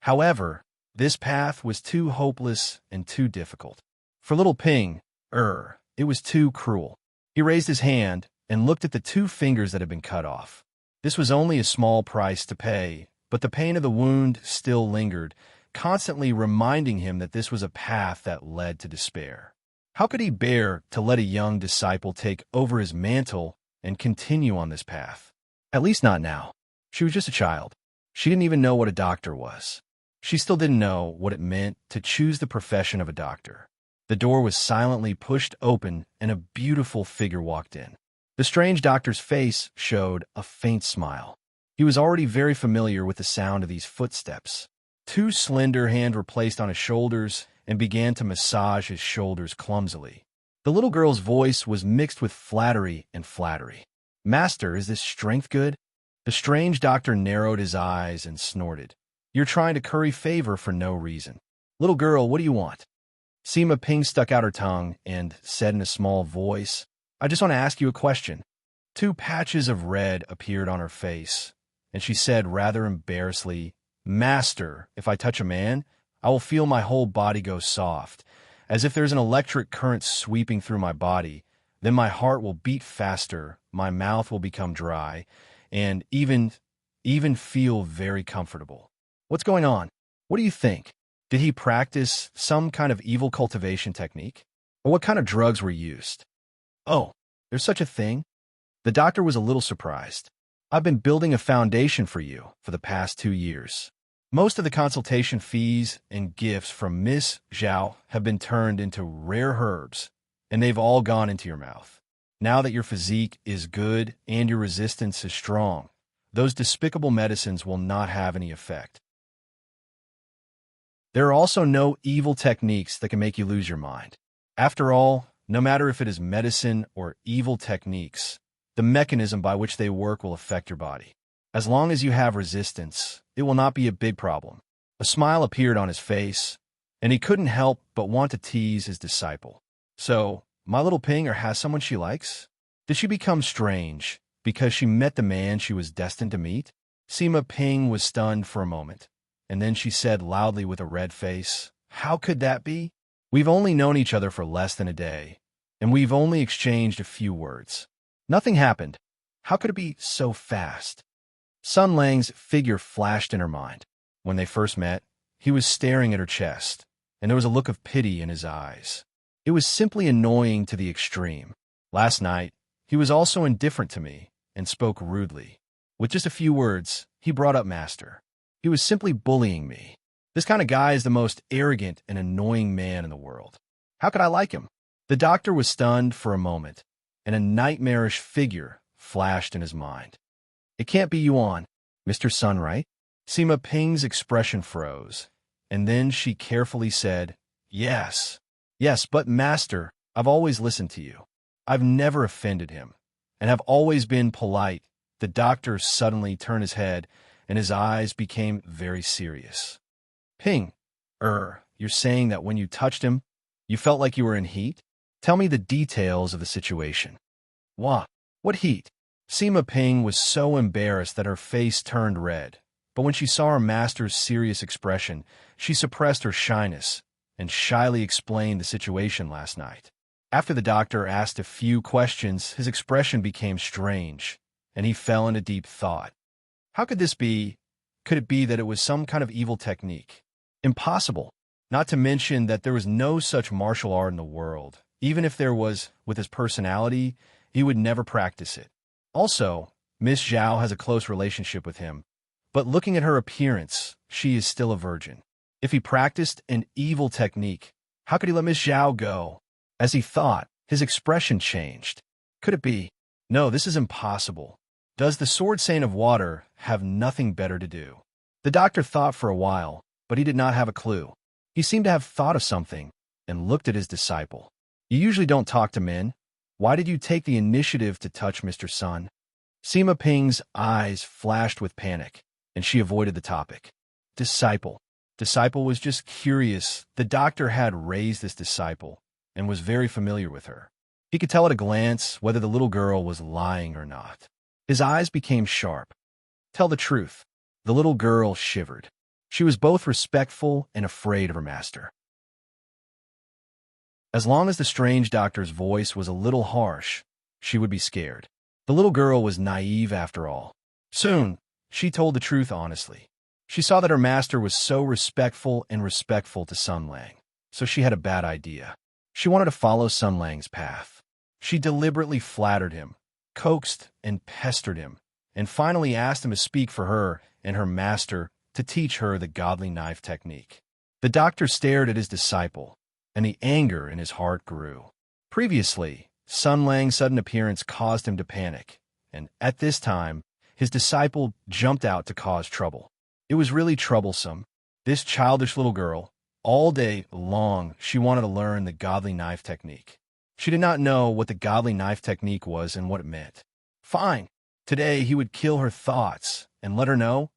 However, this path was too hopeless and too difficult. For little Ping, it was too cruel. He raised his hand and looked at the 2 fingers that had been cut off. This was only a small price to pay, but the pain of the wound still lingered, constantly reminding him that this was a path that led to despair. How could he bear to let a young disciple take over his mantle and continue on this path? At least not now. She was just a child. She didn't even know what a doctor was. She still didn't know what it meant to choose the profession of a doctor. The door was silently pushed open, and a beautiful figure walked in. The strange doctor's face showed a faint smile. He was already very familiar with the sound of these footsteps. 2 slender hands were placed on his shoulders and began to massage his shoulders clumsily. The little girl's voice was mixed with flattery and flattery. "Master, is this strength good?" The strange doctor narrowed his eyes and snorted. "You're trying to curry favor for no reason. Little girl, what do you want?" Sima Ping stuck out her tongue and said in a small voice, "I just want to ask you a question." 2 patches of red appeared on her face, and she said rather embarrassedly, "Master, if I touch a man, I will feel my whole body go soft, as if there's an electric current sweeping through my body. Then my heart will beat faster, my mouth will become dry, and even feel very comfortable." What's going on? What do you think? Did he practice some kind of evil cultivation technique? Or what kind of drugs were used? Oh, There's such a thing? The doctor was a little surprised. I've been building a foundation for you for the past 2 years. Most of the consultation fees and gifts from Miss Zhao have been turned into rare herbs, and they've all gone into your mouth. Now that your physique is good and your resistance is strong, those despicable medicines will not have any effect. There are also no evil techniques that can make you lose your mind. After all, no matter if it is medicine or evil techniques, the mechanism by which they work will affect your body. As long as you have resistance, it will not be a big problem. A smile appeared on his face, and he couldn't help but want to tease his disciple. So, my little Pinger has someone she likes? Did she become strange because she met the man she was destined to meet? Sima Ping was stunned for a moment, and then she said loudly with a red face, "How could that be? We've only known each other for less than a day, and we've only exchanged a few words. Nothing happened. How could it be so fast?" Sun Lang's figure flashed in her mind. When they first met, he was staring at her chest, and there was a look of pity in his eyes. It was simply annoying to the extreme. Last night, he was also indifferent to me and spoke rudely. With just a few words, he brought up Master. He was simply bullying me. This kind of guy is the most arrogant and annoying man in the world. How could I like him? The doctor was stunned for a moment, and a nightmarish figure flashed in his mind. "It can't be Yuan, Mr. Sun, right?" Sima Ping's expression froze, and then she carefully said, "Yes. Yes, but Master, I've always listened to you. I've never offended him, and have always been polite." The doctor suddenly turned his head, and his eyes became very serious. "Ping, you're saying that when you touched him, you felt like you were in heat? Tell me the details of the situation." What heat?" Sima Ping was so embarrassed that her face turned red, but when she saw her master's serious expression, she suppressed her shyness and shyly explained the situation last night. After the doctor asked a few questions, his expression became strange, and he fell into deep thought. How could this be? Could it be that it was some kind of evil technique? Impossible. Not to mention that there was no such martial art in the world. Even if there was, with his personality, he would never practice it. Also, Miss Zhao has a close relationship with him, but looking at her appearance, she is still a virgin. If he practiced an evil technique, how could he let Miss Zhao go? As he thought, his expression changed. Could it be? No, this is impossible. Does the sword saint of water have nothing better to do? The doctor thought for a while, but he did not have a clue. He seemed to have thought of something and looked at his disciple. "You usually don't talk to men. Why did you take the initiative to touch Mr. Sun?" Sima Ping's eyes flashed with panic, and she avoided the topic. Disciple. Disciple was just curious. The doctor had raised this disciple and was very familiar with her. He could tell at a glance whether the little girl was lying or not. His eyes became sharp. Tell the truth. The little girl shivered. She was both respectful and afraid of her master. As long as the strange doctor's voice was a little harsh, she would be scared. The little girl was naive after all. Soon, she told the truth honestly. She saw that her master was so respectful to Sun Lang, so she had a bad idea. She wanted to follow Sun Lang's path. She deliberately flattered him, coaxed and pestered him, and finally asked him to speak for her and her master to teach her the godly knife technique. The doctor stared at his disciple, and the anger in his heart grew. Previously, Sun Lang's sudden appearance caused him to panic, and at this time, his disciple jumped out to cause trouble. It was really troublesome. This childish little girl, all day long, she wanted to learn the godly knife technique. She did not know what the godly knife technique was and what it meant. Fine. Today he would kill her thoughts and let her know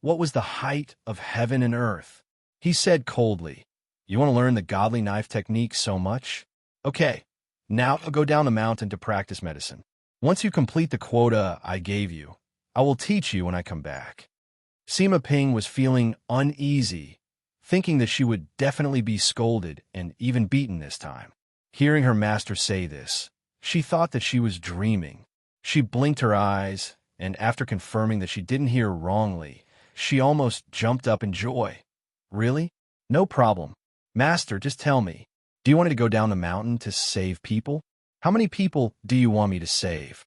what was the height of heaven and earth. He said coldly, "You want to learn the godly knife technique so much? Okay, now I'll go down the mountain to practice medicine. Once you complete the quota I gave you, I will teach you when I come back." Sima Ping was feeling uneasy, thinking that she would definitely be scolded and even beaten this time. Hearing her master say this, she thought that she was dreaming. She blinked her eyes, and after confirming that she didn't hear wrongly, she almost jumped up in joy. "Really? No problem. Master, just tell me, do you want me to go down the mountain to save people?" How many people do you want me to save?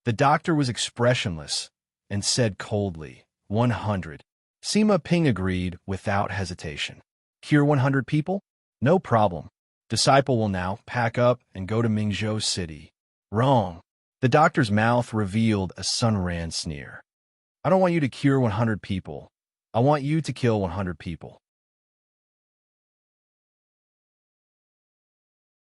The doctor was expressionless and said coldly, 100. Sima Ping agreed without hesitation. Cure 100 people? No problem. Disciple will now pack up and go to Mingzhou City. Wrong. The doctor's mouth revealed a sunran sneer. I don't want you to cure 100 people. I want you to kill 100 people.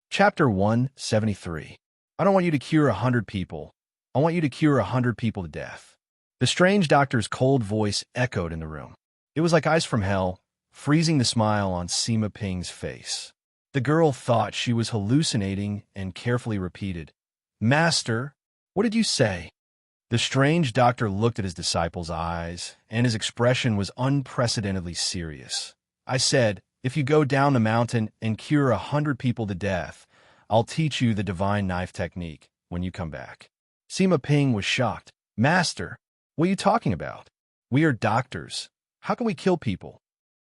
Chapter 173. I don't want you to cure 100 people. I want you to cure 100 people to death. The strange doctor's cold voice echoed in the room. It was like ice from hell, freezing the smile on Sima Ping's face. The girl thought she was hallucinating and carefully repeated, Master, what did you say? The strange doctor looked at his disciple's eyes, and his expression was unprecedentedly serious. I said, if you go down the mountain and cure 100 people to death, I'll teach you the divine knife technique when you come back. Sima Ping was shocked. Master, what are you talking about? We are doctors. How can we kill people?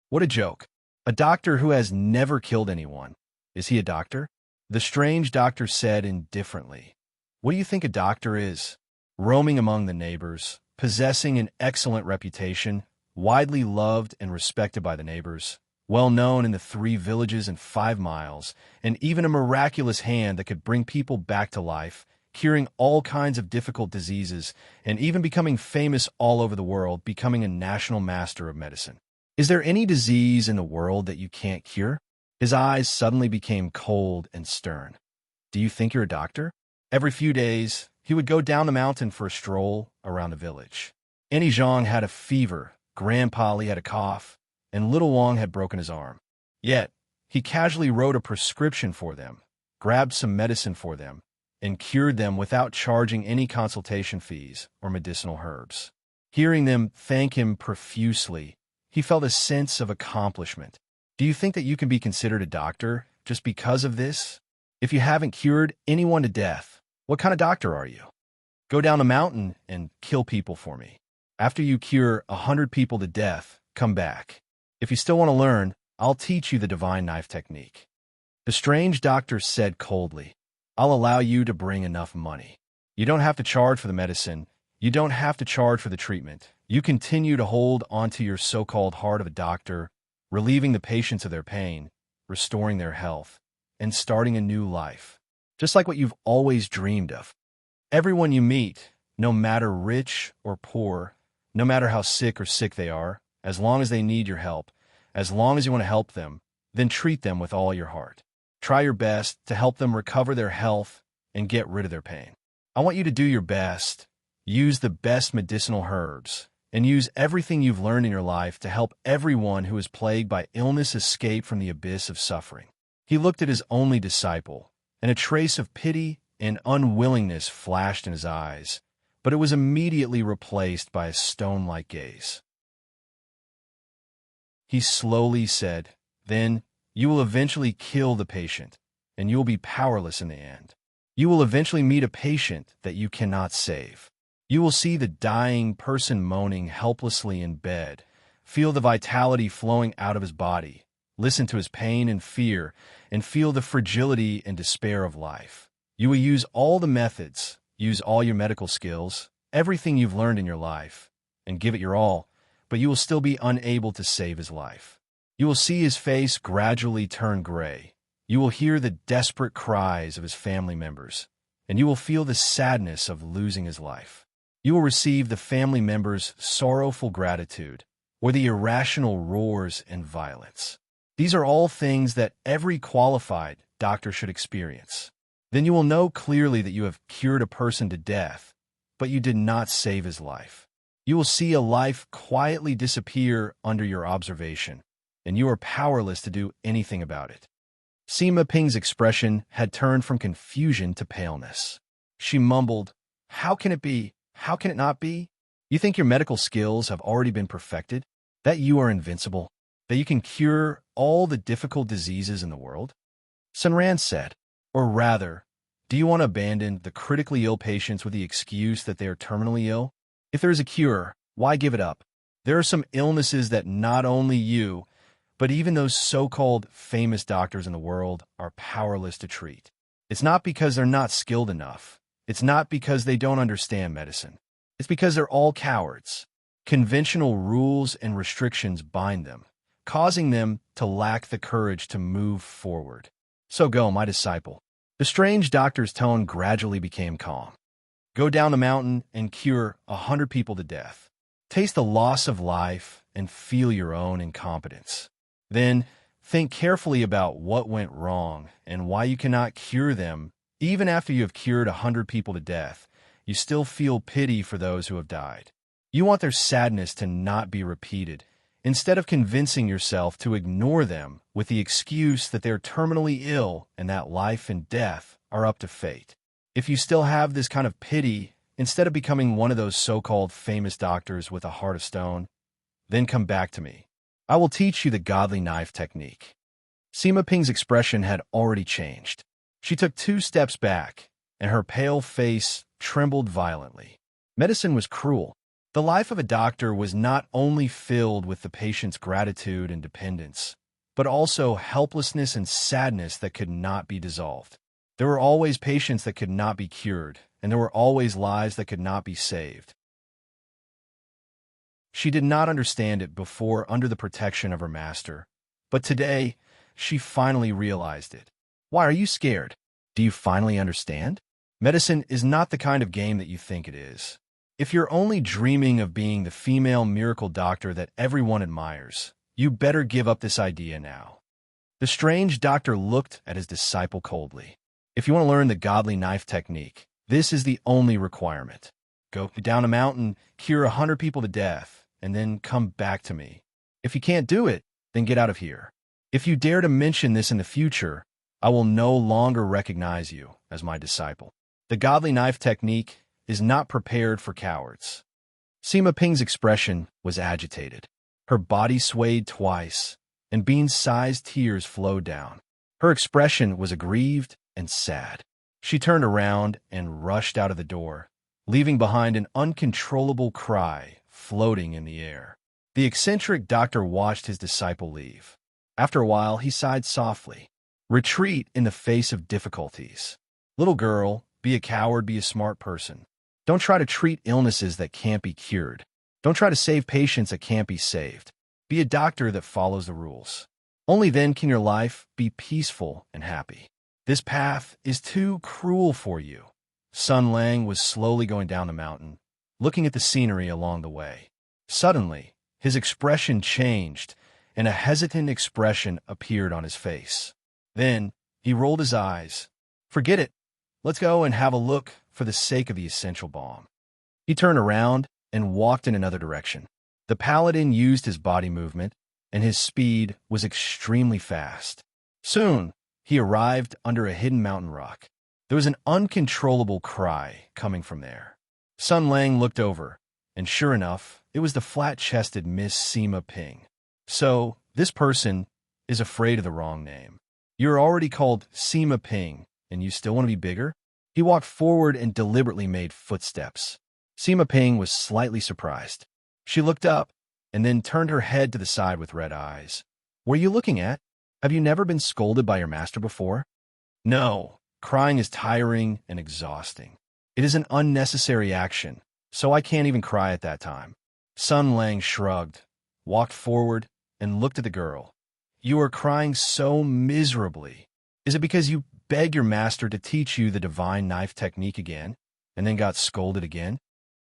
What a joke. A doctor who has never killed anyone. Is he a doctor? The strange doctor said indifferently. What do you think a doctor is? Roaming among the neighbors, possessing an excellent reputation, widely loved and respected by the neighbors, well known in the 3 villages and 5 miles, and even a miraculous hand that could bring people back to life, curing all kinds of difficult diseases, and even becoming famous all over the world, becoming a national master of medicine. Is there any disease in the world that you can't cure? His eyes suddenly became cold and stern. Do you think you're a doctor? Every few days, he would go down the mountain for a stroll around the village. Annie Zhang had a fever, Grandpa Li had a cough, and Little Wang had broken his arm. Yet, he casually wrote a prescription for them, grabbed some medicine for them, and cured them without charging any consultation fees or medicinal herbs. Hearing them thank him profusely, he felt a sense of accomplishment. Do you think that you can be considered a doctor just because of this? If you haven't cured anyone to death, what kind of doctor are you? Go down a mountain and kill people for me. After you cure 100 people to death, come back. If you still want to learn, I'll teach you the divine knife technique. The strange doctor said coldly, I'll allow you to bring enough money. You don't have to charge for the medicine. You don't have to charge for the treatment. You continue to hold onto your so-called heart of a doctor, relieving the patients of their pain, restoring their health, and starting a new life, just like what you've always dreamed of. Everyone you meet, no matter rich or poor, no matter how sick or sick they are, as long as they need your help, as long as you want to help them, then treat them with all your heart. Try your best to help them recover their health and get rid of their pain. I want you to do your best, use the best medicinal herbs, and use everything you've learned in your life to help everyone who is plagued by illness escape from the abyss of suffering. He looked at his only disciple, and a trace of pity and unwillingness flashed in his eyes, but it was immediately replaced by a stone-like gaze. He slowly said, Then you will eventually kill the patient, and you will be powerless in the end. You will eventually meet a patient that you cannot save. You will see the dying person moaning helplessly in bed, feel the vitality flowing out of his body, listen to his pain and fear, and feel the fragility and despair of life. You will use all the methods, use all your medical skills, everything you've learned in your life, and give it your all, but you will still be unable to save his life. You will see his face gradually turn gray. You will hear the desperate cries of his family members, and you will feel the sadness of losing his life. You will receive the family members' sorrowful gratitude, or the irrational roars and violence. These are all things that every qualified doctor should experience. Then you will know clearly that you have cured a person to death, but you did not save his life. You will see a life quietly disappear under your observation, and you are powerless to do anything about it. Sima Ping's expression had turned from confusion to paleness. She mumbled, How can it be? How can it not be? You think your medical skills have already been perfected? That you are invincible? That you can cure all the difficult diseases in the world? Sun Ran said, Or rather, do you want to abandon the critically ill patients with the excuse that they are terminally ill? If there is a cure, why give it up? There are some illnesses that not only you, but even those so-called famous doctors in the world are powerless to treat. It's not because they're not skilled enough. It's not because they don't understand medicine. It's because they're all cowards. Conventional rules and restrictions bind them, causing them to lack the courage to move forward. So go, my disciple. The strange doctor's tone gradually became calm. Go down the mountain and cure 100 people to death. Taste the loss of life and feel your own incompetence. Then think carefully about what went wrong and why you cannot cure them. Even after you have cured 100 people to death, you still feel pity for those who have died. You want their sadness to not be repeated, instead of convincing yourself to ignore them with the excuse that they're terminally ill and that life and death are up to fate. If you still have this kind of pity, instead of becoming one of those so-called famous doctors with a heart of stone, then come back to me. I will teach you the godly knife technique. Sima Ping's expression had already changed. She took 2 steps back, and her pale face trembled violently. Medicine was cruel. The life of a doctor was not only filled with the patient's gratitude and dependence, but also helplessness and sadness that could not be dissolved. There were always patients that could not be cured, and there were always lives that could not be saved. She did not understand it before under the protection of her master, but today she finally realized it. Why are you scared? Do you finally understand? Medicine is not the kind of game that you think it is. If you're only dreaming of being the female miracle doctor that everyone admires, you better give up this idea now. The strange doctor looked at his disciple coldly. If you want to learn the godly knife technique, this is the only requirement. Go down a mountain, cure 100 people to death, and then come back to me. If you can't do it, then get out of here. If you dare to mention this in the future, I will no longer recognize you as my disciple. The godly knife technique is not prepared for cowards. Sima Ping's expression was agitated. Her body swayed twice, and bean-sized tears flowed down. Her expression was aggrieved and sad. She turned around and rushed out of the door, leaving behind an uncontrollable cry floating in the air. The eccentric doctor watched his disciple leave. After a while, he sighed softly. Retreat in the face of difficulties. Little girl, be a coward, be a smart person. Don't try to treat illnesses that can't be cured. Don't try to save patients that can't be saved. Be a doctor that follows the rules. Only then can your life be peaceful and happy. This path is too cruel for you. Sun Lang was slowly going down the mountain, looking at the scenery along the way. Suddenly, his expression changed, and a hesitant expression appeared on his face. Then, he rolled his eyes. Forget it. Let's go and have a look for the sake of the essential balm. He turned around and walked in another direction. The paladin used his body movement, and his speed was extremely fast. Soon, he arrived under a hidden mountain rock. There was an uncontrollable cry coming from there. Sun Lang looked over, and sure enough, it was the flat-chested Miss Sima Ping. So, this person is afraid of the wrong name. You're already called Sima Ping, and you still want to be bigger? He walked forward and deliberately made footsteps. Sima Ping was slightly surprised. She looked up, and then turned her head to the side with red eyes. What are you looking at? Have you never been scolded by your master before? No, crying is tiring and exhausting. It is an unnecessary action, so I can't even cry at that time. Sun Lang shrugged, walked forward, and looked at the girl. You are crying so miserably. Is it because you begged your master to teach you the divine knife technique again, and then got scolded again?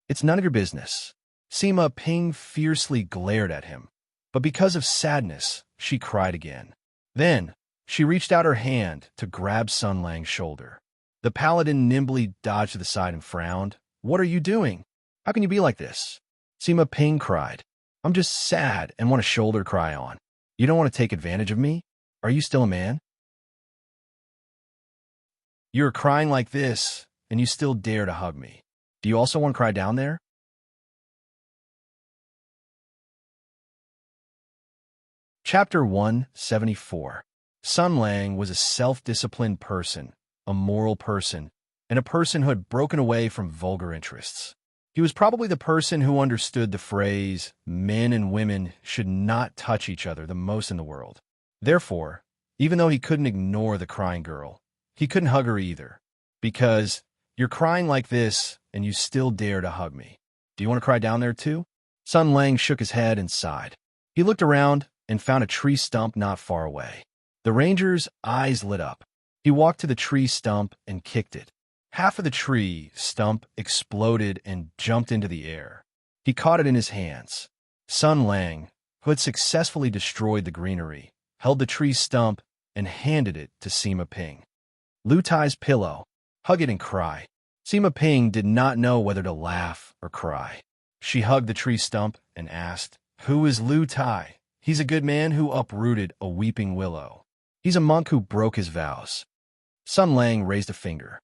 It's none of your business. Sima Ping fiercely glared at him, but because of sadness, she cried again. Then, she reached out her hand to grab Sun Lang's shoulder. The paladin nimbly dodged to the side and frowned. What are you doing? How can you be like this? Sima Ping cried. I'm just sad and want a shoulder cry on. You don't want to take advantage of me? Are you still a man? You're crying like this, and you still dare to hug me. Do you also want to cry down there? Chapter 174. Sun Lang was a self-disciplined person, a moral person, and a person who had broken away from vulgar interests. He was probably the person who understood the phrase, men and women should not touch each other, the most in the world. Therefore, even though he couldn't ignore the crying girl, He couldn't hug her either, because you're crying like this and you still dare to hug me. Do you want to cry down there too? Sun Lang shook his head and sighed. He looked around and found a tree stump not far away. The ranger's eyes lit up. He walked to the tree stump and kicked it. Half of the tree stump exploded and jumped into the air. He caught it in his hands. Sun Lang, who had successfully destroyed the greenery, held the tree stump and handed it to Sima Ping. Lu Tai's pillow. Hug it and cry. Sima Ping did not know whether to laugh or cry. She hugged the tree stump and asked, "Who is Lu Tai?" "He's a good man who uprooted a weeping willow. He's a monk who broke his vows." Sun Lang raised a finger.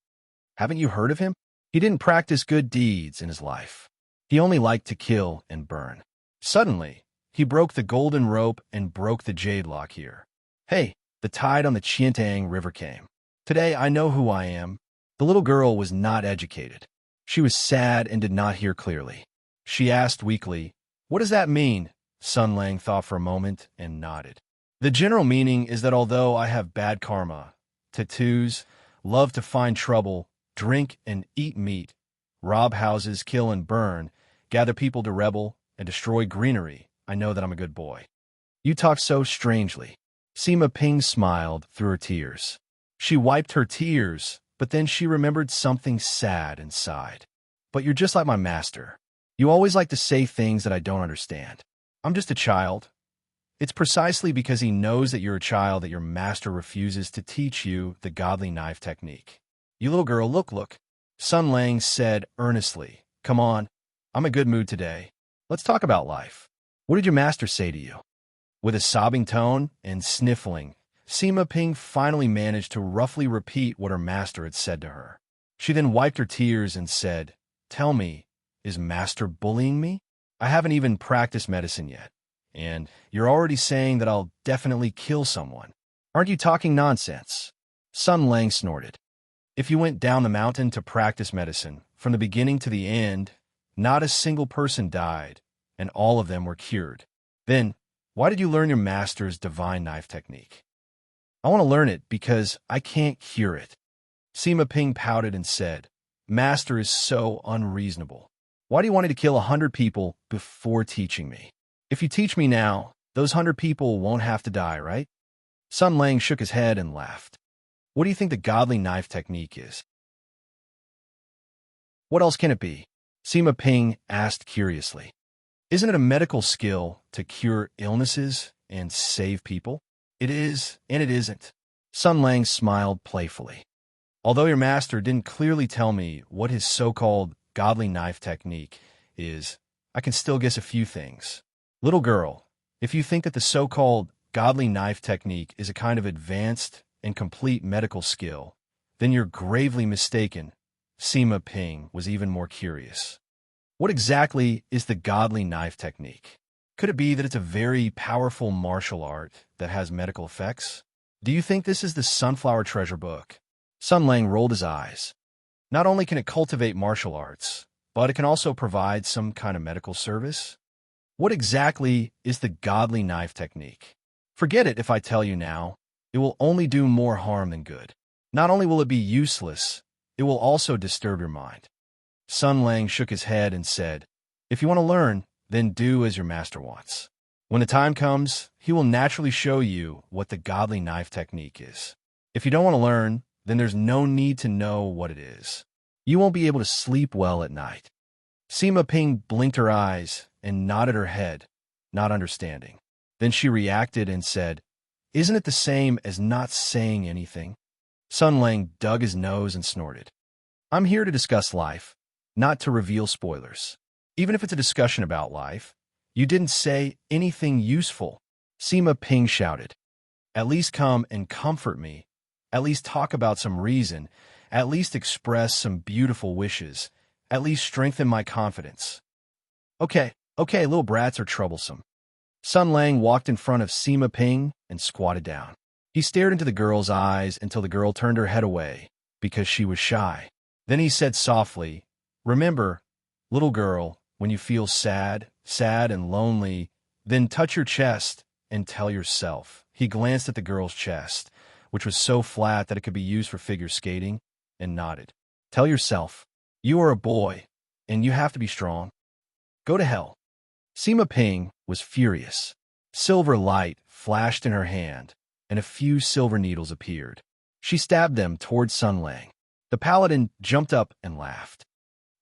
"Haven't you heard of him? He didn't practice good deeds in his life. He only liked to kill and burn. Suddenly, he broke the golden rope and broke the jade lock here. Hey, the tide on the Chiantang River came. Today I know who I am." The little girl was not educated. She was sad and did not hear clearly. She asked weakly, "What does that mean?" Sun Lang thought for a moment and nodded. "The general meaning is that although I have bad karma, tattoos, love to find trouble, drink and eat meat, rob houses, kill and burn, gather people to rebel, and destroy greenery, I know that I'm a good boy." "You talk so strangely." Sima Ping smiled through her tears. She wiped her tears, but then she remembered something sad and sighed. "But you're just like my master. You always like to say things that I don't understand. I'm just a child." It's precisely because he knows that you're a child that your master refuses to teach you the godly knife technique. "You little girl, look. Sun Lang said earnestly, "Come on, I'm in a good mood today. Let's talk about life. What did your master say to you?" With a sobbing tone and sniffling, Sima Ping finally managed to roughly repeat what her master had said to her. She then wiped her tears and said, "Tell me, is master bullying me? I haven't even practiced medicine yet, and you're already saying that I'll definitely kill someone. Aren't you talking nonsense?" Sun Lang snorted. "If you went down the mountain to practice medicine, from the beginning to the end, not a single person died, and all of them were cured. Then, why did you learn your master's divine knife technique?" "I want to learn it because I can't cure it." Sima Ping pouted and said, "Master is so unreasonable. Why do you want to kill 100 people before teaching me? If you teach me now, those 100 people won't have to die, right?" Sun Lang shook his head and laughed. "What do you think the godly knife technique is?" "What else can it be?" Sima Ping asked curiously. "Isn't it a medical skill to cure illnesses and save people?" "It is, and it isn't." Sun Lang smiled playfully. "Although your master didn't clearly tell me what his so-called godly knife technique is, I can still guess a few things. Little girl, if you think that the so-called godly knife technique is a kind of advanced and complete medical skill, then you're gravely mistaken." Sima Ping was even more curious. "What exactly is the godly knife technique? Could it be that it's a very powerful martial art that has medical effects? Do you think this is the Sunflower Treasure Book?" Sun Lang rolled his eyes. "Not only can it cultivate martial arts, but it can also provide some kind of medical service. What exactly is the godly knife technique? Forget it if I tell you now. It will only do more harm than good. Not only will it be useless, it will also disturb your mind." Sun Lang shook his head and said, "If you want to learn, then do as your master wants. When the time comes, he will naturally show you what the godly knife technique is. If you don't want to learn, then there's no need to know what it is. You won't be able to sleep well at night." Sima Ping blinked her eyes and nodded her head, not understanding. Then she reacted and said, "Isn't it the same as not saying anything?" Sun Lang dug his nose and snorted. "I'm here to discuss life, not to reveal spoilers. Even if it's a discussion about life, you didn't say anything useful." Sima Ping shouted. "At least come and comfort me. At least talk about some reason. At least express some beautiful wishes. At least strengthen my confidence." Okay, little brats are troublesome." Sun Lang walked in front of Sima Ping and squatted down. He stared into the girl's eyes until the girl turned her head away because she was shy. Then he said softly, "Remember, little girl, when you feel sad and lonely, then touch your chest and tell yourself." He glanced at the girl's chest, which was so flat that it could be used for figure skating, and nodded. Tell yourself, you are a boy, and you have to be strong. Go to hell. Sima Ping was furious. Silver light flashed in her hand, and a few silver needles appeared. She stabbed them toward Sun Lang. The paladin jumped up and laughed.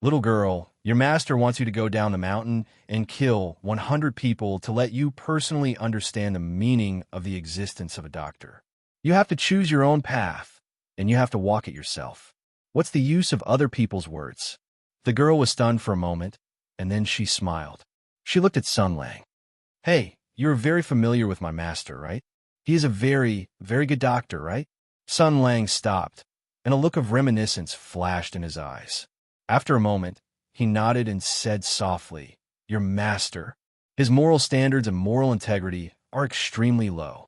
Little girl, your master wants you to go down the mountain and kill 100 people to let you personally understand the meaning of the existence of a doctor. You have to choose your own path, and you have to walk it yourself. What's the use of other people's words? The girl was stunned for a moment, and then she smiled. She looked at Sun Lang. Hey, you're very familiar with my master, right? He is a very, very good doctor, right? Sun Lang stopped, and a look of reminiscence flashed in his eyes. After a moment, he nodded and said softly, Your master. His moral standards and moral integrity are extremely low.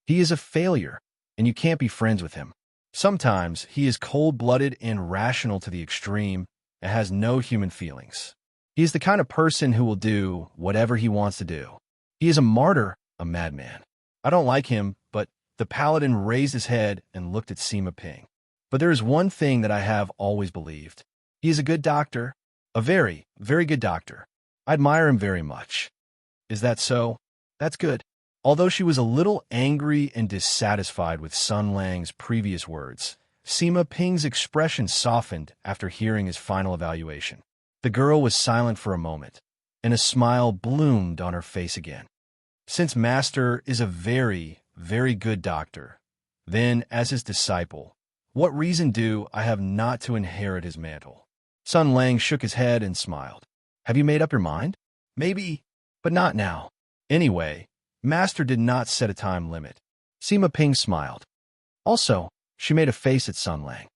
He is a failure, and you can't be friends with him. Sometimes he is cold-blooded and rational to the extreme and has no human feelings. He is the kind of person who will do whatever he wants to do. He is a martyr, a madman. I don't like him, but the paladin raised his head and looked at Sima Ping. But there is one thing that I have always believed. He is a good doctor, a very, very good doctor. I admire him very much. Is that so? That's good. Although she was a little angry and dissatisfied with Sun Lang's previous words, Sima Ping's expression softened after hearing his final evaluation. The girl was silent for a moment, and a smile bloomed on her face again. Since Master is a very, very good doctor, then, as his disciple, what reason do I have not to inherit his mantle? Sun Lang shook his head and smiled. Have you made up your mind? Maybe, but not now. Anyway, Master did not set a time limit. Sima Ping smiled. Also, she made a face at Sun Lang.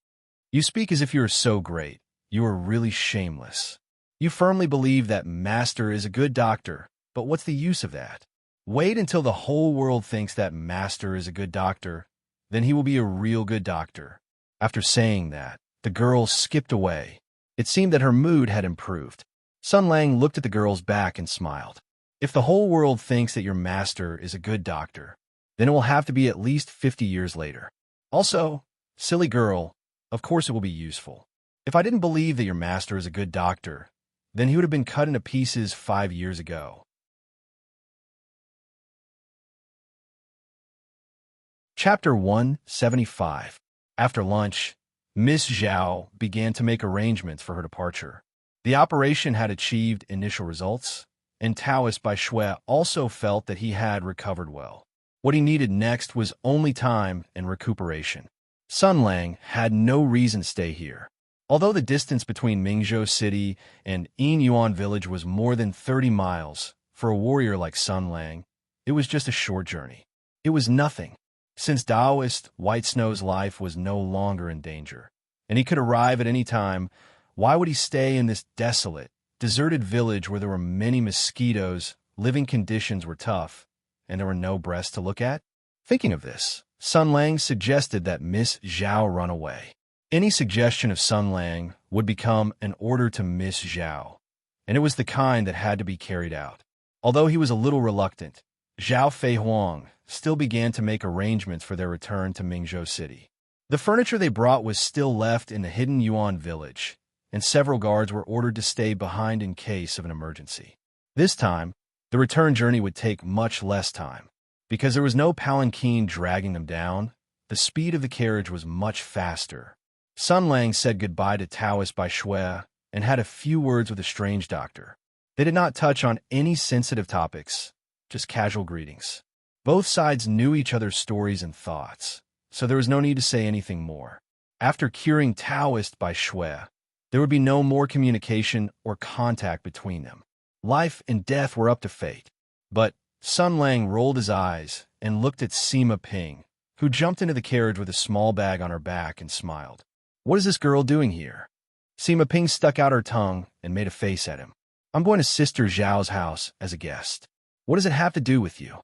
You speak as if you are so great. You are really shameless. You firmly believe that Master is a good doctor, but what's the use of that? Wait until the whole world thinks that Master is a good doctor, then he will be a real good doctor. After saying that, the girl skipped away. It seemed that her mood had improved. Sun Lang looked at the girl's back and smiled. If the whole world thinks that your master is a good doctor, then it will have to be at least 50 years later. Also, silly girl, of course it will be useful. If I didn't believe that your master is a good doctor, then he would have been cut into pieces 5 years ago. Chapter 175. After lunch, Miss Zhao began to make arrangements for her departure. The operation had achieved initial results, and Taoist Bai Shui also felt that he had recovered well. What he needed next was only time and recuperation. Sun Lang had no reason to stay here. Although the distance between Mingzhou City and Yinyuan Village was more than 30 miles, for a warrior like Sun Lang, it was just a short journey. It was nothing. Since Taoist White Snow's life was no longer in danger, and he could arrive at any time, why would he stay in this desolate, deserted village where there were many mosquitoes, living conditions were tough, and there were no breasts to look at? Thinking of this, Sun Lang suggested that Miss Zhao run away. Any suggestion of Sun Lang would become an order to Miss Zhao, and it was the kind that had to be carried out. Although he was a little reluctant, Zhao Fei Huang still began to make arrangements for their return to Mingzhou City. The furniture they brought was still left in the hidden Yuan village, and several guards were ordered to stay behind in case of an emergency. This time, the return journey would take much less time. Because there was no palanquin dragging them down, the speed of the carriage was much faster. Sun Lang said goodbye to Taoist Bai Shui and had a few words with a strange doctor. They did not touch on any sensitive topics, just casual greetings. Both sides knew each other's stories and thoughts, so there was no need to say anything more. After curing Taoist Bai Shui, there would be no more communication or contact between them. Life and death were up to fate. But Sun Lang rolled his eyes and looked at Sima Ping, who jumped into the carriage with a small bag on her back and smiled. What is this girl doing here? Sima Ping stuck out her tongue and made a face at him. I'm going to Sister Zhao's house as a guest. What does it have to do with you?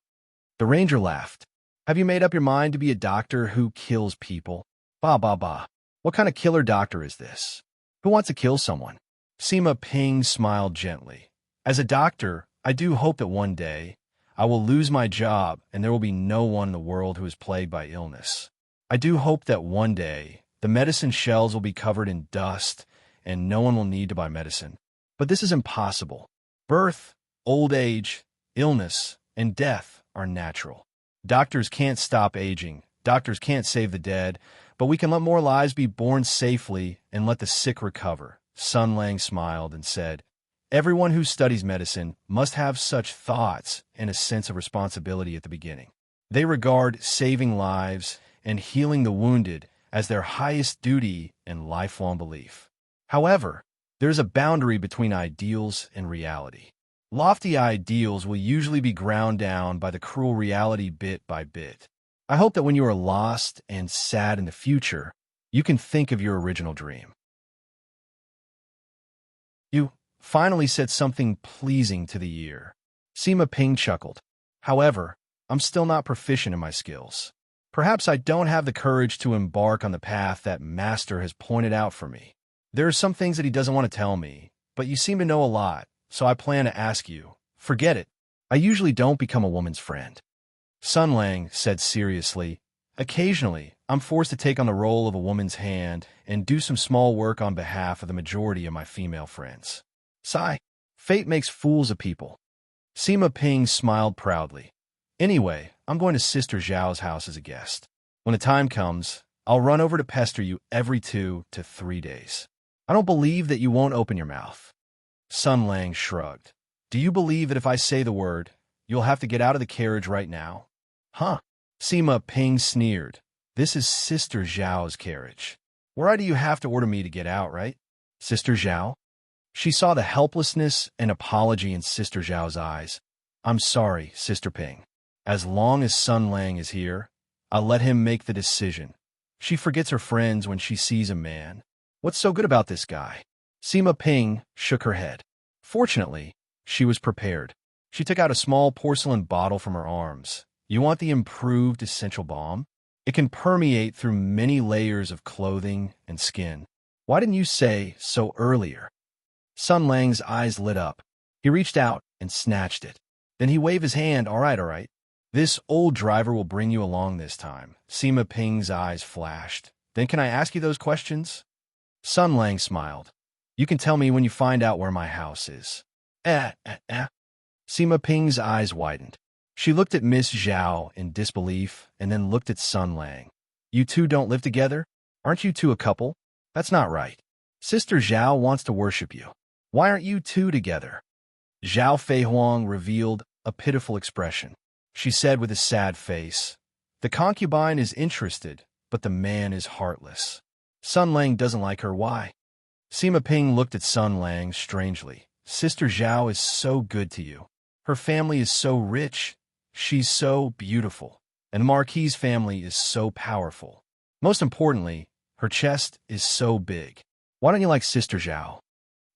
The ranger laughed. Have you made up your mind to be a doctor who kills people? Bah, bah, bah. What kind of killer doctor is this? Who wants to kill someone? Sima Ping smiled gently. As a doctor, I do hope that one day I will lose my job, and there will be no one in the world who is plagued by illness. I do hope that one day the medicine shelves will be covered in dust, and no one will need to buy medicine. But this is impossible. Birth, old age, illness, and death are natural. Doctors can't stop aging. Doctors can't save the dead, but we can let more lives be born safely and let the sick recover. Sun Lang smiled and said, everyone who studies medicine must have such thoughts and a sense of responsibility at the beginning. They regard saving lives and healing the wounded as their highest duty and lifelong belief. However, there's a boundary between ideals and reality. Lofty ideals will usually be ground down by the cruel reality bit by bit. I hope that when you are lost and sad in the future, you can think of your original dream. You finally said something pleasing to the ear. Sima Ping chuckled. However, I'm still not proficient in my skills. Perhaps I don't have the courage to embark on the path that Master has pointed out for me. There are some things that he doesn't want to tell me, but you seem to know a lot, so I plan to ask you. Forget it. I usually don't become a woman's friend. Sun Lang said seriously, occasionally, I'm forced to take on the role of a woman's hand and do some small work on behalf of the majority of my female friends. Sigh. Fate makes fools of people. Sima Ping smiled proudly. Anyway, I'm going to Sister Zhao's house as a guest. When the time comes, I'll run over to pester you every 2 to 3 days. I don't believe that you won't open your mouth. Sun Lang shrugged. Do you believe that if I say the word, you'll have to get out of the carriage right now? Huh? Sima Ping sneered. This is Sister Zhao's carriage. Why do you have to order me to get out, right? Sister Zhao? She saw the helplessness and apology in Sister Zhao's eyes. I'm sorry, Sister Ping. As long as Sun Lang is here, I'll let him make the decision. She forgets her friends when she sees a man. What's so good about this guy? Sima Ping shook her head. Fortunately, she was prepared. She took out a small porcelain bottle from her arms. You want the improved essential balm? It can permeate through many layers of clothing and skin. Why didn't you say so earlier? Sun Lang's eyes lit up. He reached out and snatched it. Then he waved his hand. All right. This old driver will bring you along this time. Sima Ping's eyes flashed. Then can I ask you those questions? Sun Lang smiled. You can tell me when you find out where my house is. Sima Ping's eyes widened. She looked at Miss Zhao in disbelief and then looked at Sun Lang. You two don't live together? Aren't you two a couple? That's not right. Sister Zhao wants to worship you. Why aren't you two together? Zhao Feihuang revealed a pitiful expression. She said with a sad face, the concubine is interested, but the man is heartless. Sun Lang doesn't like her. Why? Sima Ping looked at Sun Lang strangely. Sister Zhao is so good to you. Her family is so rich. She's so beautiful. And the Marquis's family is so powerful. Most importantly, her chest is so big. Why don't you like Sister Zhao?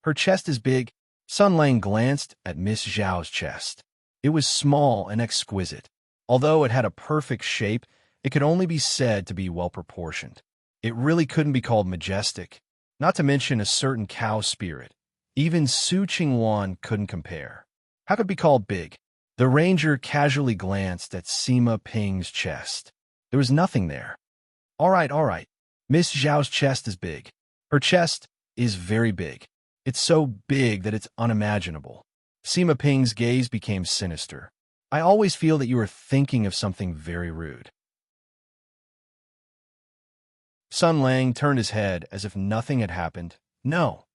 Her chest is big. Sun Lang glanced at Miss Zhao's chest. It was small and exquisite. Although it had a perfect shape, it could only be said to be well-proportioned. It really couldn't be called majestic, not to mention a certain cow spirit. Even Su Qingwan couldn't compare. How could it be called big? The ranger casually glanced at Sima Ping's chest. There was nothing there. All right. Miss Zhao's chest is big. Her chest is very big. It's so big that it's unimaginable. Sima Ping's gaze became sinister. I always feel that you are thinking of something very rude. Sun Lang turned his head as if nothing had happened. No.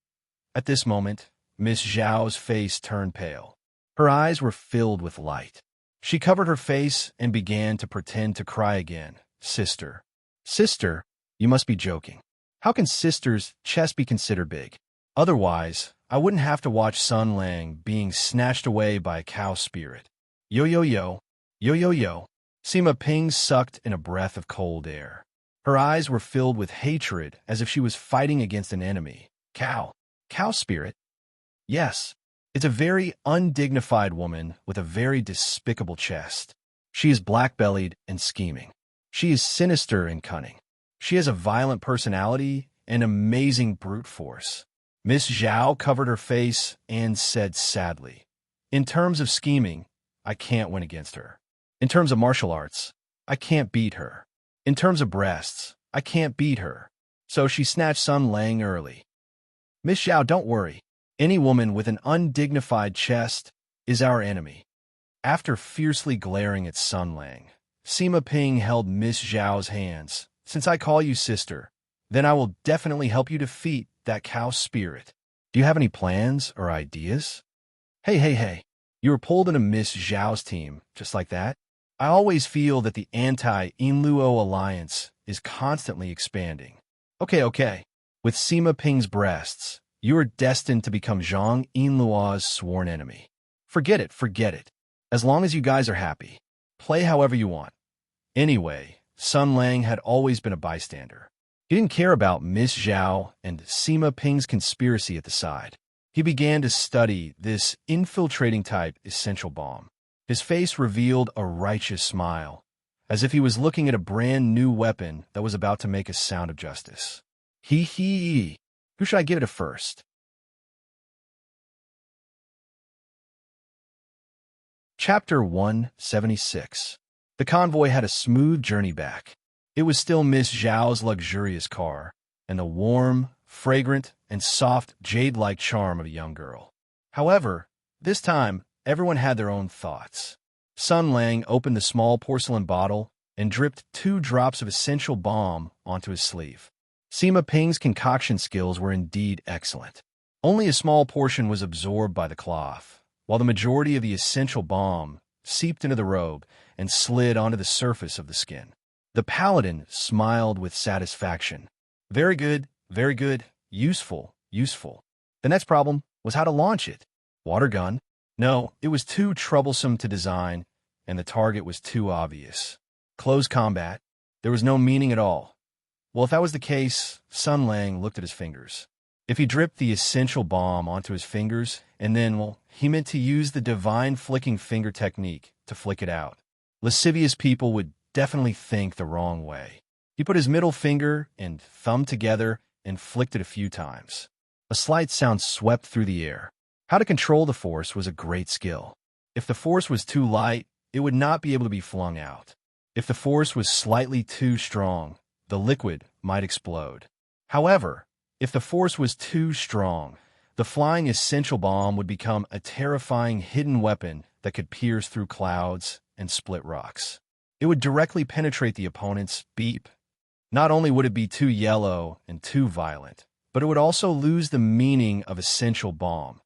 At this moment, Miss Zhao's face turned pale. Her eyes were filled with light. She covered her face and began to pretend to cry again. Sister, you must be joking. How can Sister's chest be considered big? Otherwise, I wouldn't have to watch Sun Lang being snatched away by a cow spirit. Yo. Sima Ping sucked in a breath of cold air. Her eyes were filled with hatred as if she was fighting against an enemy. Cow spirit? Yes, it's a very undignified woman with a very despicable chest. She is black-bellied and scheming. She is sinister and cunning. She has a violent personality and amazing brute force. Miss Zhao covered her face and said sadly, in terms of scheming, I can't win against her. In terms of martial arts, I can't beat her. In terms of breasts, I can't beat her. So she snatched Sun Lang early. Miss Zhao, don't worry. Any woman with an undignified chest is our enemy. After fiercely glaring at Sun Lang, Sima Ping held Miss Zhao's hands. Since I call you sister, then I will definitely help you defeat that cow spirit. Do you have any plans or ideas? Hey. You were pulled into Miss Zhao's team, just like that? I always feel that the anti-Yinluo alliance is constantly expanding. Okay. With Sima Ping's breasts, you are destined to become Zhang Yinluo's sworn enemy. Forget it. As long as you guys are happy, play however you want. Anyway, Sun Lang had always been a bystander. He didn't care about Miss Zhao and Sima Ping's conspiracy at the side. He began to study this infiltrating type essential bomb. His face revealed a righteous smile, as if he was looking at a brand new weapon that was about to make a sound of justice. Hee. Who should I give it to first? Chapter 176. The convoy had a smooth journey back. It was still Miss Zhao's luxurious car, and the warm, fragrant, and soft jade-like charm of a young girl. However, this time, everyone had their own thoughts. Sun Lang opened the small porcelain bottle and dripped 2 drops of essential balm onto his sleeve. Sima Ping's concoction skills were indeed excellent. Only a small portion was absorbed by the cloth, while the majority of the essential balm seeped into the robe and slid onto the surface of the skin. The paladin smiled with satisfaction. Very good. Useful. The next problem was how to launch it. Water gun? No, it was too troublesome to design, and the target was too obvious. Close combat? There was no meaning at all. Well, if that was the case, Sun Lang looked at his fingers. If he dripped the essential balm onto his fingers, and then, he meant to use the divine flicking finger technique to flick it out. Lascivious people would definitely think the wrong way. He put his middle finger and thumb together and flicked it a few times. A slight sound swept through the air. How to control the force was a great skill. If the force was too light, it would not be able to be flung out. If the force was slightly too strong, the liquid might explode. However, if the force was too strong, the flying essential bomb would become a terrifying hidden weapon that could pierce through clouds and split rocks. It would directly penetrate the opponent's beep. Not only would it be too yellow and too violent, but it would also lose the meaning of essential bomb.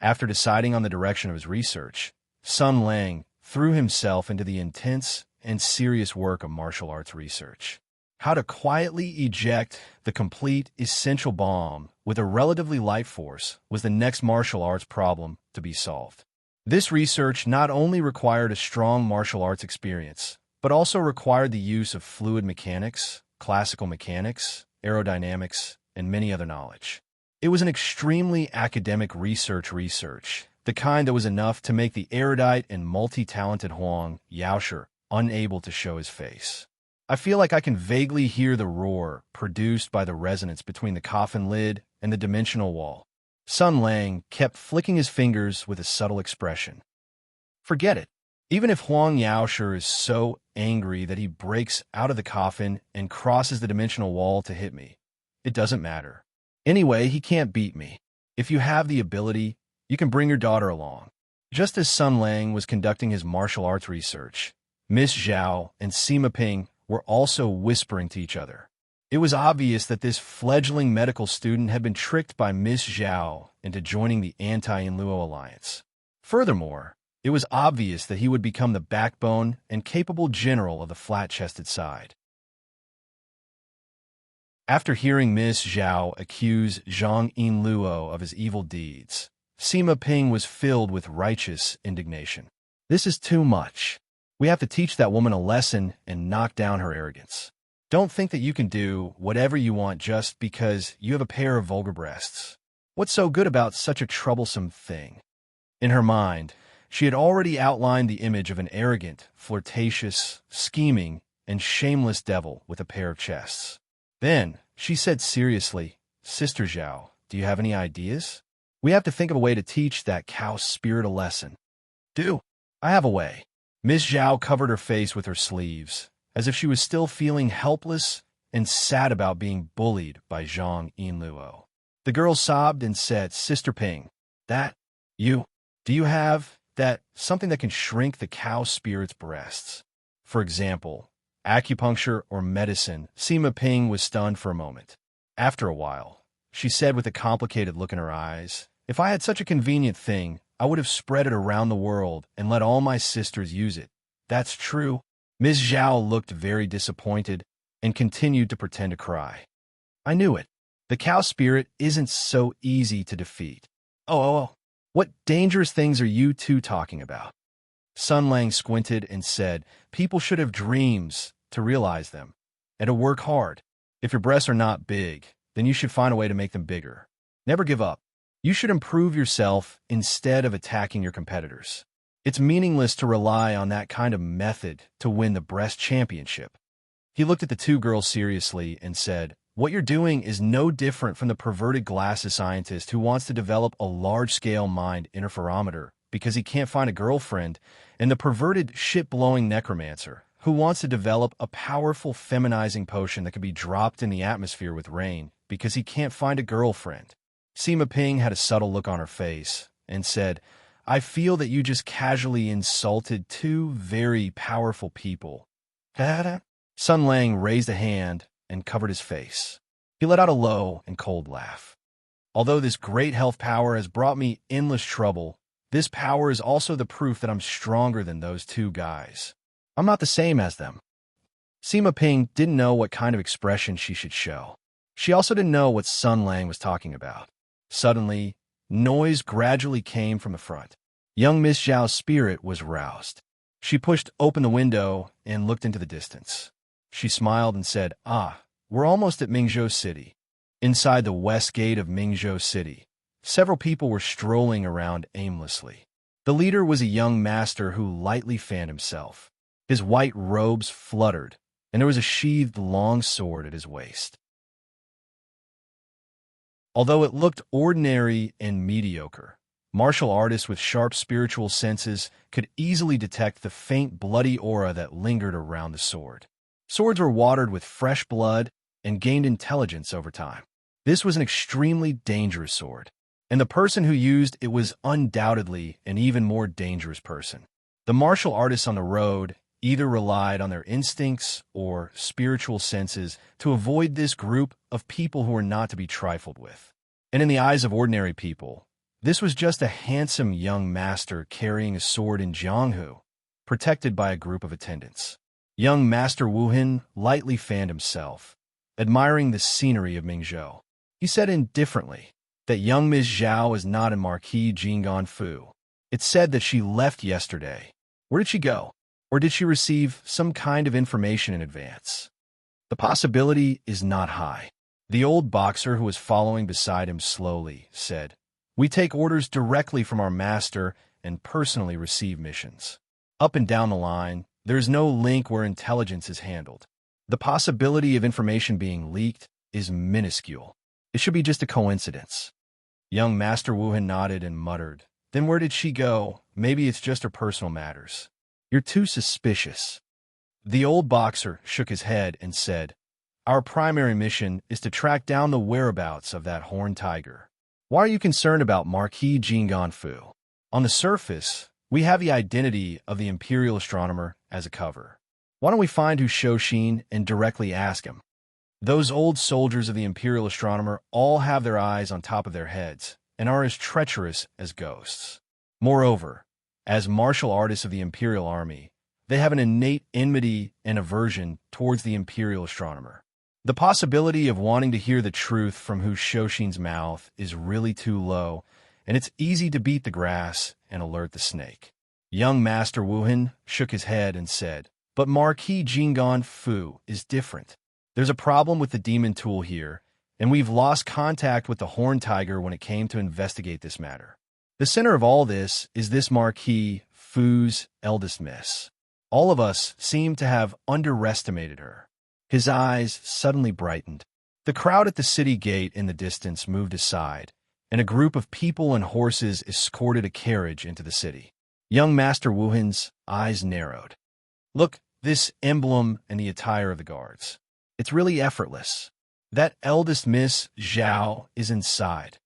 After deciding on the direction of his research, Sun Lang threw himself into the intense and serious work of martial arts research. How to quietly eject the complete essential bomb with a relatively light force was the next martial arts problem to be solved. This research not only required a strong martial arts experience, but also required the use of fluid mechanics, classical mechanics, aerodynamics, and many other knowledge. It was an extremely academic research, the kind that was enough to make the erudite and multi-talented Huang Yaoshe unable to show his face. I feel like I can vaguely hear the roar produced by the resonance between the coffin lid and the dimensional wall. Sun Lang kept flicking his fingers with a subtle expression. Forget it. Even if Huang Yaoshe is so angry that he breaks out of the coffin and crosses the dimensional wall to hit me, it doesn't matter. Anyway, he can't beat me. If you have the ability, you can bring your daughter along. Just as Sun Lang was conducting his martial arts research, Miss Zhao and Sima Ping were also whispering to each other. It was obvious that this fledgling medical student had been tricked by Miss Zhao into joining the anti-Yinluo alliance. Furthermore, it was obvious that he would become the backbone and capable general of the flat-chested side. After hearing Miss Zhao accuse Zhang Yinluo of his evil deeds, Sima Ping was filled with righteous indignation. This is too much. We have to teach that woman a lesson and knock down her arrogance. Don't think that you can do whatever you want just because you have a pair of vulgar breasts. What's so good about such a troublesome thing? In her mind, she had already outlined the image of an arrogant, flirtatious, scheming, and shameless devil with a pair of chests. Then, she said seriously, Sister Zhao, do you have any ideas? We have to think of a way to teach that cow spirit a lesson. Do. I have a way. Miss Zhao covered her face with her sleeves, as if she was still feeling helpless and sad about being bullied by Zhang Yinluo. The girl sobbed and said, Sister Ping, do you have something that can shrink the cow spirit's breasts? For example, acupuncture or medicine. Sima Ping was stunned for a moment. After a while, she said with a complicated look in her eyes, if I had such a convenient thing, I would have spread it around the world and let all my sisters use it. That's true. Ms. Zhao looked very disappointed and continued to pretend to cry. I knew it. The cow spirit isn't so easy to defeat. Oh. What dangerous things are you two talking about? Sun Lang squinted and said, people should have dreams to realize them, and to work hard. If your breasts are not big, then you should find a way to make them bigger. Never give up. You should improve yourself instead of attacking your competitors. It's meaningless to rely on that kind of method to win the breast championship. He looked at the two girls seriously and said, what you're doing is no different from the perverted glasses scientist who wants to develop a large-scale mind interferometer because he can't find a girlfriend, and the perverted shit-blowing necromancer who wants to develop a powerful feminizing potion that can be dropped in the atmosphere with rain because he can't find a girlfriend. Sima Ping had a subtle look on her face and said, I feel that you just casually insulted two very powerful people. Sun Lang raised a hand and covered his face. He let out a low and cold laugh. Although this great health power has brought me endless trouble, this power is also the proof that I'm stronger than those two guys. I'm not the same as them. Sima Ping didn't know what kind of expression she should show. She also didn't know what Sun Lang was talking about. Suddenly, noise gradually came from the front. Young Miss Zhao's spirit was roused. She pushed open the window and looked into the distance. She smiled and said, we're almost at Mingzhou City. Inside the west gate of Mingzhou City, several people were strolling around aimlessly. The leader was a young master who lightly fanned himself. His white robes fluttered, and there was a sheathed long sword at his waist. Although it looked ordinary and mediocre, martial artists with sharp spiritual senses could easily detect the faint bloody aura that lingered around the sword. Swords were watered with fresh blood and gained intelligence over time. This was an extremely dangerous sword, and the person who used it was undoubtedly an even more dangerous person. The martial artists on the road either relied on their instincts or spiritual senses to avoid this group of people who were not to be trifled with. And in the eyes of ordinary people, this was just a handsome young master carrying a sword in Jianghu, protected by a group of attendants. Young Master Wuhan lightly fanned himself, admiring the scenery of Mingzhou. He said indifferently that young Ms. Zhao is not in Marquis Jinggan Fu. It's said that she left yesterday. Where did she go? Or did she receive some kind of information in advance? The possibility is not high. The old boxer who was following beside him slowly said, we take orders directly from our master and personally receive missions. Up and down the line, there is no link where intelligence is handled. The possibility of information being leaked is minuscule. It should be just a coincidence. Young Master Wuhan nodded and muttered, then where did she go? Maybe it's just her personal matters. You're too suspicious. The old boxer shook his head and said, our primary mission is to track down the whereabouts of that horned tiger. Why are you concerned about Marquis Jinggan Fu? On the surface, we have the identity of the imperial astronomer as a cover. Why don't we find who's Shoshin and directly ask him? Those old soldiers of the imperial astronomer all have their eyes on top of their heads and are as treacherous as ghosts. Moreover, as martial artists of the imperial army, they have an innate enmity and aversion towards the imperial astronomer. The possibility of wanting to hear the truth from who's Shoshin's mouth is really too low, and it's easy to beat the grass and alert the snake. Young Master Wuhan shook his head and said, but Marquis Jinggan Fu is different. There's a problem with the demon tool here, and we've lost contact with the horned tiger when it came to investigate this matter. The center of all this is this Marquis Fu's eldest miss. All of us seem to have underestimated her. His eyes suddenly brightened. The crowd at the city gate in the distance moved aside, and a group of people and horses escorted a carriage into the city. Young Master Wuhan's eyes narrowed. Look, this emblem and the attire of the guards. It's really effortless. That eldest Miss Zhao is inside.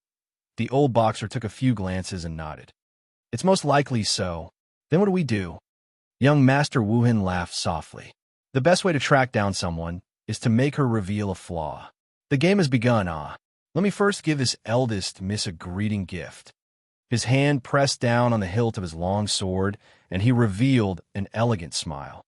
The old boxer took a few glances and nodded. It's most likely so. Then what do we do? Young Master Wuhan laughed softly. The best way to track down someone is to make her reveal a flaw. The game has begun, Let me first give this eldest miss a greeting gift. His hand pressed down on the hilt of his long sword, and he revealed an elegant smile.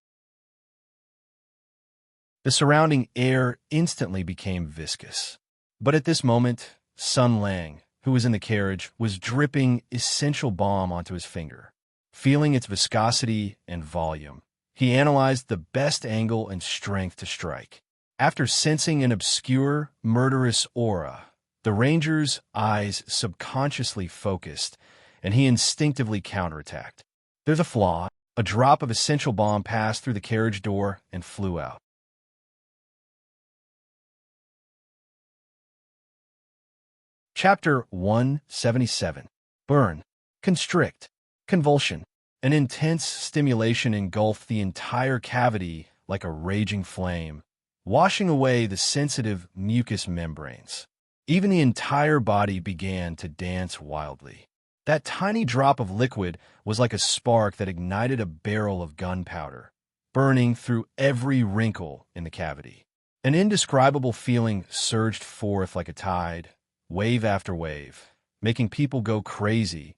The surrounding air instantly became viscous. But at this moment, Sun Lang, who was in the carriage, was dripping essential balm onto his finger. Feeling its viscosity and volume, he analyzed the best angle and strength to strike. After sensing an obscure, murderous aura, the ranger's eyes subconsciously focused, and he instinctively counterattacked. There's a flaw. A drop of essential balm passed through the carriage door and flew out. Chapter 177. Burn. Constrict. Convulsion. An intense stimulation engulfed the entire cavity like a raging flame, washing away the sensitive mucous membranes. Even the entire body began to dance wildly. That tiny drop of liquid was like a spark that ignited a barrel of gunpowder, burning through every wrinkle in the cavity. An indescribable feeling surged forth like a tide, wave after wave, making people go crazy.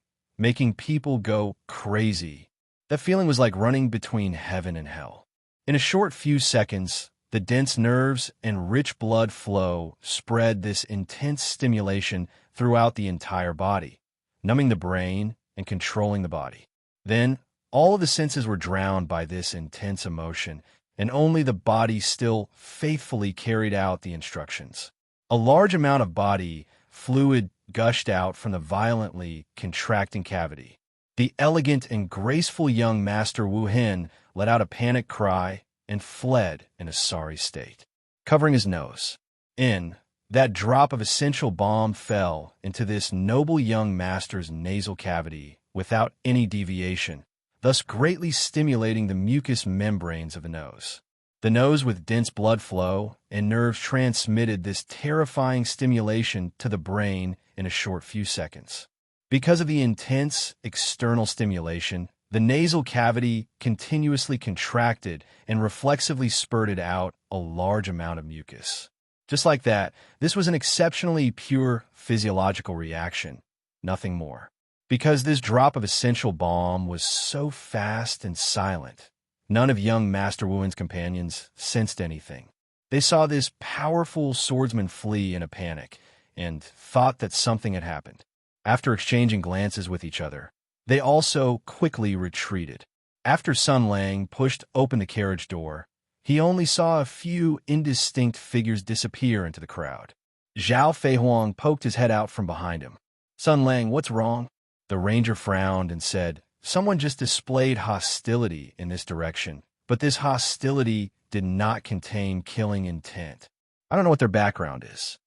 That feeling was like running between heaven and hell. In a short few seconds, the dense nerves and rich blood flow spread this intense stimulation throughout the entire body, numbing the brain and controlling the body. Then, all of the senses were drowned by this intense emotion, and only the body still faithfully carried out the instructions. A large amount of body fluid gushed out from the violently contracting cavity. The elegant and graceful young Master Wu Hen let out a panicked cry and fled in a sorry state. Covering his nose, that drop of essential balm fell into this noble young master's nasal cavity without any deviation, thus greatly stimulating the mucous membranes of the nose. The nose with dense blood flow and nerves transmitted this terrifying stimulation to the brain in a short few seconds. Because of the intense external stimulation, the nasal cavity continuously contracted and reflexively spurted out a large amount of mucus. Just like that, this was an exceptionally pure physiological reaction, nothing more. Because this drop of essential balm was so fast and silent, none of young Master Wuen's companions sensed anything. They saw this powerful swordsman flee in a panic and thought that something had happened. After exchanging glances with each other, they also quickly retreated. After Sun Lang pushed open the carriage door, he only saw a few indistinct figures disappear into the crowd. Zhao Feihuang poked his head out from behind him. Sun Lang, what's wrong? The ranger frowned and said, someone just displayed hostility in this direction, but this hostility did not contain killing intent. I don't know what their background is.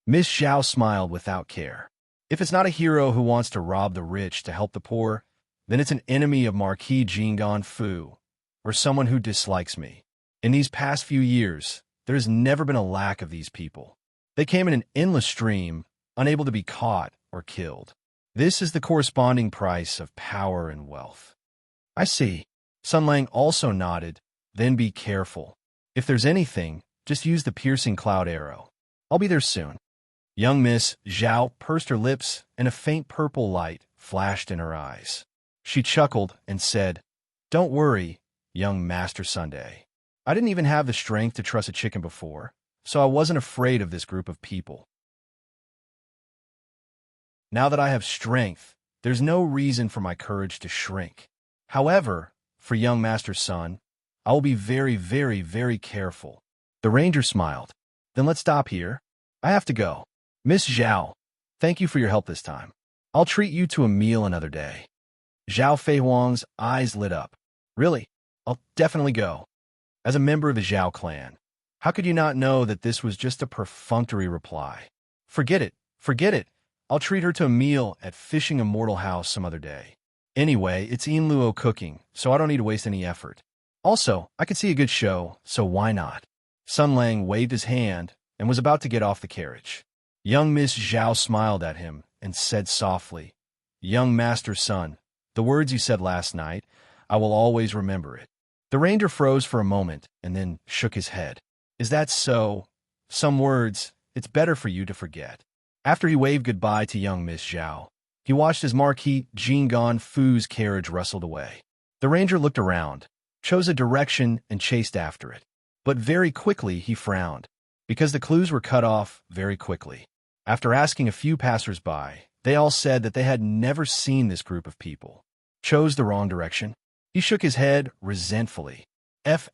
Miss Zhao smiled without care. If it's not a hero who wants to rob the rich to help the poor, then it's an enemy of Marquis Jinggan Fu, or someone who dislikes me. In these past few years, there has never been a lack of these people. They came in an endless stream, unable to be caught or killed. This is the corresponding price of power and wealth. I see. Sun Lang also nodded. Then be careful. If there's anything, just use the piercing cloud arrow. I'll be there soon. Young Miss Zhao pursed her lips, and a faint purple light flashed in her eyes. She chuckled and said, don't worry, young Master Sunday. I didn't even have the strength to truss a chicken before, so I wasn't afraid of this group of people. Now that I have strength, there's no reason for my courage to shrink. However, for young Master Sun, I will be very, very, very careful. The ranger smiled. Then let's stop here. I have to go. Miss Zhao, thank you for your help this time. I'll treat you to a meal another day. Zhao Feihuang's eyes lit up. Really? I'll definitely go. As a member of the Zhao clan, how could you not know that this was just a perfunctory reply? Forget it. Forget it. I'll treat her to a meal at Fishing Immortal House some other day. Anyway, it's Luo cooking, so I don't need to waste any effort. Also, I could see a good show, so why not? Sun Lang waved his hand and was about to get off the carriage. Young Miss Zhao smiled at him and said softly, "Young master's son, the words you said last night, I will always remember it." The ranger froze for a moment and then shook his head. "Is that so? Some words, it's better for you to forget." After he waved goodbye to young Miss Zhao, he watched as Marquis Jingon Fu's carriage rustled away. The ranger looked around, chose a direction, and chased after it. But very quickly he frowned, because the clues were cut off very quickly. After asking a few passers-by, they all said that they had never seen this group of people. Chose the wrong direction. He shook his head resentfully. This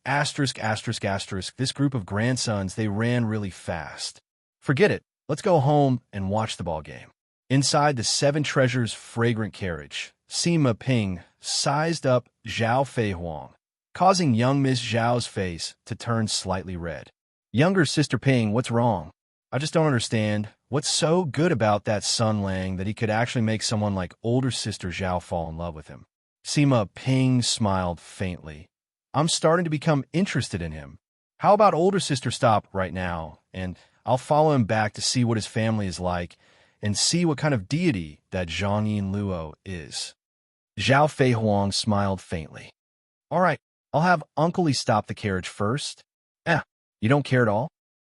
group of grandsons, they ran really fast. Forget it. Let's go home and watch the ball game. Inside the Seven Treasures fragrant carriage, Sima Ping sized up Zhao Fei Huang, causing young Miss Zhao's face to turn slightly red. "Younger Sister Ping, what's wrong? I just don't understand. What's so good about that Sun Lang that he could actually make someone like older Sister Zhao fall in love with him?" Sima Ping smiled faintly. "I'm starting to become interested in him. How about older sister stop right now, and I'll follow him back to see what his family is like and see what kind of deity that Zhangyin Luo is." Zhao Fei Huang smiled faintly. "All right, I'll have Uncle Li stop the carriage first." You don't care at all?"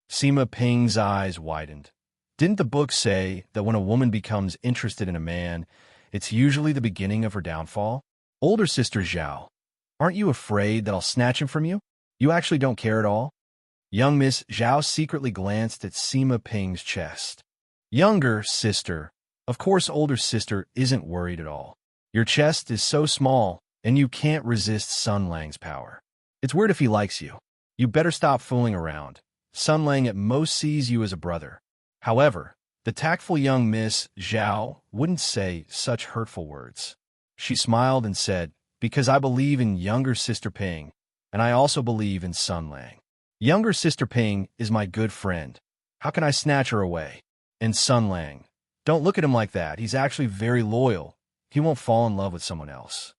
Sima Ping's eyes widened. Didn't the book say that when a woman becomes interested in a man, it's usually the beginning of her downfall? "Older sister Zhao, aren't you afraid that I'll snatch him from you? You actually don't care at all?" Young Miss Zhao secretly glanced at Sima Ping's chest. "Younger sister, of course older sister isn't worried at all. Your chest is so small, and you can't resist Sun Lang's power. It's weird if he likes you. You better stop fooling around. Sun Lang at most sees you as a brother." However, the tactful young Miss Zhao wouldn't say such hurtful words. She smiled and said, "Because I believe in younger sister Ping, and I also believe in Sun Lang. Younger sister Ping is my good friend. How can I snatch her away? And Sun Lang, don't look at him like that. He's actually very loyal. He won't fall in love with someone else."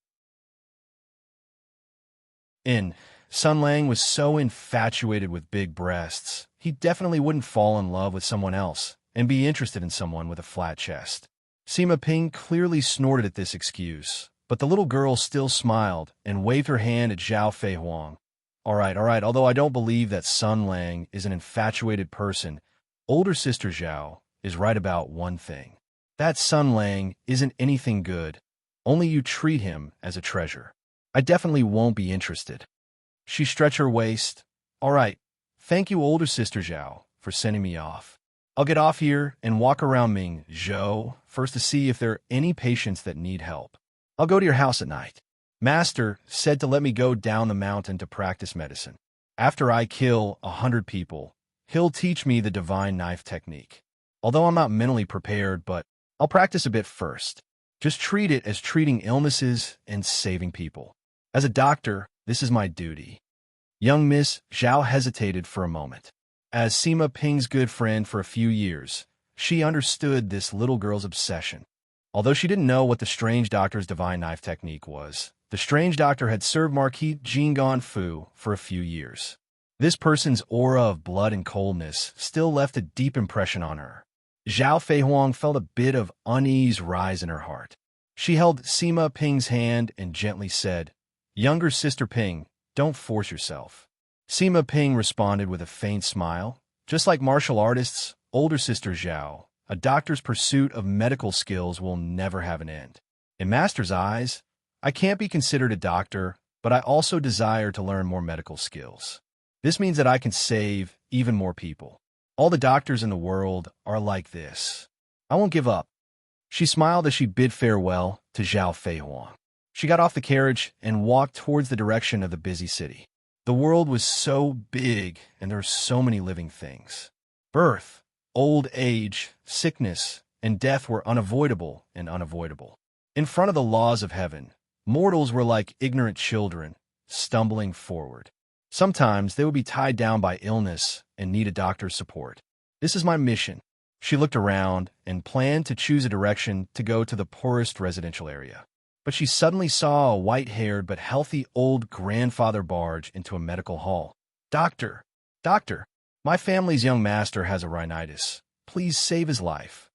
Sun Lang was so infatuated with big breasts, he definitely wouldn't fall in love with someone else and be interested in someone with a flat chest. Sima Ping clearly snorted at this excuse, but the little girl still smiled and waved her hand at Zhao Fei Huang. All right, although I don't believe that Sun Lang is an infatuated person, older sister Zhao is right about one thing. That Sun Lang isn't anything good. Only you treat him as a treasure. I definitely won't be interested." She stretched her waist. "All right, thank you, older sister Zhao, for sending me off. I'll get off here and walk around Ming Zhou first to see if there are any patients that need help. I'll go to your house at night. Master said to let me go down the mountain to practice medicine. After I kill 100 people, he'll teach me the divine knife technique. Although I'm not mentally prepared, but I'll practice a bit first. Just treat it as treating illnesses and saving people. As a doctor, this is my duty." Young Miss Zhao hesitated for a moment. As Sima Ping's good friend for a few years, she understood this little girl's obsession. Although she didn't know what the strange doctor's divine knife technique was, the strange doctor had served Marquis Jingon Fu for a few years. This person's aura of blood and coldness still left a deep impression on her. Zhao Fei Huang felt a bit of unease rise in her heart. She held Sima Ping's hand and gently said, "Younger sister Ping, don't force yourself." Sima Ping responded with a faint smile. Just like martial artists, older sister Zhao, a doctor's pursuit of medical skills will never have an end. In Master's eyes, I can't be considered a doctor, but I also desire to learn more medical skills. This means that I can save even more people. All the doctors in the world are like this. I won't give up. She smiled as she bid farewell to Zhao Fei Huang. She got off the carriage and walked towards the direction of the busy city. The world was so big, and there were so many living things. Birth, old age, sickness, and death were unavoidable and unavoidable. In front of the laws of heaven, mortals were like ignorant children, stumbling forward. Sometimes they would be tied down by illness and need a doctor's support. This is my mission. She looked around and planned to choose a direction to go to the poorest residential area. But she suddenly saw a white-haired but healthy old grandfather barge into a medical hall. "Doctor, doctor, my family's young master has a rhinitis. Please save his life."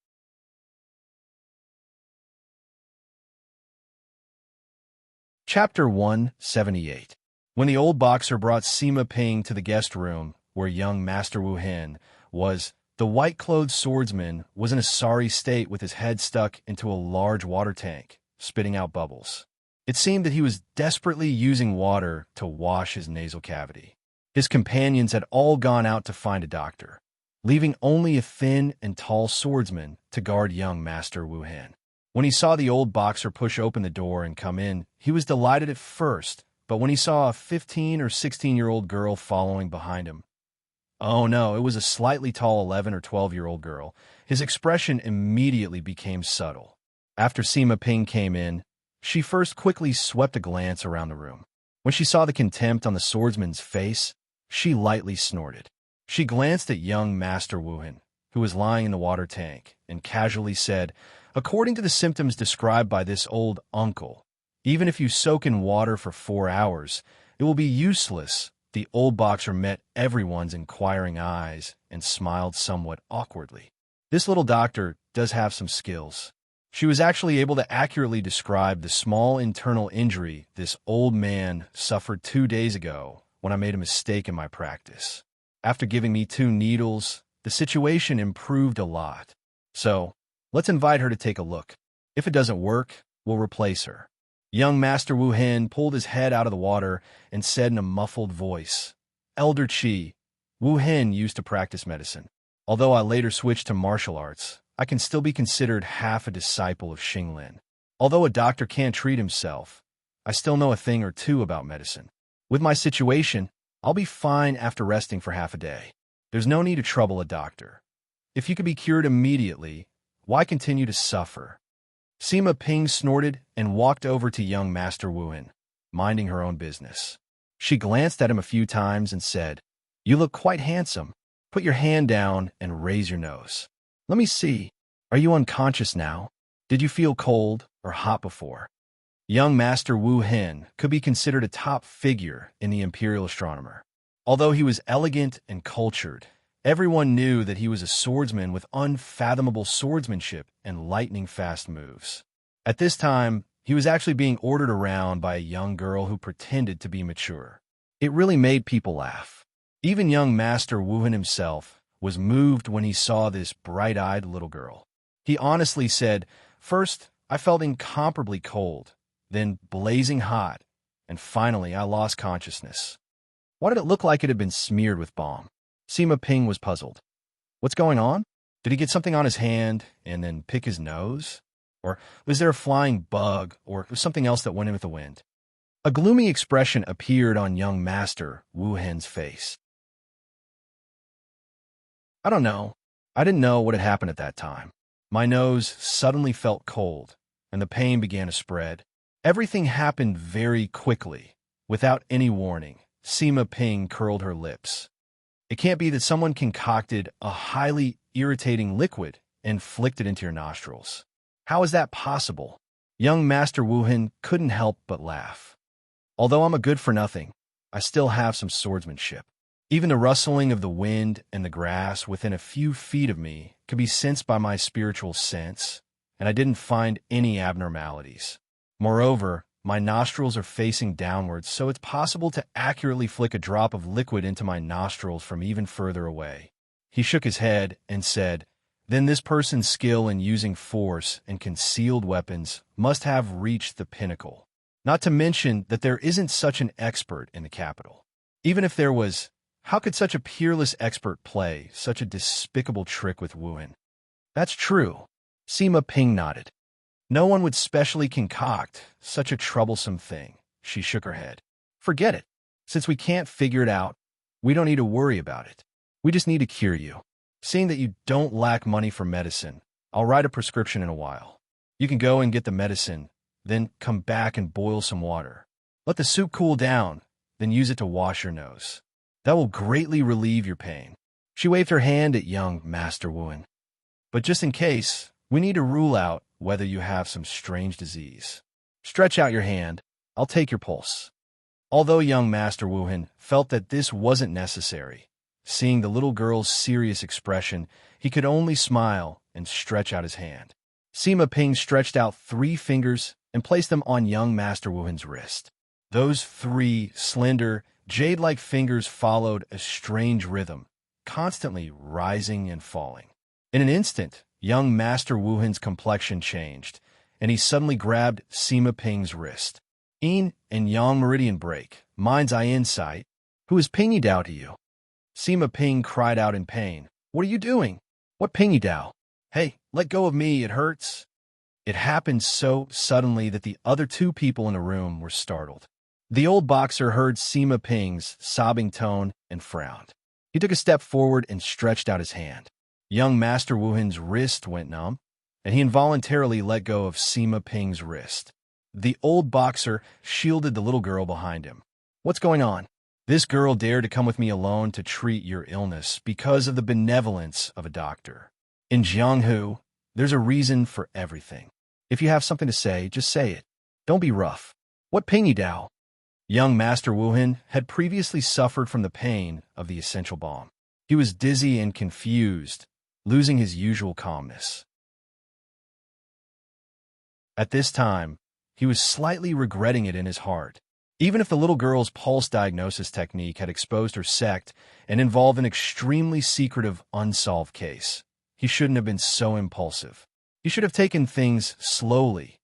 Chapter 178. When the old boxer brought Sima Ping to the guest room where young Master Wu Hen was, the white-clothed swordsman was in a sorry state with his head stuck into a large water tank, spitting out bubbles. It seemed that he was desperately using water to wash his nasal cavity. His companions had all gone out to find a doctor, leaving only a thin and tall swordsman to guard young Master Wu Hen. When he saw the old boxer push open the door and come in, he was delighted at first, but when he saw a 15 or 16-year-old girl following behind him, oh no, it was a slightly tall 11 or 12-year-old girl, his expression immediately became subtle. After Sima Ping came in, she first quickly swept a glance around the room. When she saw the contempt on the swordsman's face, she lightly snorted. She glanced at young Master Wu Hen, who was lying in the water tank, and casually said, "According to the symptoms described by this old uncle, even if you soak in water for 4 hours, it will be useless." The old boxer met everyone's inquiring eyes and smiled somewhat awkwardly. This little doctor does have some skills. She was actually able to accurately describe the small internal injury this old man suffered 2 days ago when I made a mistake in my practice. After giving me 2 needles, the situation improved a lot. So, let's invite her to take a look. If it doesn't work, we'll replace her. Young Master Wu Hen pulled his head out of the water and said in a muffled voice, "Elder Qi, Wu Hen used to practice medicine. Although I later switched to martial arts, I can still be considered half a disciple of Xinglin. Although a doctor can't treat himself, I still know a thing or two about medicine. With my situation, I'll be fine after resting for half a day. There's no need to trouble a doctor. If you could be cured immediately, why continue to suffer?" Sima Ping snorted and walked over to young Master Wu Hen, minding her own business. She glanced at him a few times and said, "You look quite handsome. Put your hand down and raise your nose. Let me see. Are you unconscious now? Did you feel cold or hot before?" Young Master Wu Hen could be considered a top figure in the Imperial Astronomer. Although he was elegant and cultured, everyone knew that he was a swordsman with unfathomable swordsmanship and lightning-fast moves. At this time, he was actually being ordered around by a young girl who pretended to be mature. It really made people laugh. Even young Master Wu Hen himself was moved when he saw this bright-eyed little girl. He honestly said, "First, I felt incomparably cold, then blazing hot, and finally I lost consciousness. Why did it look like it had been smeared with balm?" Sima Ping was puzzled. What's going on? Did he get something on his hand and then pick his nose? Or was there a flying bug or something else that went in with the wind? A gloomy expression appeared on young Master Wu Hen's face. "I don't know. I didn't know what had happened at that time. My nose suddenly felt cold, and the pain began to spread. Everything happened very quickly, without any warning." Sima Ping curled her lips. "It can't be that someone concocted a highly irritating liquid and flicked it into your nostrils. How is that possible?" Young Master Wu Hen couldn't help but laugh. "Although I'm a good-for-nothing, I still have some swordsmanship. Even the rustling of the wind and the grass within a few feet of me could be sensed by my spiritual sense, and I didn't find any abnormalities. Moreover, my nostrils are facing downwards, so it's possible to accurately flick a drop of liquid into my nostrils from even further away." He shook his head and said, "Then this person's skill in using force and concealed weapons must have reached the pinnacle. Not to mention that there isn't such an expert in the capital. Even if there was, how could such a peerless expert play such a despicable trick with Wu Hen?" "That's true." Sima Ping nodded. "No one would specially concoct such a troublesome thing." She shook her head. "Forget it. Since we can't figure it out, we don't need to worry about it. We just need to cure you. Seeing that you don't lack money for medicine, I'll write a prescription in a while. You can go and get the medicine, then come back and boil some water. Let the soup cool down, then use it to wash your nose. That will greatly relieve your pain." She waved her hand at young Master Wu Hen. "But just in case, we need to rule out whether you have some strange disease. Stretch out your hand. I'll take your pulse. Although young Master Wuhan felt that this wasn't necessary, seeing the little girl's serious expression, he could only smile and stretch out his hand. Sima Ping stretched out 3 fingers and placed them on young Master Wuhan's wrist. Those 3 slender, jade-like fingers followed a strange rhythm, constantly rising and falling. In an instant, young Master Wuhan's complexion changed, and he suddenly grabbed Sima Ping's wrist. Yin and Yang Meridian break, mind's eye insight. Who is Pingy Dao to you? Sima Ping cried out in pain. What are you doing? What Pingy Dao? Hey, let go of me, it hurts. It happened so suddenly that the other 2 people in the room were startled. The old boxer heard Sima Ping's sobbing tone and frowned. He took a step forward and stretched out his hand. Young Master Wuhan's wrist went numb, and he involuntarily let go of Sima Ping's wrist. The old boxer shielded the little girl behind him. What's going on? This girl dared to come with me alone to treat your illness because of the benevolence of a doctor. In Jianghu, there's a reason for everything. If you have something to say, just say it. Don't be rough. What Pingy Dao? Young Master Wuhan had previously suffered from the pain of the essential balm. He was dizzy and confused, losing his usual calmness. At this time, he was slightly regretting it in his heart. Even if the little girl's pulse diagnosis technique had exposed her sect and involved an extremely secretive, unsolved case, he shouldn't have been so impulsive. He should have taken things slowly.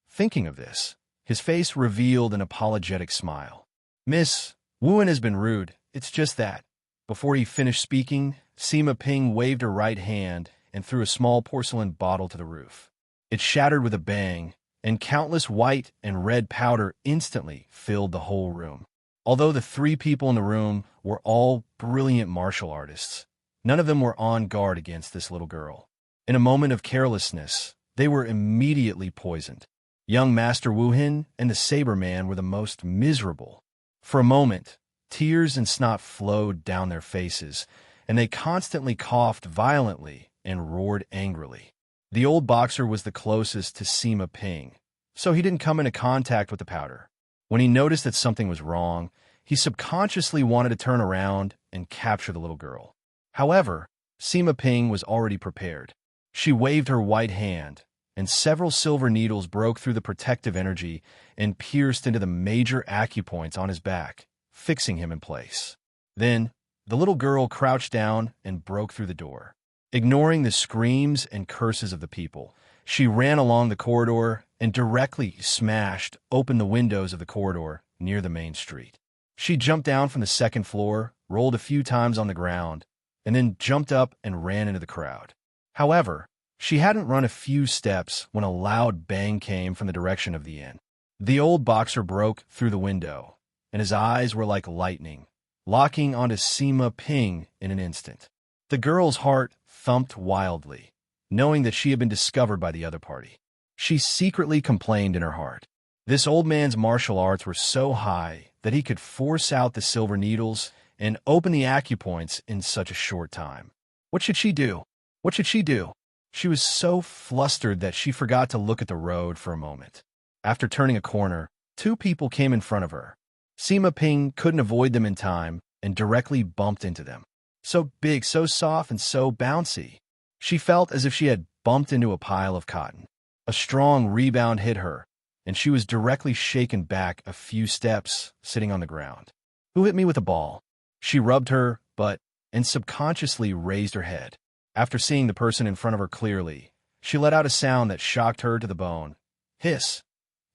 Thinking of this, his face revealed an apologetic smile. Miss, Wuhan has been rude. It's just that. Before he finished speaking, Sima Ping waved her right hand and threw a small porcelain bottle to the roof. It shattered with a bang, and countless white and red powder instantly filled the whole room. Although the 3 people in the room were all brilliant martial artists, none of them were on guard against this little girl. In a moment of carelessness, they were immediately poisoned. Young Master Wuhan and the Saber Man were the most miserable. For a moment, tears and snot flowed down their faces, and they constantly coughed violently and roared angrily. The old boxer was the closest to Sima Ping, so he didn't come into contact with the powder. When he noticed that something was wrong, he subconsciously wanted to turn around and capture the little girl. However, Sima Ping was already prepared. She waved her white hand, and several silver needles broke through the protective energy and pierced into the major acupoints on his back, fixing him in place. Then, the little girl crouched down and broke through the door. Ignoring the screams and curses of the people, she ran along the corridor and directly smashed open the windows of the corridor near the main street. She jumped down from the 2nd floor, rolled a few times on the ground, and then jumped up and ran into the crowd. However, she hadn't run a few steps when a loud bang came from the direction of the inn. The old boxer broke through the window, and his eyes were like lightning, locking onto Sima Ping in an instant. The girl's heart thumped wildly, knowing that she had been discovered by the other party. She secretly complained in her heart. This old man's martial arts were so high that he could force out the silver needles and open the acupoints in such a short time. What should she do? What should she do? She was so flustered that she forgot to look at the road for a moment. After turning a corner, 2 people came in front of her. Sima Ping couldn't avoid them in time and directly bumped into them. So big, so soft, and so bouncy. She felt as if she had bumped into a pile of cotton. A strong rebound hit her, and she was directly shaken back a few steps, sitting on the ground. Who hit me with a ball? She rubbed her butt and subconsciously raised her head. After seeing the person in front of her clearly, she let out a sound that shocked her to the bone. Hiss.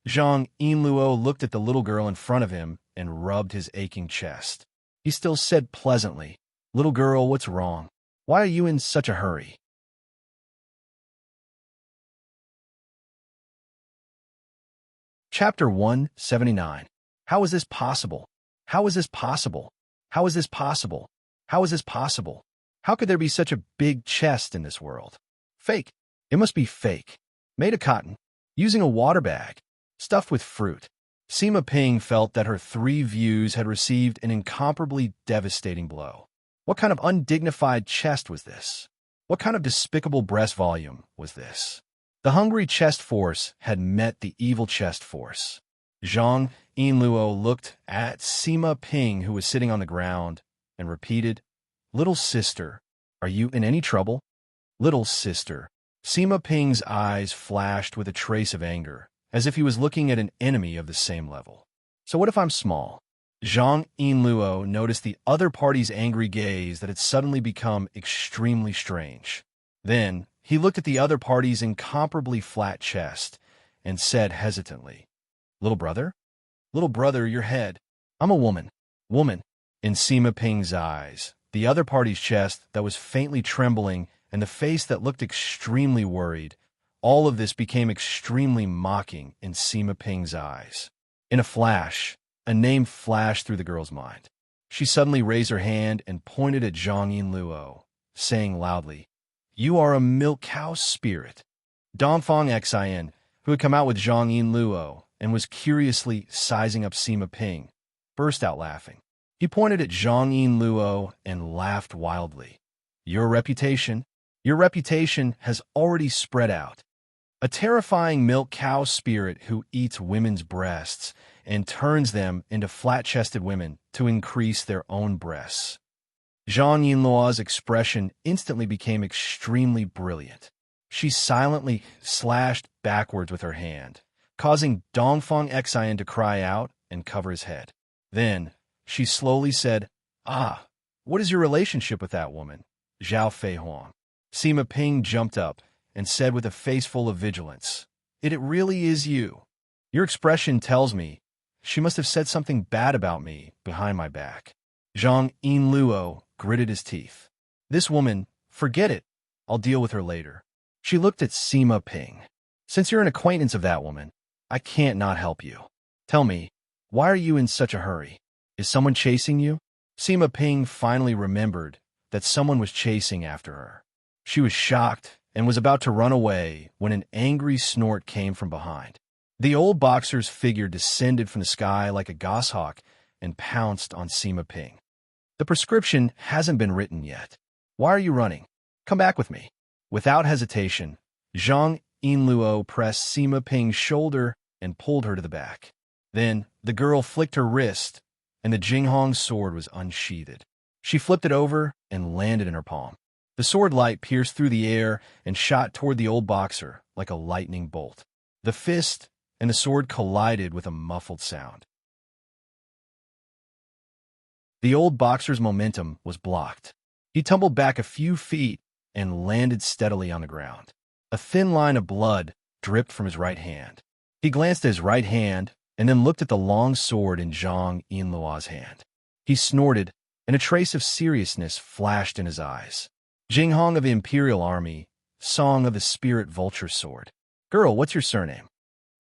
Zhang Yinluo looked at the little girl in front of him and rubbed his aching chest. He still said pleasantly, "Little girl, what's wrong? Why are you in such a hurry?" Chapter 179. How is this possible? How is this possible? How is this possible? How is this possible? How could there be such a big chest in this world? Fake. It must be fake. Made of cotton. Using a water bag. Stuffed with fruit. Sima Ping felt that her 3 views had received an incomparably devastating blow. What kind of undignified chest was this? What kind of despicable breast volume was this? The hungry chest force had met the evil chest force. Zhang Yinluo looked at Sima Ping, who was sitting on the ground, and repeated, "Little sister, are you in any trouble?" "Little sister." Sima Ping's eyes flashed with a trace of anger, as if he was looking at an enemy of the same level. "So what if I'm small?" Zhang Yinluo noticed the other party's angry gaze that had suddenly become extremely strange. Then, he looked at the other party's incomparably flat chest and said hesitantly, "Little brother? Little brother, your head. I'm a woman." Woman. In Sima Ping's eyes, the other party's chest that was faintly trembling and the face that looked extremely worried, all of this became extremely mocking in Sima Ping's eyes. In a flash, a name flashed through the girl's mind. She suddenly raised her hand and pointed at Zhang Yinluo, saying loudly, "You are a milk cow spirit." Dongfang Xin, who had come out with Zhang Yinluo and was curiously sizing up Sima Ping, burst out laughing. He pointed at Zhang Yinluo and laughed wildly. Your reputation has already spread out. A terrifying milk cow spirit who eats women's breasts and turns them into flat-chested women to increase their own breasts." Zhang Yinluo's expression instantly became extremely brilliant. She silently slashed backwards with her hand, causing Dongfang Xin to cry out and cover his head. Then, she slowly said, "Ah, what is your relationship with that woman, Zhao Feihuang?" Sima Ping jumped up and said with a face full of vigilance, It really is you. Your expression tells me she must have said something bad about me behind my back." Zhang Yinluo gritted his teeth. "This woman, forget it. I'll deal with her later." She looked at Sima Ping. "Since you're an acquaintance of that woman, I can't not help you. Tell me, why are you in such a hurry? Is someone chasing you?" Sima Ping finally remembered that someone was chasing after her. She was shocked and was about to run away when an angry snort came from behind. The old boxer's figure descended from the sky like a goshawk and pounced on Sima Ping. "The prescription hasn't been written yet. Why are you running? Come back with me." Without hesitation, Zhang Yinluo pressed Sima Ping's shoulder and pulled her to the back. Then, the girl flicked her wrist, and the Jinghong sword was unsheathed. She flipped it over and landed in her palm. The sword light pierced through the air and shot toward the old boxer like a lightning bolt. The fist and the sword collided with a muffled sound. The old boxer's momentum was blocked. He tumbled back a few feet and landed steadily on the ground. A thin line of blood dripped from his right hand. He glanced at his right hand and then looked at the long sword in Zhang Yinluo's hand. He snorted, and a trace of seriousness flashed in his eyes. "Jinghong of the Imperial Army, Song of the Spirit Vulture Sword. Girl, what's your surname?"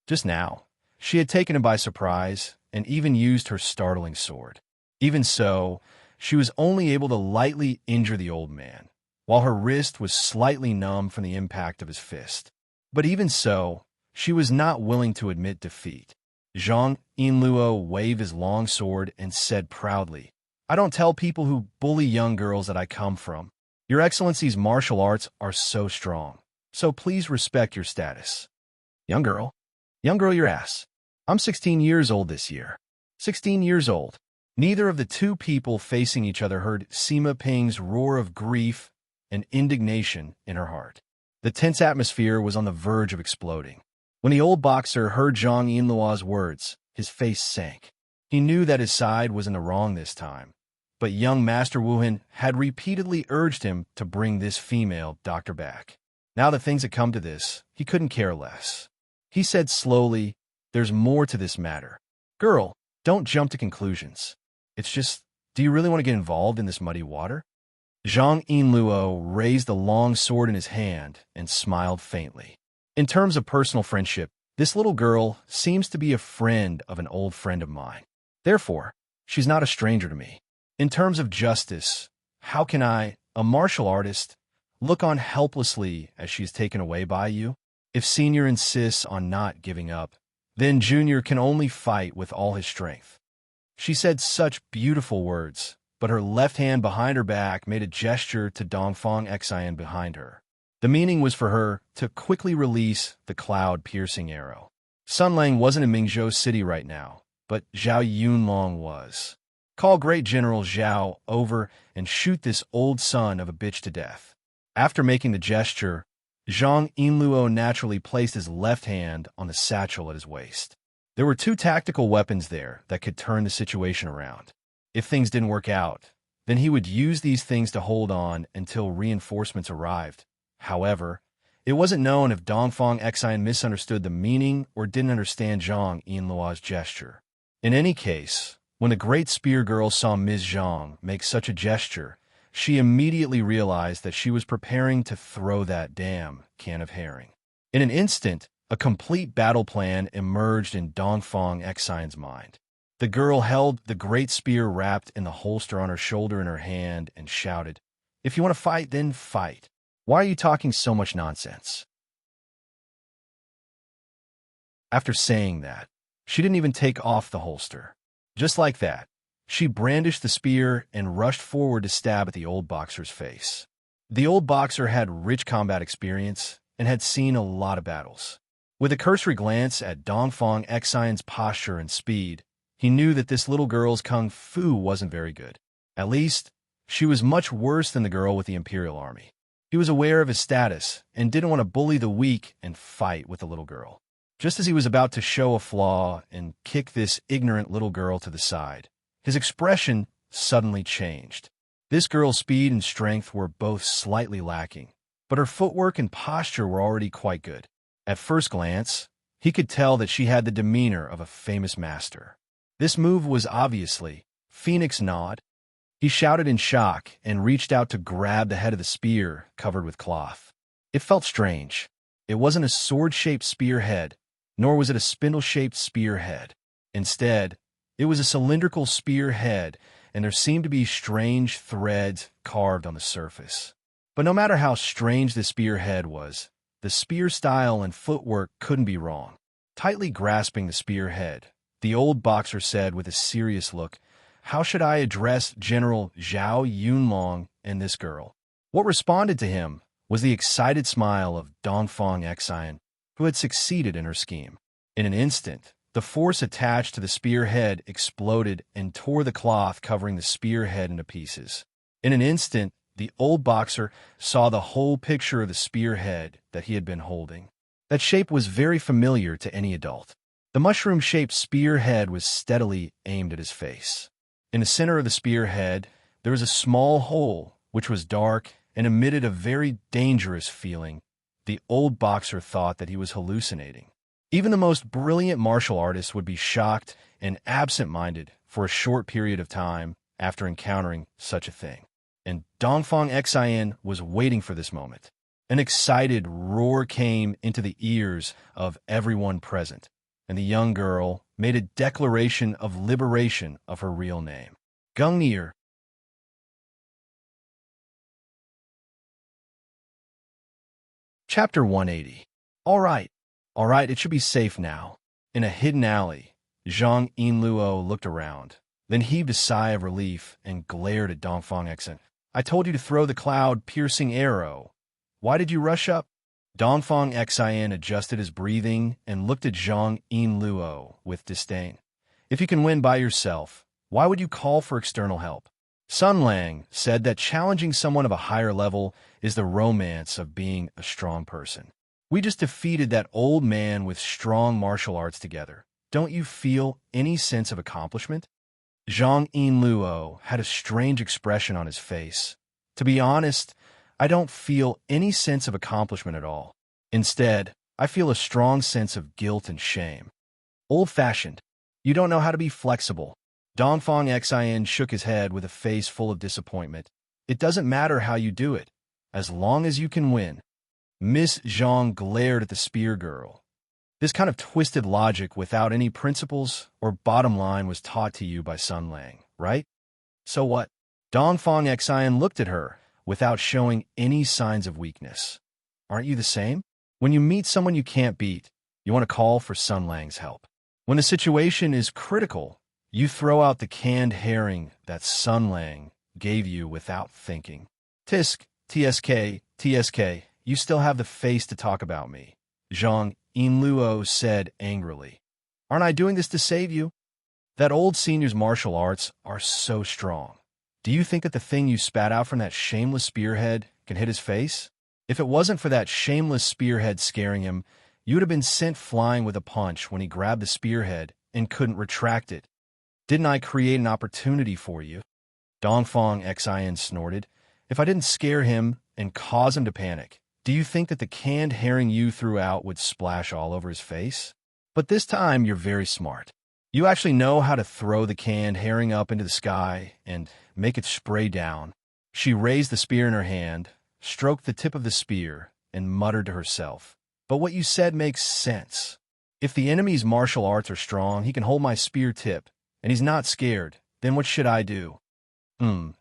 Just now, she had taken him by surprise and even used her startling sword. Even so, she was only able to lightly injure the old man, while her wrist was slightly numb from the impact of his fist. But even so, she was not willing to admit defeat. Zhang Yinluo waved his long sword and said proudly, "I don't tell people who bully young girls that I come from. Your Excellency's martial arts are so strong, so please respect your status." Young girl, your ass. I'm 16 years old this year. 16 years old. Neither of the two people facing each other heard Sima Ping's roar of grief and indignation in her heart. The tense atmosphere was on the verge of exploding. When the old boxer heard Zhang Yinluo's words, his face sank. He knew that his side was in the wrong this time, but young Master Wuhan had repeatedly urged him to bring this female doctor back. Now that things had come to this, he couldn't care less. He said slowly, "There's more to this matter. Girl, don't jump to conclusions. It's just, do you really want to get involved in this muddy water?" Zhang Yinluo raised the long sword in his hand and smiled faintly. "In terms of personal friendship, this little girl seems to be a friend of an old friend of mine. Therefore, she's not a stranger to me. In terms of justice, how can I, a martial artist, look on helplessly as she is taken away by you? If Senior insists on not giving up, then Junior can only fight with all his strength." She said such beautiful words, but her left hand behind her back made a gesture to Dongfang Xin behind her. The meaning was for her to quickly release the cloud-piercing arrow. Sun Lang wasn't in Mingzhou City right now, but Zhao Yunlong was. Call Great General Zhao over and shoot this old son of a bitch to death. After making the gesture, Zhang Yinluo naturally placed his left hand on the satchel at his waist. There were 2 tactical weapons there that could turn the situation around. If things didn't work out, then he would use these things to hold on until reinforcements arrived. However, it wasn't known if Dongfang Xian misunderstood the meaning or didn't understand Zhang Yinluo's gesture. In any case, when the great spear girl saw Ms. Zhang make such a gesture, she immediately realized that she was preparing to throw that damn can of herring. In an instant, a complete battle plan emerged in Dongfang Xian's mind. The girl held the great spear wrapped in the holster on her shoulder in her hand and shouted, "If you want to fight, then fight. Why are you talking so much nonsense?" After saying that, she didn't even take off the holster. Just like that, she brandished the spear and rushed forward to stab at the old boxer's face. The old boxer had rich combat experience and had seen a lot of battles. With a cursory glance at Dongfang Xian's posture and speed, he knew that this little girl's kung fu wasn't very good. At least, she was much worse than the girl with the Imperial Army. He was aware of his status and didn't want to bully the weak and fight with the little girl. Just as he was about to show a flaw and kick this ignorant little girl to the side, his expression suddenly changed. This girl's speed and strength were both slightly lacking, but her footwork and posture were already quite good. At first glance, he could tell that she had the demeanor of a famous master. This move was obviously Phoenix Nod. He shouted in shock and reached out to grab the head of the spear covered with cloth. It felt strange. It wasn't a sword-shaped spearhead, nor was it a spindle-shaped spearhead. Instead, it was a cylindrical spearhead, and there seemed to be strange threads carved on the surface. But no matter how strange the spearhead was, the spear style and footwork couldn't be wrong. Tightly grasping the spearhead, the old boxer said with a serious look, "How should I address General Zhao Yunlong and this girl?" What responded to him was the excited smile of Dongfang Xian, who had succeeded in her scheme. In an instant, the force attached to the spearhead exploded and tore the cloth covering the spearhead into pieces. In an instant, the old boxer saw the whole picture of the spearhead that he had been holding. That shape was very familiar to any adult. The mushroom-shaped spearhead was steadily aimed at his face. In the center of the spearhead, there was a small hole, which was dark and emitted a very dangerous feeling. The old boxer thought that he was hallucinating. Even the most brilliant martial artist would be shocked and absent-minded for a short period of time after encountering such a thing. And Dongfang Xian was waiting for this moment. An excited roar came into the ears of everyone present, and the young girl made a declaration of liberation of her real name. Gungnir. Chapter 180. All right, it should be safe now. In a hidden alley, Zhang Yinluo looked around, then heaved a sigh of relief and glared at Dongfang Xian. "I told you to throw the cloud-piercing arrow. Why did you rush up?" Dongfang Xian adjusted his breathing and looked at Zhang Yinluo with disdain. "If you can win by yourself, why would you call for external help?" Sun Lang said that challenging someone of a higher level is the romance of being a strong person. "We just defeated that old man with strong martial arts together. Don't you feel any sense of accomplishment?" Zhang Yinluo had a strange expression on his face. "To be honest, I don't feel any sense of accomplishment at all. Instead, I feel a strong sense of guilt and shame." "Old-fashioned. You don't know how to be flexible." Dongfang Xian shook his head with a face full of disappointment. "It doesn't matter how you do it, as long as you can win." Miss Zhang glared at the spear girl. "This kind of twisted logic without any principles or bottom line was taught to you by Sun Lang, right? So what?" Dongfang Xian looked at her without showing any signs of weakness. "Aren't you the same? When you meet someone you can't beat, you want to call for Sun Lang's help. When the situation is critical, you throw out the canned herring that Sun Lang gave you without thinking." "Tisk, TSK, TSK, you still have the face to talk about me, Zhang Yinluo said angrily. Aren't I doing this to save you? That old senior's martial arts are so strong. Do you think that the thing you spat out from that shameless spearhead can hit his face? If it wasn't for that shameless spearhead scaring him, you would have been sent flying with a punch when he grabbed the spearhead and couldn't retract it. Didn't I create an opportunity for you? Dongfang Xin snorted. If I didn't scare him and cause him to panic, do you think that the canned herring you threw out would splash all over his face? But this time you're very smart. You actually know how to throw the canned herring up into the sky and make it spray down. She raised the spear in her hand, stroked the tip of the spear, and muttered to herself. But what you said makes sense. If the enemy's martial arts are strong, he can hold my spear tip, and he's not scared. Then what should I do? Then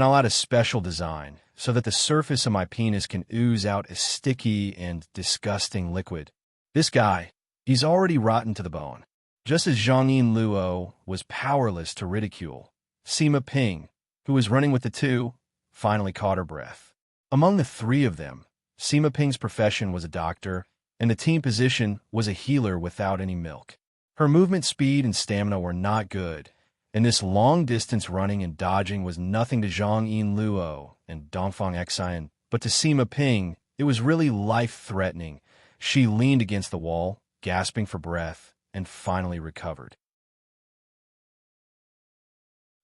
I'll add a special design, so that the surface of my penis can ooze out a sticky and disgusting liquid. This guy, he's already rotten to the bone. Just as Zhang Yinluo was powerless to ridicule, Sima Ping, who was running with the two, finally caught her breath. Among the three of them, Sima Ping's profession was a doctor, and the team position was a healer without any milk. Her movement speed and stamina were not good, and this long-distance running and dodging was nothing to Zhang Yinluo and Dongfang Xin, but to Sima Ping, it was really life-threatening. She leaned against the wall, gasping for breath, and finally recovered.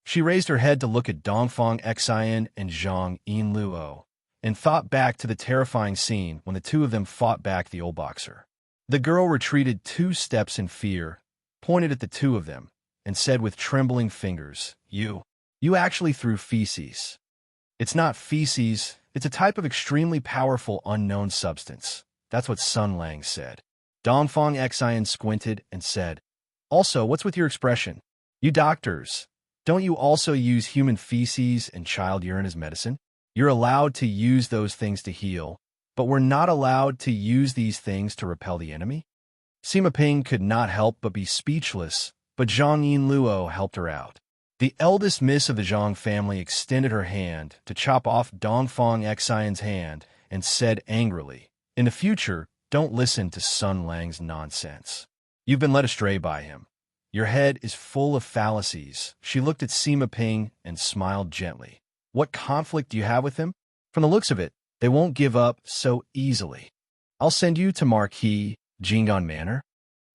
She raised her head to look at Dongfang Xin and Zhang Yinluo, and thought back to the terrifying scene when the two of them fought back the old boxer. The girl retreated 2 steps in fear, pointed at the two of them, and said with trembling fingers, You actually threw feces. It's not feces, it's a type of extremely powerful unknown substance. That's what Sun Lang said. Dongfang Xin squinted and said, Also, what's with your expression? You doctors, don't you also use human feces and child urine as medicine? You're allowed to use those things to heal, but we're not allowed to use these things to repel the enemy? Sima Ping could not help but be speechless, but Zhang Yinluo helped her out. The eldest miss of the Zhang family extended her hand to chop off Dongfang Xion's hand and said angrily, In the future, don't listen to Sun Lang's nonsense. You've been led astray by him. Your head is full of fallacies. She looked at Sima Ping and smiled gently. What conflict do you have with him? From the looks of it, they won't give up so easily. I'll send you to Marquis Jinggan Manor.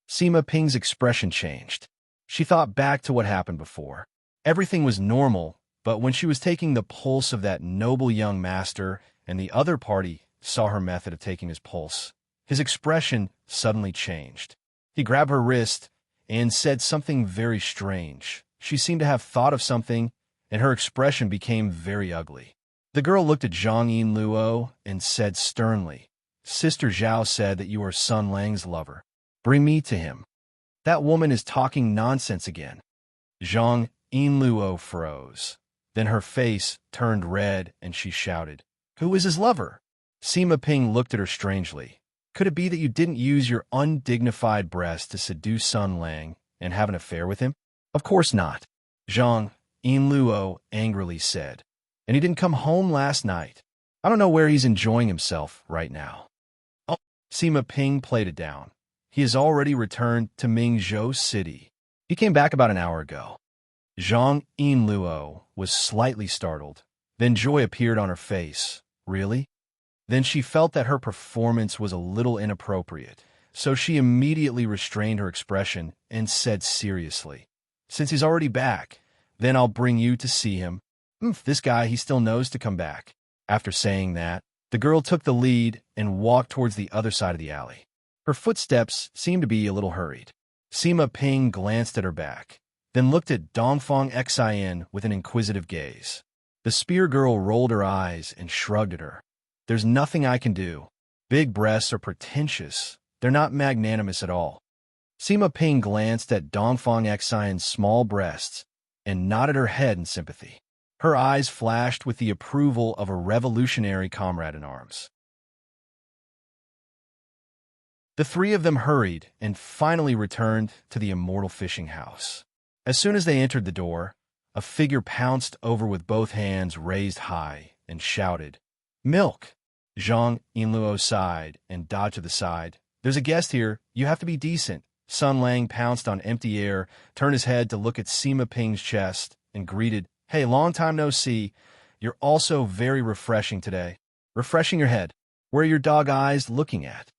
Sima Ping's expression changed. She thought back to what happened before. Everything was normal, but when she was taking the pulse of that noble young master and the other party saw her method of taking his pulse, his expression suddenly changed. He grabbed her wrist and said something very strange. She seemed to have thought of something, and her expression became very ugly. The girl looked at Zhang Yinluo and said sternly, Sister Zhao said that you are Sun Lang's lover. Bring me to him. That woman is talking nonsense again. Zhang Yinluo froze. Then her face turned red and she shouted, Who is his lover? Sima Ping looked at her strangely. Could it be that you didn't use your undignified breast to seduce Sun Lang and have an affair with him? Of course not, Zhang Yinluo angrily said. And he didn't come home last night. I don't know where he's enjoying himself right now. Oh, Sima Ping played it down. He has already returned to Mingzhou City. He came back about an hour ago. Zhang Yinluo was slightly startled. Then joy appeared on her face. Really? Then she felt that her performance was a little inappropriate, so she immediately restrained her expression and said seriously, Since he's already back, then I'll bring you to see him. This guy, he still knows to come back. After saying that, the girl took the lead and walked towards the other side of the alley. Her footsteps seemed to be a little hurried. Sima Ping glanced at her back, then looked at Dongfang Xin with an inquisitive gaze. The spear girl rolled her eyes and shrugged at her. There's nothing I can do. Big breasts are pretentious. They're not magnanimous at all. Sima Ping glanced at Dongfang Xion's small breasts and nodded her head in sympathy. Her eyes flashed with the approval of a revolutionary comrade in arms. The three of them hurried and finally returned to the immortal fishing house. As soon as they entered the door, a figure pounced over with both hands raised high and shouted, Milk! Zhang Yinluo sighed and dodged to the side. There's a guest here. You have to be decent. Sun Lang pounced on empty air, turned his head to look at Sima Ping's chest, and greeted, Hey, long time no see. You're also very refreshing today. Refreshing your head. Where are your dog eyes looking at?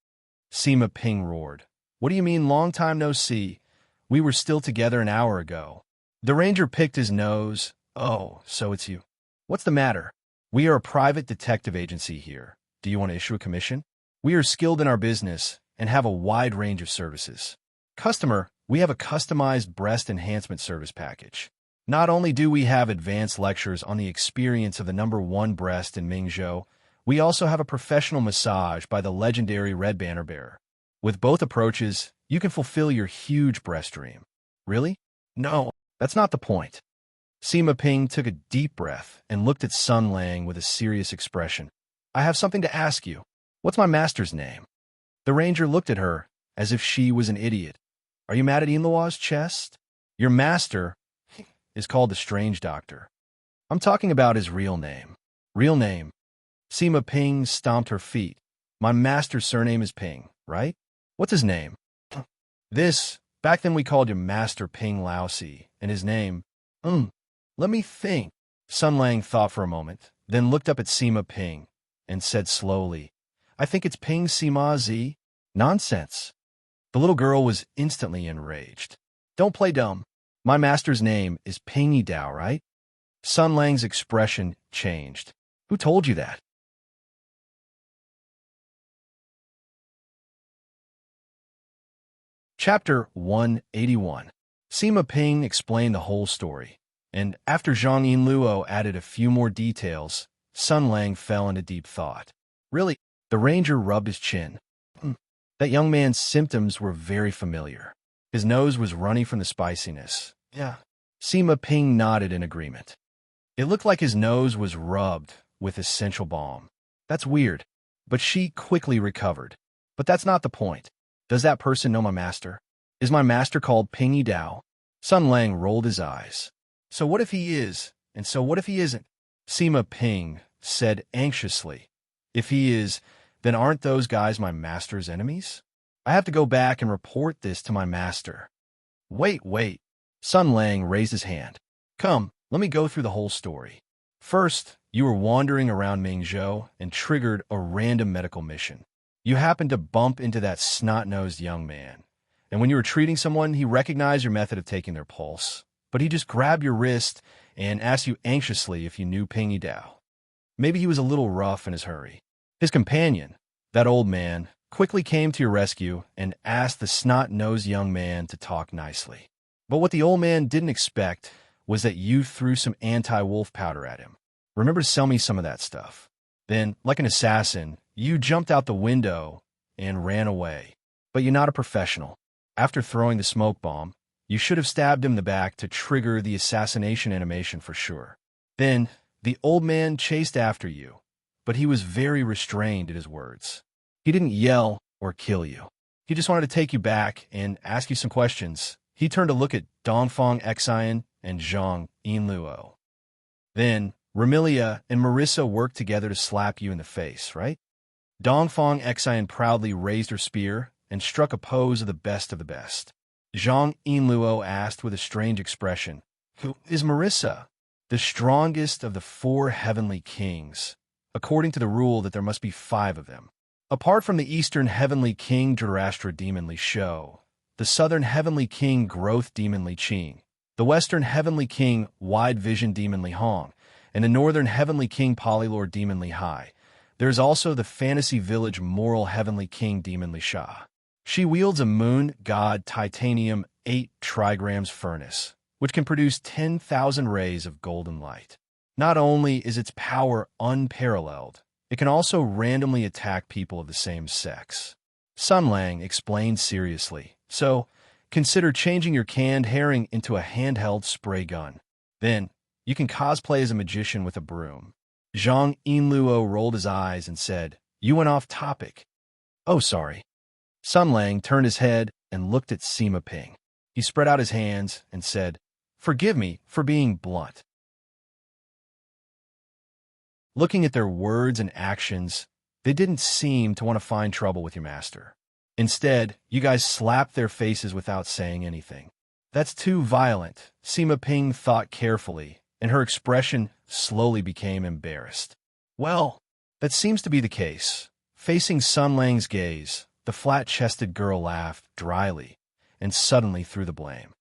Sima Ping roared. What do you mean long time no see? We were still together an hour ago. The ranger picked his nose. Oh, so it's you. What's the matter? We are a private detective agency here. Do you want to issue a commission? We are skilled in our business and have a wide range of services. Customer, we have a customized breast enhancement service package. Not only do we have advanced lectures on the experience of the #1 breast in Mingzhou, we also have a professional massage by the legendary Red Banner Bearer. With both approaches, you can fulfill your huge breast dream. Really? No, that's not the point. Sima Ping took a deep breath and looked at Sun Lang with a serious expression. I have something to ask you. What's my master's name? The ranger looked at her as if she was an idiot. Are you mad at Yinluo's chest? Your master is called the Strange Doctor. I'm talking about his real name. Real name. Sima Ping stomped her feet. My master's surname is Ping, right? What's his name? Back then we called him Master Ping Laosi, and his name, let me think. Sun Lang thought for a moment, then looked up at Sima Ping and said slowly, I think it's Ping Sima Zi. Nonsense. The little girl was instantly enraged. Don't play dumb. My master's name is Ping Yi Dao, right? Sun Lang's expression changed. Who told you that? Chapter 181. Sima Ping explained the whole story, and after Zhang Yinluo added a few more details, Sun Lang fell into deep thought. Really? The ranger rubbed his chin. That young man's symptoms were very familiar. His nose was runny from the spiciness. Yeah. Sima Ping nodded in agreement. It looked like his nose was rubbed with essential balm. That's weird. But she quickly recovered. But that's not the point. Does that person know my master? Is my master called Ping Yi Dao? Sun Lang rolled his eyes. So what if he is, and so what if he isn't? Sima Ping said anxiously. If he is, then aren't those guys my master's enemies? I have to go back and report this to my master. Wait. Sun Lang raised his hand. Come, let me go through the whole story. First, you were wandering around Mingzhou and triggered a random medical mission. You happened to bump into that snot-nosed young man. And when you were treating someone, he recognized your method of taking their pulse. But he just grabbed your wrist and asked you anxiously if you knew Ping Yi Dao. Maybe he was a little rough in his hurry. His companion, that old man, quickly came to your rescue and asked the snot-nosed young man to talk nicely. But what the old man didn't expect was that you threw some anti-wolf powder at him. Remember to sell me some of that stuff. Then, like an assassin, you jumped out the window and ran away. But you're not a professional. After throwing the smoke bomb, you should have stabbed him in the back to trigger the assassination animation for sure. Then, the old man chased after you, but he was very restrained in his words. He didn't yell or kill you. He just wanted to take you back and ask you some questions. He turned to look at Dongfang Xian and Zhang Yinluo. Then, Ramilia and Marissa worked together to slap you in the face, right? Dongfang Xian proudly raised her spear and struck a pose of the best. Zhang Yinluo asked with a strange expression, Who is Marissa? The strongest of the 4 heavenly kings, according to the rule that there must be 5 of them. Apart from the Eastern Heavenly King Zoroastra Demon Li Shou, the Southern Heavenly King Growth Demon Li Qing, the Western Heavenly King Wide Vision Demon Li Hong, and the Northern Heavenly King Polylord Demon Li Hai, there is also the Fantasy Village Moral Heavenly King Demon Li Sha. She wields a moon god titanium 8 trigrams furnace, which can produce 10,000 rays of golden light. Not only is its power unparalleled, it can also randomly attack people of the same sex. Sun Lang explained seriously, so consider changing your canned herring into a handheld spray gun. Then, you can cosplay as a magician with a broom. Zhang Yinluo rolled his eyes and said, You went off topic. Oh, sorry. Sun Lang turned his head and looked at Sima Ping. He spread out his hands and said, Forgive me for being blunt. Looking at their words and actions, They didn't seem to want to find trouble with your master. Instead, you guys slapped their faces without saying anything. That's too violent, Sima Ping thought carefully, and her expression slowly became embarrassed. Well, that seems to be the case. Facing Sun Lang's gaze, the flat-chested girl laughed dryly and suddenly threw the blame.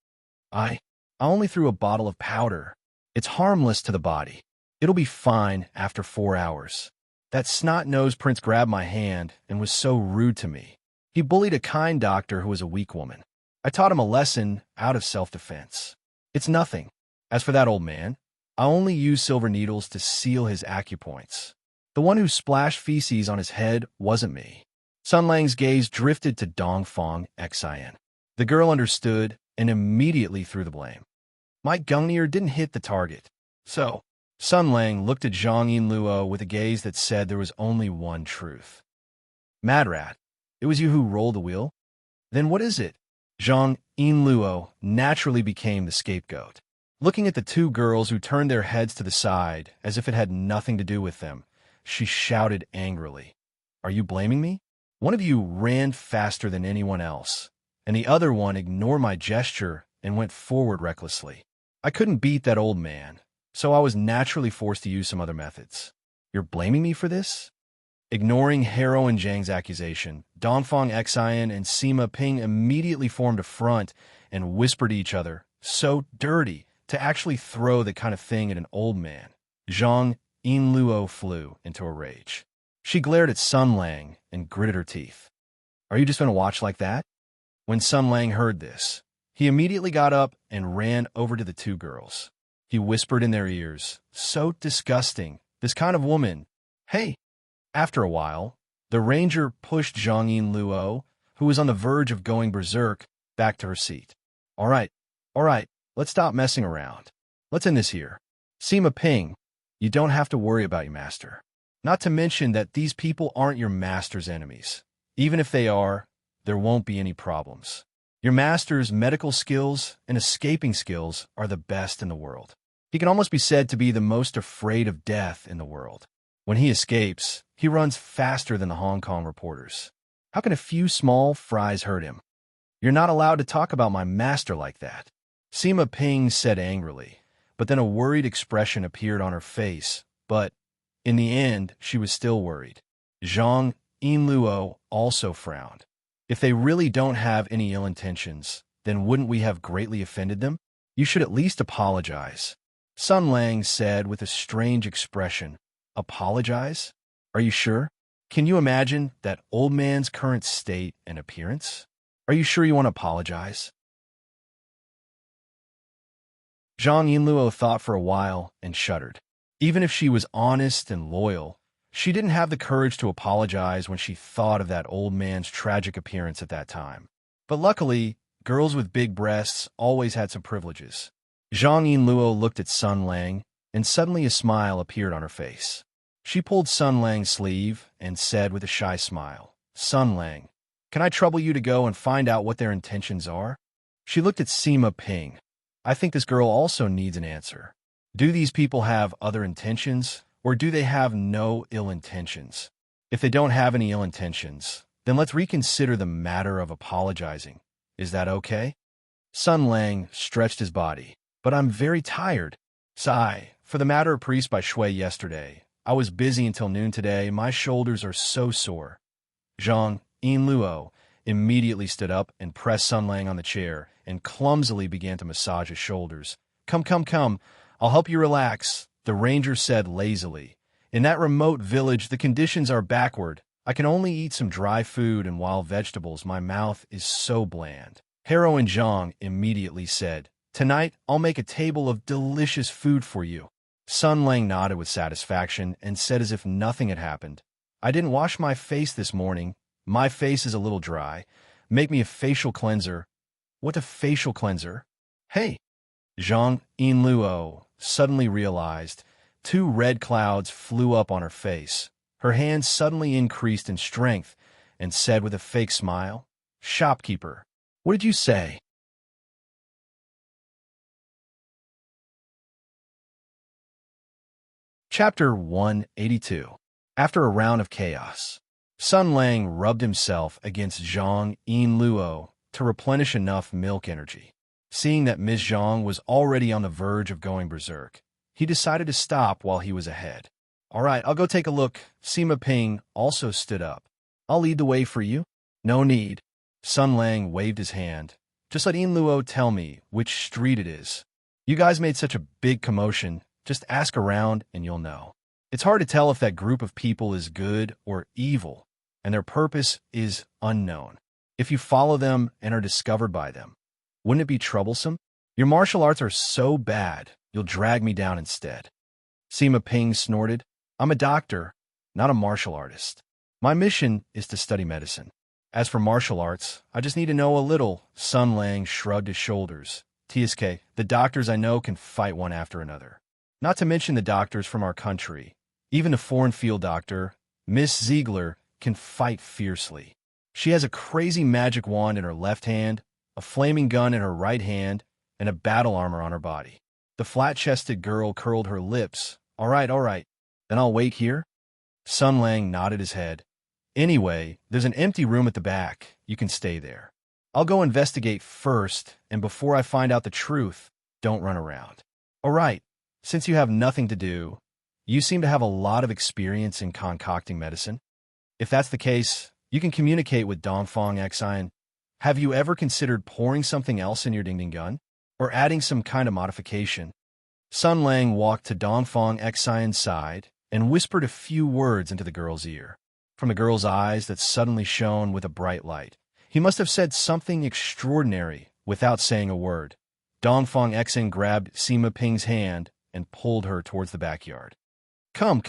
I only threw a bottle of powder. It's harmless to the body. It'll be fine after 4 hours. That snot-nosed prince grabbed my hand and was so rude to me. He bullied a kind doctor who was a weak woman. I taught him a lesson out of self-defense. It's nothing. As for that old man, I only used silver needles to seal his acupoints. The one who splashed feces on his head wasn't me. Sun Lang's gaze drifted to Dongfang Xin. The girl understood and immediately threw the blame. My Gungnir didn't hit the target. So, Sun Lang looked at Zhang Yinluo with a gaze that said there was only one truth. Madrat, it was you who rolled the wheel? Then what is it? Zhang Yinluo naturally became the scapegoat. Looking at the two girls who turned their heads to the side as if it had nothing to do with them, she shouted angrily, "Are you blaming me? One of you ran faster than anyone else, and the other one ignored my gesture and went forward recklessly. I couldn't beat that old man, so I was naturally forced to use some other methods. You're blaming me for this?" Ignoring Heroine Zhang's accusation, Dongfang Xin and Sima Ping immediately formed a front and whispered to each other, "So dirty to actually throw that kind of thing at an old man." Zhang Yinluo flew into a rage. She glared at Sun Lang and gritted her teeth. "Are you just going to watch like that?" When Sun Lang heard this, he immediately got up and ran over to the two girls. He whispered in their ears, "So disgusting, this kind of woman. Hey!" After a while, the ranger pushed Zhang Yinluo, who was on the verge of going berserk, back to her seat. All right, let's stop messing around. Let's end this here. Sima Ping, you don't have to worry about your master. Not to mention that these people aren't your master's enemies. Even if they are, there won't be any problems. Your master's medical skills and escaping skills are the best in the world. He can almost be said to be the most afraid of death in the world. When he escapes, he runs faster than the Hong Kong reporters. How can a few small fries hurt him? You're not allowed to talk about my master like that, Sima Ping said angrily, but then a worried expression appeared on her face. But in the end, she was still worried. Zhang Yinluo also frowned. If they really don't have any ill intentions, then wouldn't we have greatly offended them? You should at least apologize, Sun Lang said with a strange expression. Apologize? Are you sure? Can you imagine that old man's current state and appearance? Are you sure you want to apologize? Zhang Yinluo thought for a while and shuddered. Even if she was honest and loyal, she didn't have the courage to apologize when she thought of that old man's tragic appearance at that time. But luckily, girls with big breasts always had some privileges. Zhang Yinluo looked at Sun Lang, and suddenly a smile appeared on her face. She pulled Sun Lang's sleeve and said with a shy smile, "Sun Lang, can I trouble you to go and find out what their intentions are?" She looked at Sima Ping. I think this girl also needs an answer. Do these people have other intentions, or do they have no ill intentions? If they don't have any ill intentions, then let's reconsider the matter of apologizing. Is that okay? Sun Lang stretched his body. But I'm very tired. Sigh. For the matter of priest by Shui yesterday, I was busy until noon today. My shoulders are so sore. Zhang Yinluo immediately stood up and pressed Sun Lang on the chair and clumsily began to massage his shoulders. Come. I'll help you relax, the ranger said lazily. In that remote village, the conditions are backward. I can only eat some dry food and wild vegetables. My mouth is so bland. Heroine Zhang immediately said, Tonight, I'll make a table of delicious food for you. Sun Lang nodded with satisfaction and said as if nothing had happened. I didn't wash my face this morning. My face is a little dry. Make me a facial cleanser. What a facial cleanser? Hey! Zhang Yinluo suddenly realized 2 red clouds flew up on her face. Her hands suddenly increased in strength and said with a fake smile, Shopkeeper, what did you say? Chapter 182. After a round of chaos, Sun Lang rubbed himself against Zhang Yinluo to replenish enough milk energy. Seeing that Ms. Zhang was already on the verge of going berserk, he decided to stop while he was ahead. All right, I'll go take a look. Sima Ping also stood up. I'll lead the way for you. No need. Sun Lang waved his hand. Just let Yinluo tell me which street it is. You guys made such a big commotion. Just ask around and you'll know. It's hard to tell if that group of people is good or evil, and their purpose is unknown. If you follow them and are discovered by them, wouldn't it be troublesome? Your martial arts are so bad, you'll drag me down instead. Sima Ping snorted. I'm a doctor, not a martial artist. My mission is to study medicine. As for martial arts, I just need to know a little. Sun Lang shrugged his shoulders. TSK, the doctors I know can fight one after another. Not to mention the doctors from our country. Even the foreign field doctor, Miss Ziegler, can fight fiercely. She has a crazy magic wand in her left hand, a flaming gun in her right hand, and a battle armor on her body. The flat-chested girl curled her lips. All right, then I'll wait here. Sun Lang nodded his head. Anyway, there's an empty room at the back. You can stay there. I'll go investigate first, and before I find out the truth, don't run around. All right, since you have nothing to do, you seem to have a lot of experience in concocting medicine. If that's the case, you can communicate with Dongfang Xian. Have you ever considered pouring something else in your ding-ding gun? Or adding some kind of modification? Sun Lang walked to Dongfang Xian's side and whispered a few words into the girl's ear. From the girl's eyes that suddenly shone with a bright light, he must have said something extraordinary without saying a word. Dongfang Xian grabbed Sima Ping's hand and pulled her towards the backyard. Come.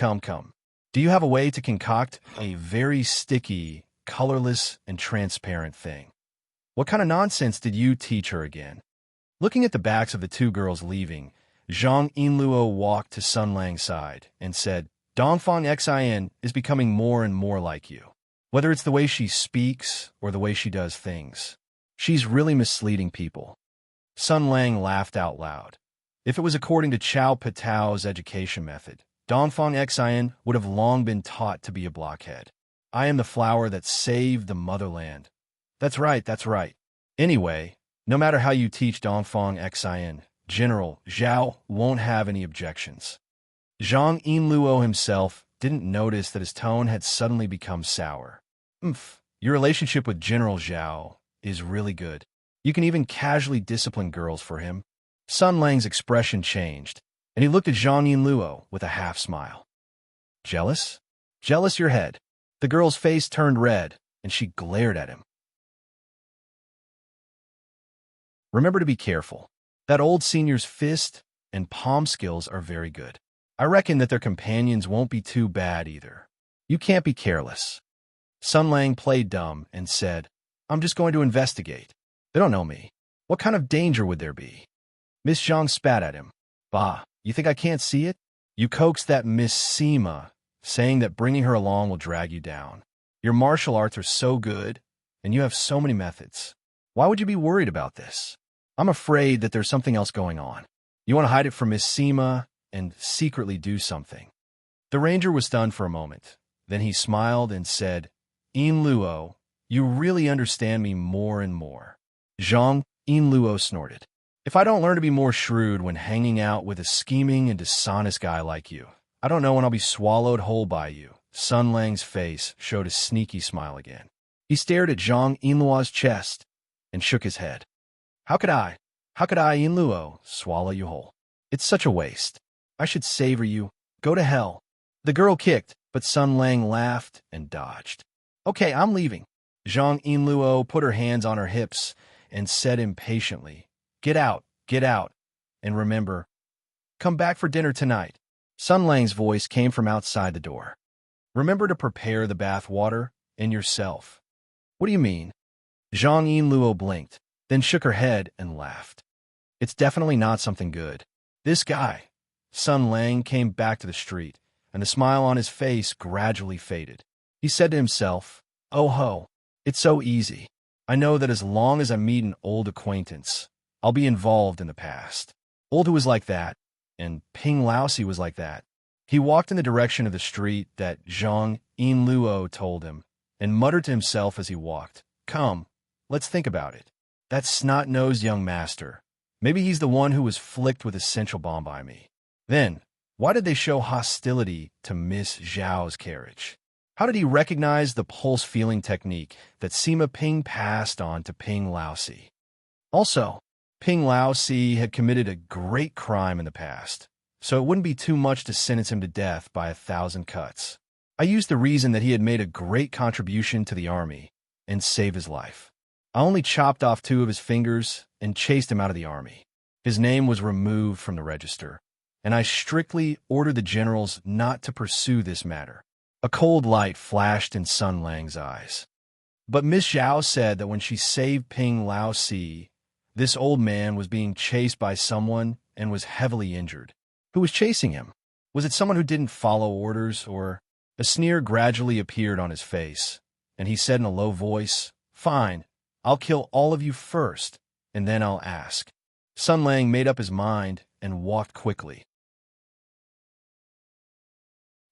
Do you have a way to concoct a very sticky, colorless, and transparent thing? What kind of nonsense did you teach her again? Looking at the backs of the two girls leaving, Zhang Yinluo walked to Sun Lang's side and said, Dongfang Xian is becoming more and more like you. Whether it's the way she speaks or the way she does things, she's really misleading people. Sun Lang laughed out loud. If it was according to Chao Patao's education method, Dongfang Xian would have long been taught to be a blockhead. I am the flower that saved the motherland. That's right. Anyway, no matter how you teach Dongfang Xian, General Zhao won't have any objections. Zhang Yinluo himself didn't notice that his tone had suddenly become sour. Your relationship with General Zhao is really good. You can even casually discipline girls for him. Sun Lang's expression changed, and he looked at Zhang Yinluo with a half-smile. Jealous? Jealous your head. The girl's face turned red, and she glared at him. Remember to be careful. That old senior's fist and palm skills are very good. I reckon that their companions won't be too bad either. You can't be careless. Sun Lang played dumb and said, I'm just going to investigate. They don't know me. What kind of danger would there be? Miss Zhang spat at him. Bah, you think I can't see it? You coaxed that Miss Sima, saying that bringing her along will drag you down. Your martial arts are so good, and you have so many methods. Why would you be worried about this? I'm afraid that there's something else going on. You want to hide it from Miss Sima and secretly do something. The ranger was stunned for a moment. Then he smiled and said, Yinluo, you really understand me more and more. Zhang Yinluo snorted. If I don't learn to be more shrewd when hanging out with a scheming and dishonest guy like you, I don't know when I'll be swallowed whole by you. Sun Lang's face showed a sneaky smile again. He stared at Zhang Yinluo's chest and shook his head. How could I, Yinluo, swallow you whole? It's such a waste. I should savor you. Go to hell. The girl kicked, but Sun Lang laughed and dodged. Okay, I'm leaving. Zhang Yinluo put her hands on her hips and said impatiently, Get out. And remember, come back for dinner tonight. Sun Lang's voice came from outside the door. Remember to prepare the bath water and yourself. What do you mean? Zhang Yinluo blinked, then shook her head and laughed. It's definitely not something good. This guy. Sun Lang came back to the street, and the smile on his face gradually faded. He said to himself, Oh ho, it's so easy. I know that as long as I meet an old acquaintance, I'll be involved in the past. Old who was like that, and Ping Laosi was like that. He walked in the direction of the street that Zhang Yinluo told him, and muttered to himself as he walked, "Come, let's think about it. That snot-nosed young master. Maybe he's the one who was flicked with essential bomb by me. Then, why did they show hostility to Miss Zhao's carriage? How did he recognize the pulse-feeling technique that Sima Ping passed on to Ping Laosi? Also, Ping Laosi had committed a great crime in the past, so it wouldn't be too much to sentence him to death by 1,000 cuts. I used the reason that he had made a great contribution to the army and saved his life. I only chopped off 2 of his fingers and chased him out of the army. His name was removed from the register, and I strictly ordered the generals not to pursue this matter." A cold light flashed in Sun Lang's eyes. But Miss Zhao said that when she saved Ping Laosi, this old man was being chased by someone and was heavily injured. Who was chasing him? Was it someone who didn't follow orders, or... A sneer gradually appeared on his face, and he said in a low voice, "Fine, I'll kill all of you first, and then I'll ask." Sun Lang made up his mind and walked quickly.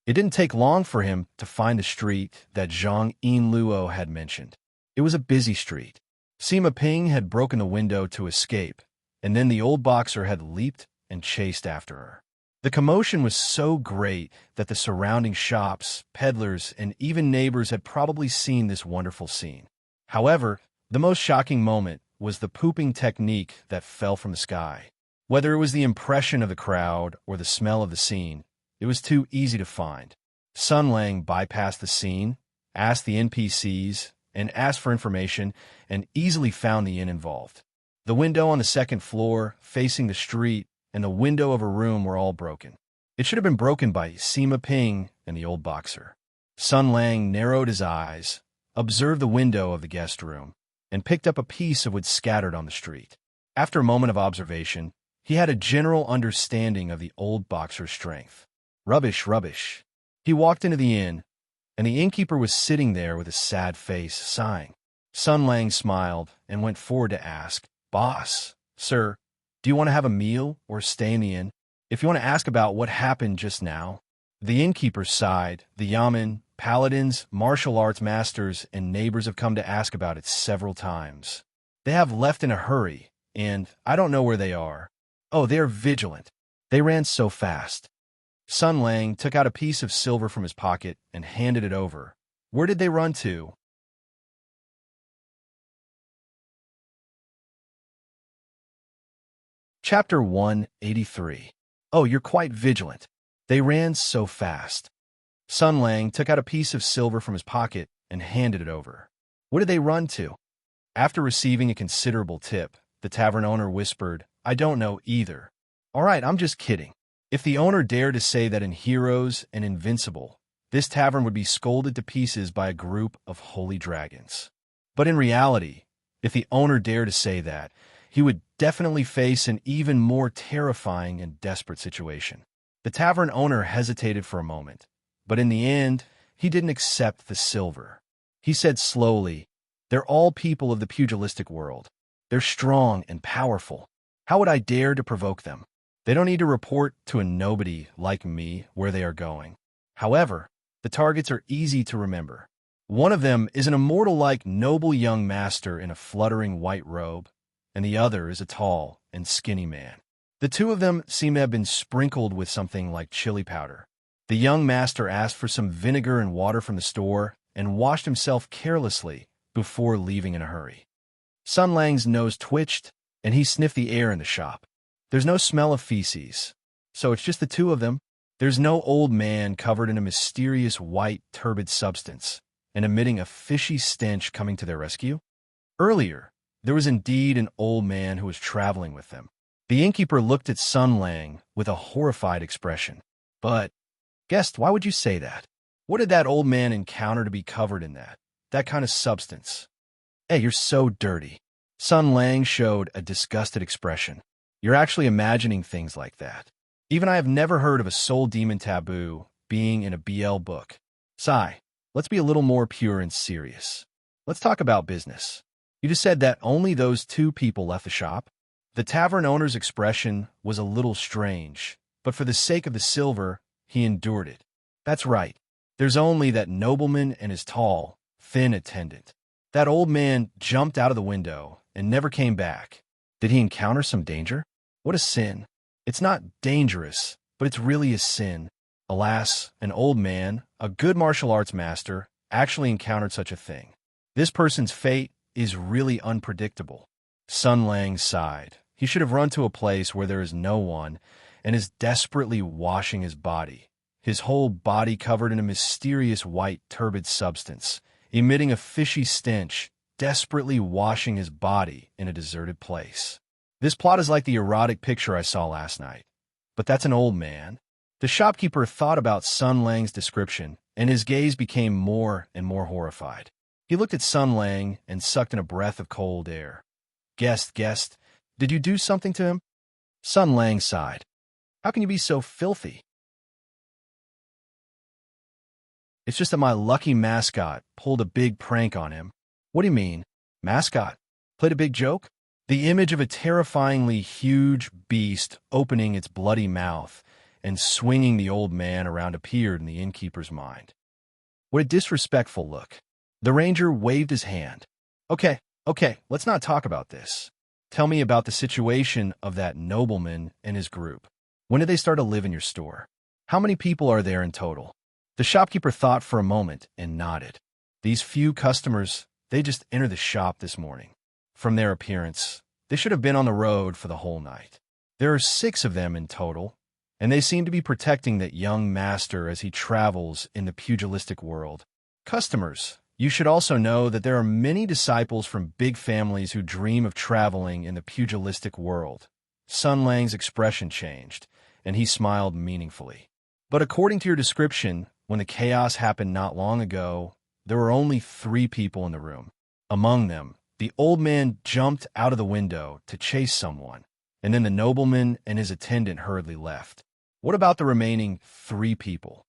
It didn't take long for him to find the street that Zhang Yinluo had mentioned. It was a busy street. Sima Ping had broken the window to escape, and then the old boxer had leaped and chased after her. The commotion was so great that the surrounding shops, peddlers, and even neighbors had probably seen this wonderful scene. However, the most shocking moment was the pooping technique that fell from the sky. Whether it was the impression of the crowd or the smell of the scene, it was too easy to find. Sun Lang bypassed the scene, asked the NPCs, and asked for information, and easily found the inn involved. The window on the second floor, facing the street, and the window of a room were all broken. It should have been broken by Sima Ping and the old boxer. Sun Lang narrowed his eyes, observed the window of the guest room, and picked up a piece of wood scattered on the street. After a moment of observation, he had a general understanding of the old boxer's strength. Rubbish, rubbish. He walked into the inn, and the innkeeper was sitting there with a sad face, sighing. Sun Lang smiled and went forward to ask, "Boss, sir, do you want to have a meal or stay in the inn? If you want to ask about what happened just now." The innkeeper sighed. "The yamen, paladins, martial arts masters, and neighbors have come to ask about it several times. They have left in a hurry, and I don't know where they are. Oh, they are vigilant. They ran so fast." Sun Lang took out a piece of silver from his pocket and handed it over. "Where did they run to?" Chapter 183. "Oh, you're quite vigilant. They ran so fast." Sun Lang took out a piece of silver from his pocket and handed it over. "What did they run to?" After receiving a considerable tip, the tavern owner whispered, "I don't know either." "All right, I'm just kidding." If the owner dared to say that in Heroes and Invincible, this tavern would be scolded to pieces by a group of holy dragons. But in reality, if the owner dared to say that, he would definitely face an even more terrifying and desperate situation. The tavern owner hesitated for a moment, but in the end, he didn't accept the silver. He said slowly, "They're all people of the pugilistic world. They're strong and powerful. How would I dare to provoke them? They don't need to report to a nobody like me where they are going. However, the targets are easy to remember. One of them is an immortal-like noble young master in a fluttering white robe, and the other is a tall and skinny man. The 2 of them seem to have been sprinkled with something like chili powder. The young master asked for some vinegar and water from the store and washed himself carelessly before leaving in a hurry." Sun Lang's nose twitched, and he sniffed the air in the shop. There's no smell of feces, so it's just the 2 of them. There's no old man covered in a mysterious white, turbid substance and emitting a fishy stench coming to their rescue. Earlier, there was indeed an old man who was traveling with them. The innkeeper looked at Sun Lang with a horrified expression. "But, guest, why would you say that? What did that old man encounter to be covered in that kind of substance?" "Hey, you're so dirty." Sun Lang showed a disgusted expression. "You're actually imagining things like that. Even I have never heard of a soul demon taboo being in a BL book. Sai, let's be a little more pure and serious. Let's talk about business. You just said that only those 2 people left the shop?" The tavern owner's expression was a little strange, but for the sake of the silver, he endured it. That's right. There's only that nobleman and his tall, thin attendant. That old man jumped out of the window and never came back. Did he encounter some danger? What a sin. It's not dangerous, but it's really a sin. Alas, an old man, a good martial arts master, actually encountered such a thing. This person's fate is really unpredictable. Sun Lang sighed. He should have run to a place where there is no one and is desperately washing his body, his whole body covered in a mysterious white turbid substance, emitting a fishy stench, desperately washing his body in a deserted place. This plot is like the erotic picture I saw last night. But that's an old man. The shopkeeper thought about Sun Lang's description, and his gaze became more and more horrified. He looked at Sun Lang and sucked in a breath of cold air. Guest, did you do something to him? Sun Lang sighed. How can you be so filthy? It's just that my lucky mascot pulled a big prank on him. What do you mean? Mascot? Played a big joke? The image of a terrifyingly huge beast opening its bloody mouth and swinging the old man around appeared in the innkeeper's mind. What a disrespectful look. The ranger waved his hand. Okay, let's not talk about this. Tell me about the situation of that nobleman and his group. When did they start to live in your store? How many people are there in total? The shopkeeper thought for a moment and nodded. These few customers, they just entered the shop this morning. From their appearance, they should have been on the road for the whole night. There are 6 of them in total, and they seem to be protecting that young master as he travels in the pugilistic world. Customers, you should also know that there are many disciples from big families who dream of traveling in the pugilistic world. Sun Lang's expression changed, and he smiled meaningfully. But according to your description, when the chaos happened not long ago, there were only 3 people in the room. Among them, the old man jumped out of the window to chase someone, and then the nobleman and his attendant hurriedly left. What about the remaining 3 people?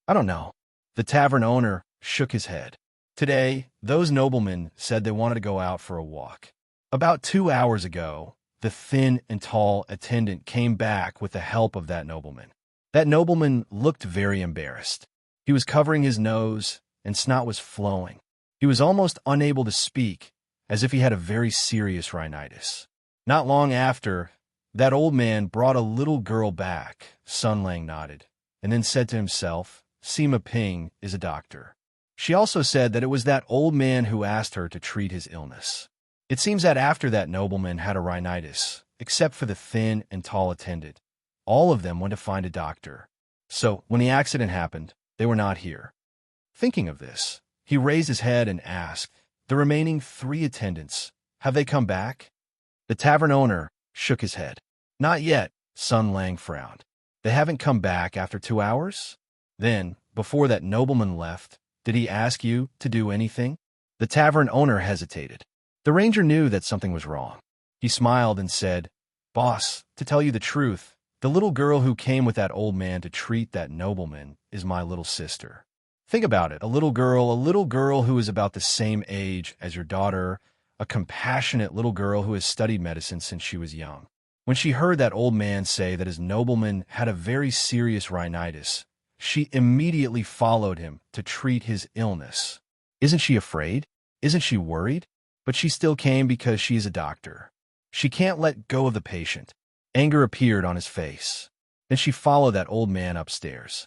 I don't know. The tavern owner shook his head. Today, those noblemen said they wanted to go out for a walk. About 2 hours ago, the thin and tall attendant came back with the help of that nobleman. That nobleman looked very embarrassed. He was covering his nose, and snot was flowing. He was almost unable to speak, as if he had a very serious rhinitis. Not long after, that old man brought a little girl back. Sun Lang nodded, and then said to himself, Sima Ping is a doctor. She also said that it was that old man who asked her to treat his illness. It seems that after that nobleman had a rhinitis, except for the thin and tall attendant, all of them went to find a doctor. So, when the accident happened, they were not here. Thinking of this, he raised his head and asked, the remaining 3 attendants, have they come back? The tavern owner shook his head. Not yet, Sun Lang frowned. They haven't come back after 2 hours? Then, before that nobleman left, did he ask you to do anything? The tavern owner hesitated. The ranger knew that something was wrong. He smiled and said, Boss, to tell you the truth, the little girl who came with that old man to treat that nobleman is my little sister. Think about it, a little girl who is about the same age as your daughter, a compassionate little girl who has studied medicine since she was young. When she heard that old man say that his nobleman had a very serious rhinitis, she immediately followed him to treat his illness. Isn't she afraid? Isn't she worried? But she still came because she is a doctor. She can't let go of the patient. Anger appeared on his face. Then she followed that old man upstairs.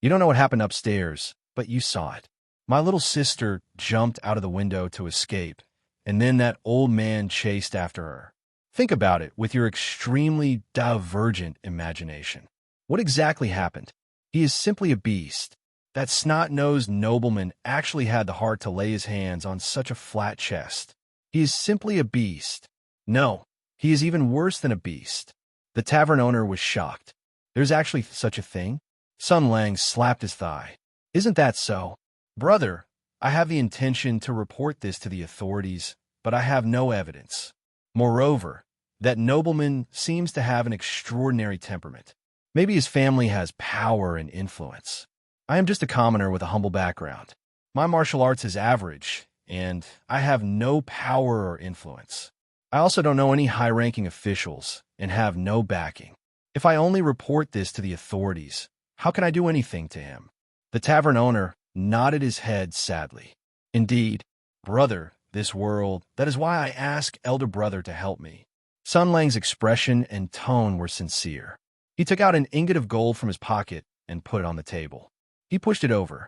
You don't know what happened upstairs, but you saw it. My little sister jumped out of the window to escape, and then that old man chased after her. Think about it with your extremely divergent imagination. What exactly happened? He is simply a beast. That snot-nosed nobleman actually had the heart to lay his hands on such a flat chest. He is simply a beast. No, he is even worse than a beast. The tavern owner was shocked. There's actually such a thing? Sun Lang slapped his thigh. Isn't that so? Brother, I have the intention to report this to the authorities, but I have no evidence. Moreover, that nobleman seems to have an extraordinary temperament. Maybe his family has power and influence. I am just a commoner with a humble background. My martial arts is average, and I have no power or influence. I also don't know any high-ranking officials and have no backing. If I only report this to the authorities, how can I do anything to him? The tavern owner nodded his head sadly. Indeed, brother, this world, that is why I ask elder brother to help me. Sun Lang's expression and tone were sincere. He took out an ingot of gold from his pocket and put it on the table. He pushed it over.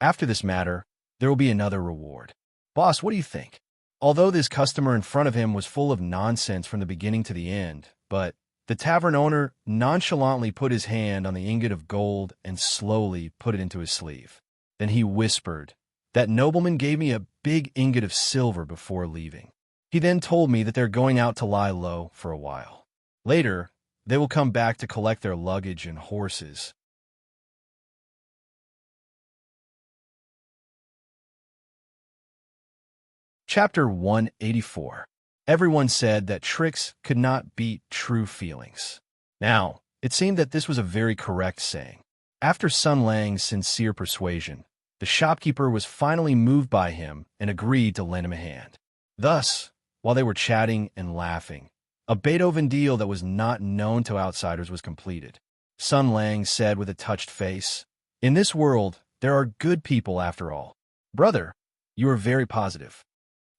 After this matter, there will be another reward. Boss, what do you think? Although this customer in front of him was full of nonsense from the beginning to the end, but the tavern owner nonchalantly put his hand on the ingot of gold and slowly put it into his sleeve. Then he whispered, "That nobleman gave me a big ingot of silver before leaving. He then told me that they're going out to lie low for a while. Later, they will come back to collect their luggage and horses." Chapter 184. Everyone said that tricks could not beat true feelings. Now, it seemed that this was a very correct saying. After Sun Lang's sincere persuasion, the shopkeeper was finally moved by him and agreed to lend him a hand. Thus, while they were chatting and laughing, a Beethoven deal that was not known to outsiders was completed. Sun Lang said with a touched face, "In this world, there are good people after all. Brother, you are very positive."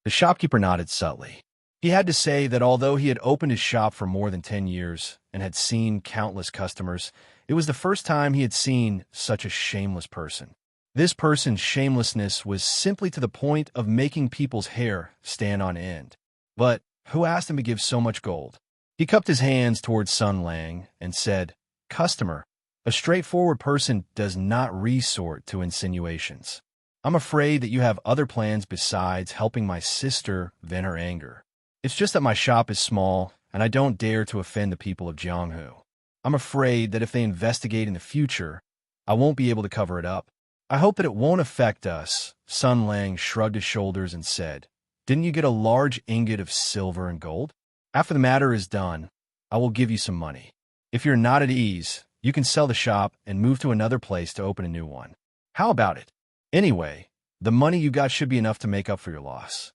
The shopkeeper nodded subtly. He had to say that although he had opened his shop for more than 10 years and had seen countless customers, it was the first time he had seen such a shameless person. This person's shamelessness was simply to the point of making people's hair stand on end. But who asked him to give so much gold? He cupped his hands towards Sun Lang and said, "Customer, a straightforward person does not resort to insinuations. I'm afraid that you have other plans besides helping my sister vent her anger. It's just that my shop is small, and I don't dare to offend the people of Jianghu. I'm afraid that if they investigate in the future, I won't be able to cover it up. I hope that it won't affect us." Sun Lang shrugged his shoulders and said, "Didn't you get a large ingot of silver and gold? After the matter is done, I will give you some money. If you're not at ease, you can sell the shop and move to another place to open a new one. How about it? Anyway, the money you got should be enough to make up for your loss."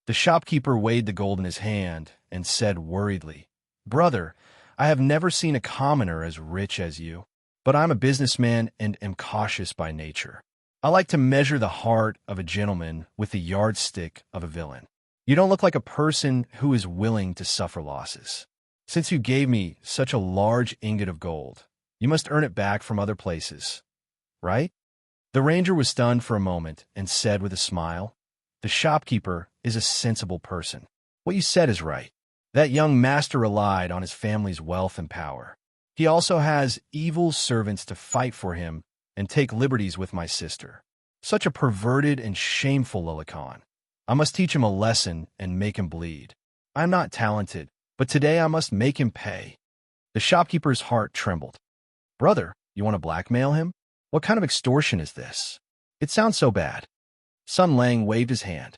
The shopkeeper weighed the gold in his hand and said worriedly, "Brother, I have never seen a commoner as rich as you, but I'm a businessman and am cautious by nature. I like to measure the heart of a gentleman with the yardstick of a villain. You don't look like a person who is willing to suffer losses. Since you gave me such a large ingot of gold, you must earn it back from other places, right?" The ranger was stunned for a moment and said with a smile, "The shopkeeper is a sensible person. What you said is right. That young master relied on his family's wealth and power. He also has evil servants to fight for him and take liberties with my sister. Such a perverted and shameful Lilican. I must teach him a lesson and make him bleed. I'm not talented, but today I must make him pay." The shopkeeper's heart trembled. "Brother, you want to blackmail him? What kind of extortion is this? It sounds so bad." Sun Lang waved his hand.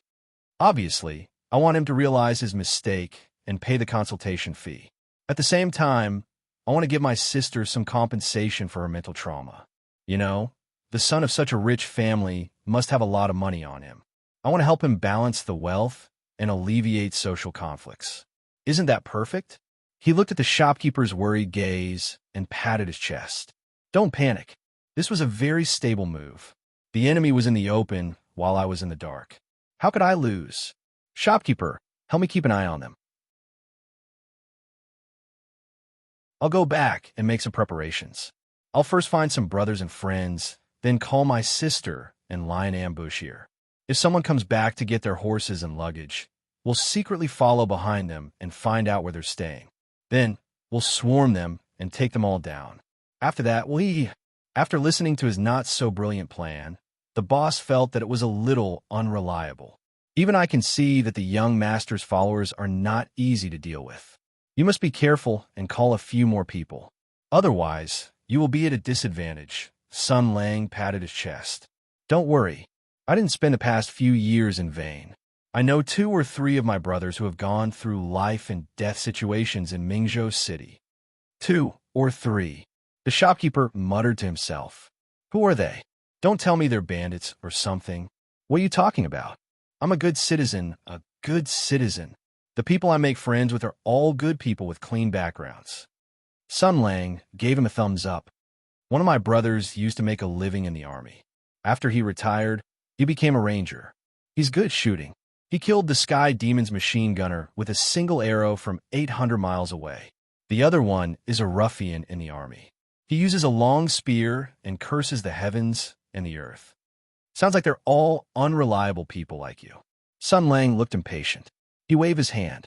"Obviously, I want him to realize his mistake and pay the consultation fee. At the same time, I want to give my sister some compensation for her mental trauma. You know, the son of such a rich family must have a lot of money on him. I want to help him balance the wealth and alleviate social conflicts. Isn't that perfect?" He looked at the shopkeeper's worried gaze and patted his chest. "Don't panic. This was a very stable move. The enemy was in the open while I was in the dark. How could I lose? Shopkeeper, help me keep an eye on them. I'll go back and make some preparations. I'll first find some brothers and friends, then call my sister and lie in ambush here. If someone comes back to get their horses and luggage, we'll secretly follow behind them and find out where they're staying. Then we'll swarm them and take them all down. After that, After listening to his not-so-brilliant plan, the boss felt that it was a little unreliable. Even I can see that the young master's followers are not easy to deal with. You must be careful and call a few more people. Otherwise, you will be at a disadvantage." Sun Lang patted his chest. "Don't worry. I didn't spend the past few years in vain. I know 2 or 3 of my brothers who have gone through life and death situations in Mingzhou City." 2 or 3. The shopkeeper muttered to himself. "Who are they? Don't tell me they're bandits or something. What are you talking about? I'm a good citizen, a good citizen. The people I make friends with are all good people with clean backgrounds." Sun Lang gave him a thumbs up. One of my brothers used to make a living in the army. After he retired, he became a ranger. He's good shooting. He killed the Sky Demon's machine gunner with a single arrow from 800 miles away. The other one is a ruffian in the army. He uses a long spear and curses the heavens and the earth. Sounds like they're all unreliable people like you. Sun Lang looked impatient. He waved his hand.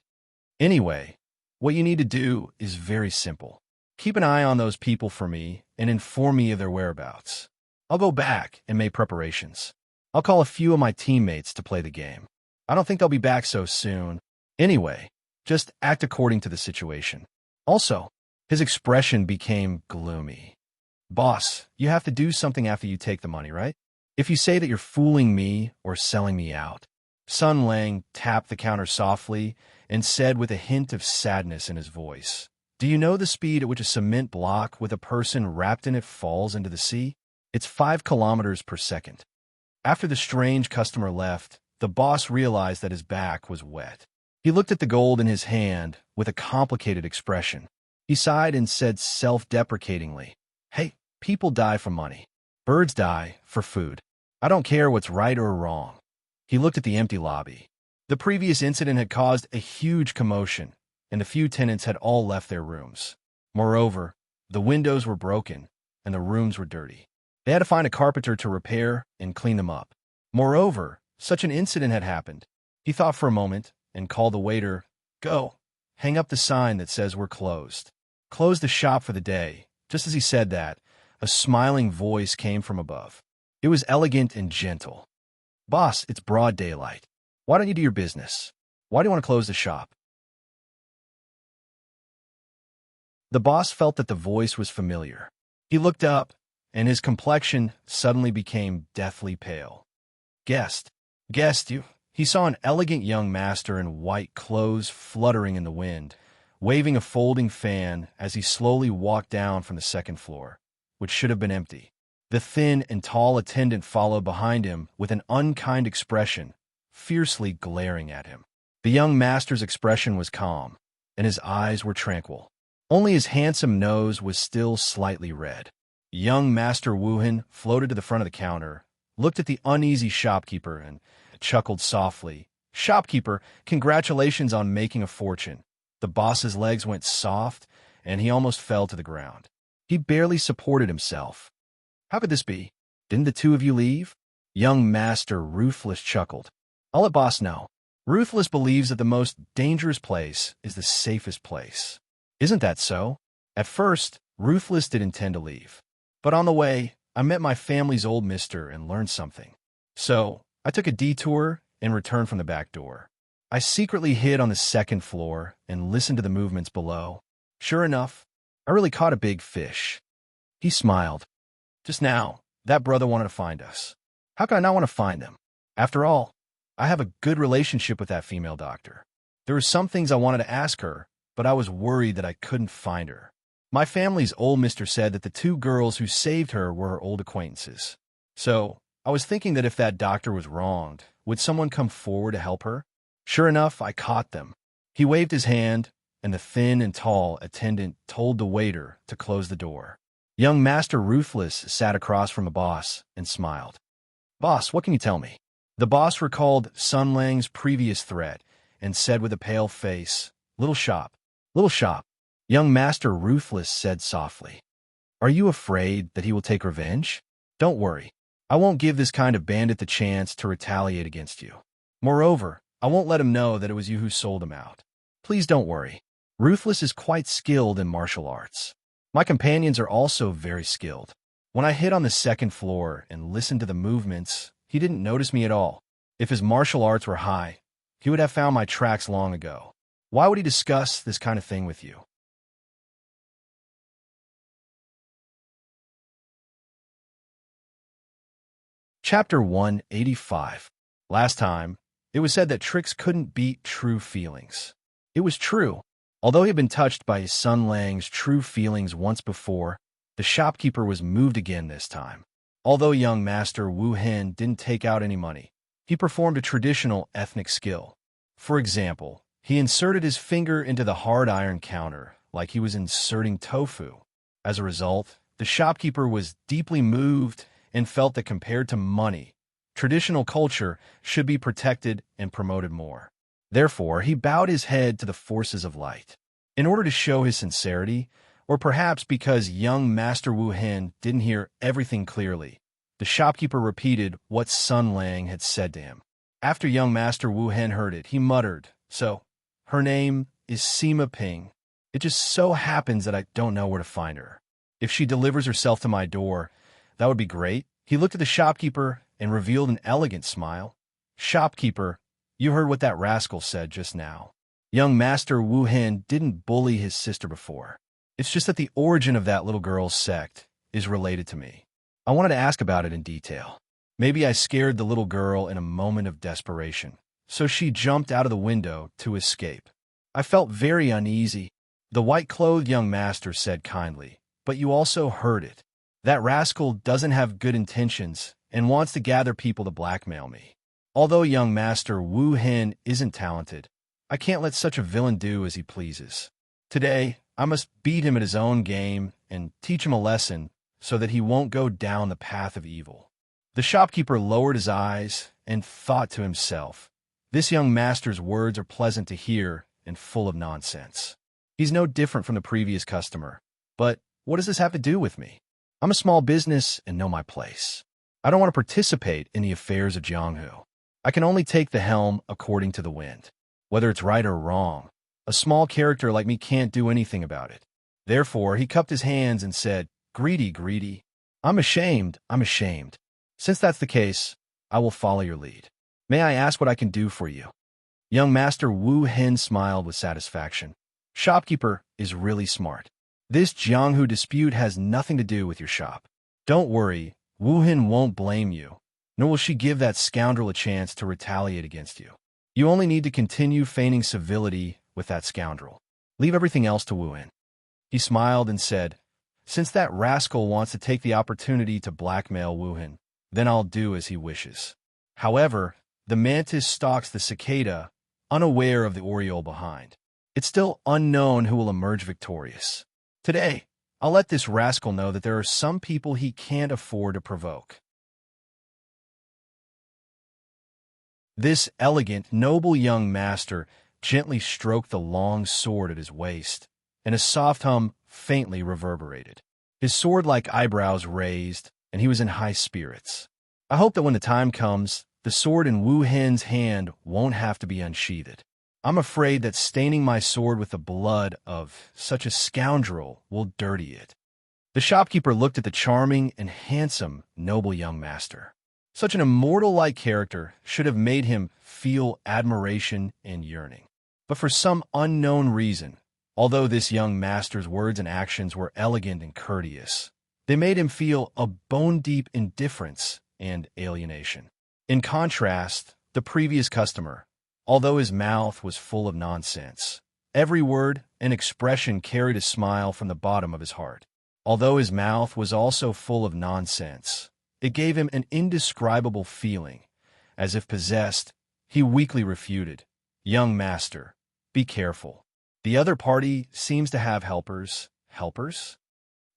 Anyway, what you need to do is very simple. Keep an eye on those people for me and inform me of their whereabouts. I'll go back and make preparations. I'll call a few of my teammates to play the game. I don't think they'll be back so soon. Anyway, just act according to the situation. Also, his expression became gloomy. Boss, you have to do something after you take the money, right? If you say that you're fooling me or selling me out. Sun Lang tapped the counter softly and said with a hint of sadness in his voice, "Do you know the speed at which a cement block with a person wrapped in it falls into the sea? It's 5 kilometers per second." After the strange customer left, the boss realized that his back was wet. He looked at the gold in his hand with a complicated expression. He sighed and said self-deprecatingly, "Hey, people die for money. Birds die for food. I don't care what's right or wrong." He looked at the empty lobby. The previous incident had caused a huge commotion, and the few tenants had all left their rooms. Moreover, the windows were broken, and the rooms were dirty. They had to find a carpenter to repair and clean them up. Moreover, such an incident had happened. He thought for a moment and called the waiter, "Go, hang up the sign that says we're closed. Close the shop for the day." Just as he said that, a smiling voice came from above. It was elegant and gentle. "Boss, it's broad daylight. Why don't you do your business? Why do you want to close the shop?" The boss felt that the voice was familiar. He looked up, and his complexion suddenly became deathly pale. Guest, you. He saw an elegant young master in white clothes fluttering in the wind, waving a folding fan as he slowly walked down from the second floor, which should have been empty. The thin and tall attendant followed behind him with an unkind expression, fiercely glaring at him. The young master's expression was calm, and his eyes were tranquil. Only his handsome nose was still slightly red. Young Master Wuhan floated to the front of the counter, looked at the uneasy shopkeeper, and chuckled softly. "Shopkeeper, congratulations on making a fortune." The boss's legs went soft, and he almost fell to the ground. He barely supported himself. "How could this be? Didn't the two of you leave?" Young Master Ruthless chuckled. "I'll let boss know. Ruthless believes that the most dangerous place is the safest place. Isn't that so?" At first, Ruthless did intend to leave. But on the way, I met my family's old mister and learned something. So, I took a detour and returned from the back door. I secretly hid on the second floor and listened to the movements below. Sure enough, I really caught a big fish. He smiled. "Just now, that brother wanted to find us. How could I not want to find them? After all, I have a good relationship with that female doctor. There were some things I wanted to ask her, but I was worried that I couldn't find her. My family's old mister said that the two girls who saved her were her old acquaintances. So, I was thinking that if that doctor was wronged, would someone come forward to help her? Sure enough, I caught them." He waved his hand, and the thin and tall attendant told the waiter to close the door. Young Master Ruthless sat across from the boss and smiled. "Boss, what can you tell me?" The boss recalled Sun Lang's previous threat and said with a pale face, Little shop. Young Master Ruthless said softly, "Are you afraid that he will take revenge? Don't worry. I won't give this kind of bandit the chance to retaliate against you. Moreover, I won't let him know that it was you who sold him out. Please don't worry. Ruthless is quite skilled in martial arts. My companions are also very skilled. When I hid on the second floor and listened to the movements, he didn't notice me at all. If his martial arts were high, he would have found my tracks long ago. Why would he discuss this kind of thing with you?" Chapter 185. Last time, it was said that tricks couldn't beat true feelings. It was true. Although he had been touched by Sun Lang's true feelings once before, the shopkeeper was moved again this time. Although young Master Wu Hen didn't take out any money, he performed a traditional ethnic skill. For example, he inserted his finger into the hard iron counter, like he was inserting tofu. As a result, the shopkeeper was deeply moved and felt that compared to money, traditional culture should be protected and promoted more. Therefore, he bowed his head to the forces of light. In order to show his sincerity, or perhaps because young Master Wu Hen didn't hear everything clearly, the shopkeeper repeated what Sun Lang had said to him. After young Master Wu Hen heard it, he muttered, "So, her name is Sima Ping. It just so happens that I don't know where to find her. If she delivers herself to my door, that would be great." He looked at the shopkeeper and revealed an elegant smile. "Shopkeeper, you heard what that rascal said just now. Young Master Wu Hen didn't bully his sister before. It's just that the origin of that little girl's sect is related to me. I wanted to ask about it in detail. Maybe I scared the little girl in a moment of desperation, so she jumped out of the window to escape. I felt very uneasy." The white-clothed young master said kindly, "But you also heard it. That rascal doesn't have good intentions and wants to gather people to blackmail me. Although young Master Wu Hen isn't talented, I can't let such a villain do as he pleases. Today, I must beat him at his own game and teach him a lesson so that he won't go down the path of evil." The shopkeeper lowered his eyes and thought to himself, "This young master's words are pleasant to hear and full of nonsense. He's no different from the previous customer. But what does this have to do with me? I'm a small business and know my place. I don't want to participate in the affairs of Jianghu. I can only take the helm according to the wind. Whether it's right or wrong, a small character like me can't do anything about it." Therefore, he cupped his hands and said, "Greedy, greedy. I'm ashamed. Since that's the case, I will follow your lead. May I ask what I can do for you?" Young Master Wu Hen smiled with satisfaction. "Shopkeeper is really smart. This Jianghu dispute has nothing to do with your shop. Don't worry, Wu Hen won't blame you, nor will she give that scoundrel a chance to retaliate against you. You only need to continue feigning civility with that scoundrel. Leave everything else to Wu Hen." He smiled and said, "Since that rascal wants to take the opportunity to blackmail Wu Hen, then I'll do as he wishes." However, the mantis stalks the cicada, unaware of the oriole behind. It's still unknown who will emerge victorious. Today, I'll let this rascal know that there are some people he can't afford to provoke. This elegant, noble young master gently stroked the long sword at his waist, and a soft hum faintly reverberated. His sword-like eyebrows raised, and he was in high spirits. "I hope that when the time comes, the sword in Wu Hen's hand won't have to be unsheathed. I'm afraid that staining my sword with the blood of such a scoundrel will dirty it." The shopkeeper looked at the charming and handsome, noble young master. Such an immortal-like character should have made him feel admiration and yearning. But for some unknown reason, although this young master's words and actions were elegant and courteous, they made him feel a bone-deep indifference and alienation. In contrast, the previous customer, although his mouth was full of nonsense, every word and expression carried a smile from the bottom of his heart. Although his mouth was also full of nonsense, it gave him an indescribable feeling. As if possessed, he weakly refuted, "Young master, be careful. The other party seems to have helpers." "Helpers?"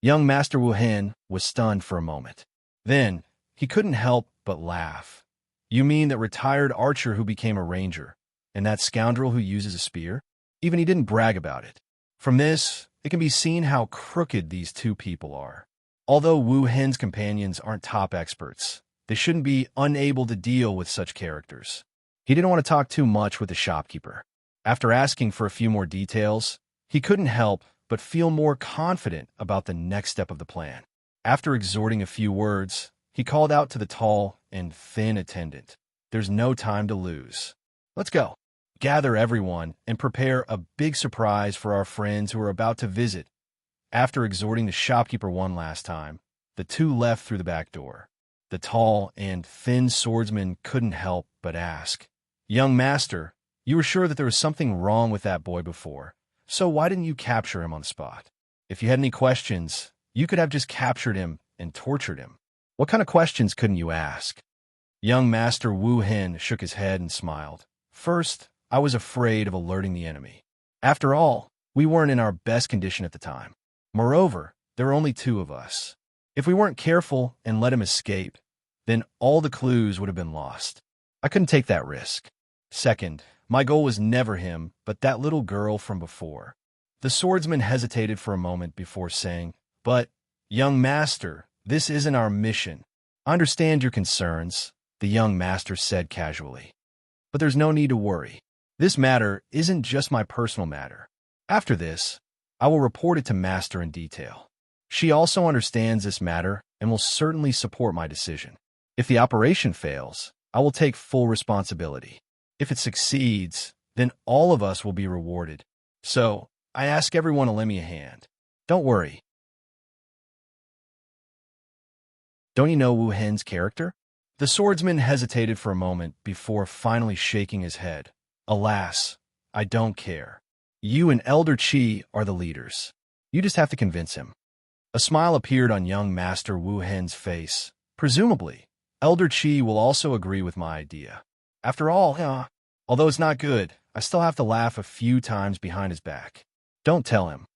Young Master Wu Hen was stunned for a moment. Then, he couldn't help but laugh. "You mean that retired archer who became a ranger, and that scoundrel who uses a spear?" Even he didn't brag about it. From this, it can be seen how crooked these two people are. Although Wu Hen's companions aren't top experts, they shouldn't be unable to deal with such characters. He didn't want to talk too much with the shopkeeper. After asking for a few more details, he couldn't help but feel more confident about the next step of the plan. After exhorting a few words, he called out to the tall and thin attendant, "There's no time to lose. Let's go. Gather everyone and prepare a big surprise for our friends who are about to visit." After exhorting the shopkeeper one last time, the two left through the back door. The tall and thin swordsman couldn't help but ask, "Young master, you were sure that there was something wrong with that boy before, so why didn't you capture him on the spot? If you had any questions, you could have just captured him and tortured him. What kind of questions couldn't you ask?" Young Master Wu Hen shook his head and smiled. "First, I was afraid of alerting the enemy. After all, We weren't in our best condition at the time. Moreover, there were only two of us. If we weren't careful and let him escape, then all the clues would have been lost. I couldn't take that risk. Second, my goal was never him, but that little girl from before. The swordsman hesitated for a moment before saying, "But, young master, this isn't our mission." "I understand your concerns," the young master said casually. "But there's no need to worry. This matter isn't just my personal matter. After this, I will report it to Master in detail. She also understands this matter and will certainly support my decision. If the operation fails, I will take full responsibility. If it succeeds, then all of us will be rewarded. So, I ask everyone to lend me a hand. Don't worry." Don't you know Wu Hen's character? The swordsman hesitated for a moment before finally shaking his head. "Alas, I don't care. You and Elder Qi are the leaders. You just have to convince him." A smile appeared on young Master Wu Hen's face. "Presumably, Elder Qi will also agree with my idea. After all, although it's not good, I still have to laugh a few times behind his back. Don't tell him."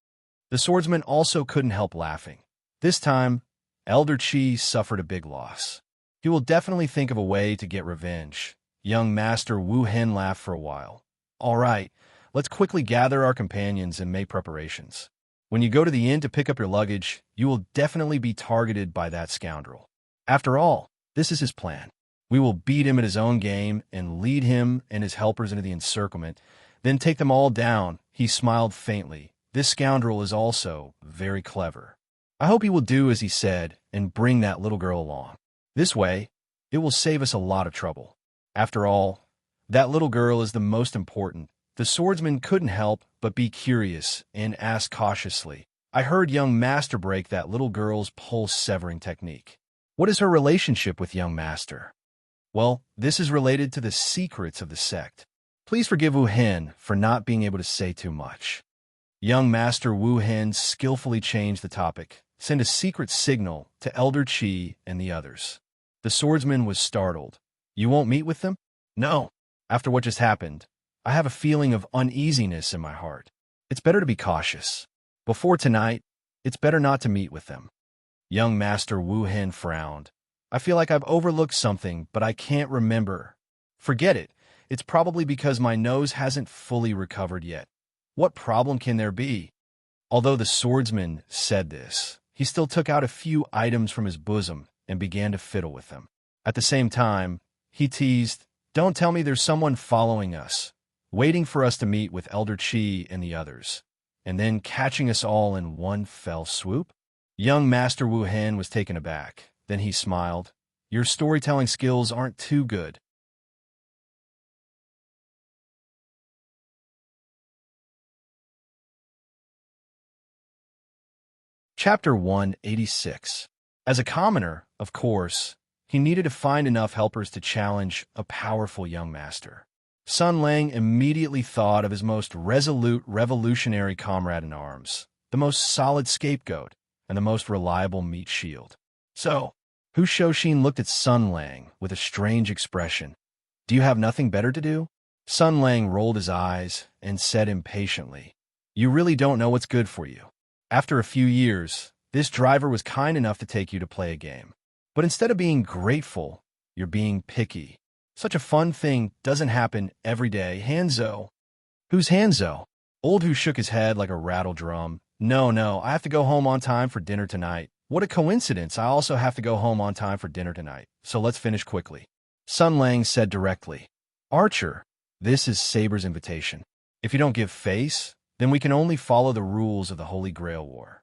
The swordsman also couldn't help laughing. This time, Elder Qi suffered a big loss. He will definitely think of a way to get revenge. Young Master Wu Hen laughed for a while. "All right, let's quickly gather our companions and make preparations. When you go to the inn to pick up your luggage, you will definitely be targeted by that scoundrel. After all, this is his plan. We will beat him at his own game and lead him and his helpers into the encirclement, then take them all down." He smiled faintly. "This scoundrel is also very clever. I hope he will do as he said and bring that little girl along. This way, it will save us a lot of trouble. After all, that little girl is the most important." The swordsman couldn't help but be curious and asked cautiously, "I heard young Master break that little girl's pulse-severing technique. What is her relationship with young Master?" "Well, this is related to the secrets of the sect. Please forgive Wu Hen for not being able to say too much." Young Master Wu Hen skillfully changed the topic, sent a secret signal to Elder Qi and the others. The swordsman was startled. "You won't meet with them?" "No. After what just happened, I have a feeling of uneasiness in my heart. It's better to be cautious. Before tonight, it's better not to meet with them." Young Master Wu Hen frowned. "I feel like I've overlooked something, but I can't remember." "Forget it. It's probably because my nose hasn't fully recovered yet. What problem can there be?" Although the swordsman said this, he still took out a few items from his bosom and began to fiddle with them. At the same time, he teased, "Don't tell me there's someone following us, waiting for us to meet with Elder Qi and the others, and then catching us all in one fell swoop?" Young Master Wu Hen was taken aback. Then he smiled. "Your storytelling skills aren't too good." Chapter 186. As a commoner, of course, he needed to find enough helpers to challenge a powerful young master. Sun Lang immediately thought of his most resolute revolutionary comrade in arms, the most solid scapegoat, and the most reliable meat shield. "So," Hu Shoshin looked at Sun Lang with a strange expression. "Do you have nothing better to do?" Sun Lang rolled his eyes and said impatiently, "You really don't know what's good for you. After a few years, this driver was kind enough to take you to play a game. But instead of being grateful, you're being picky. Such a fun thing doesn't happen every day. Hanzo." "Who's Hanzo?" Old Hu shook his head like a rattle drum. No, I have to go home on time for dinner tonight." "What a coincidence, I also have to go home on time for dinner tonight, so let's finish quickly." Sun Lang said directly, "Archer, this is Saber's invitation. If you don't give face, then we can only follow the rules of the Holy Grail War."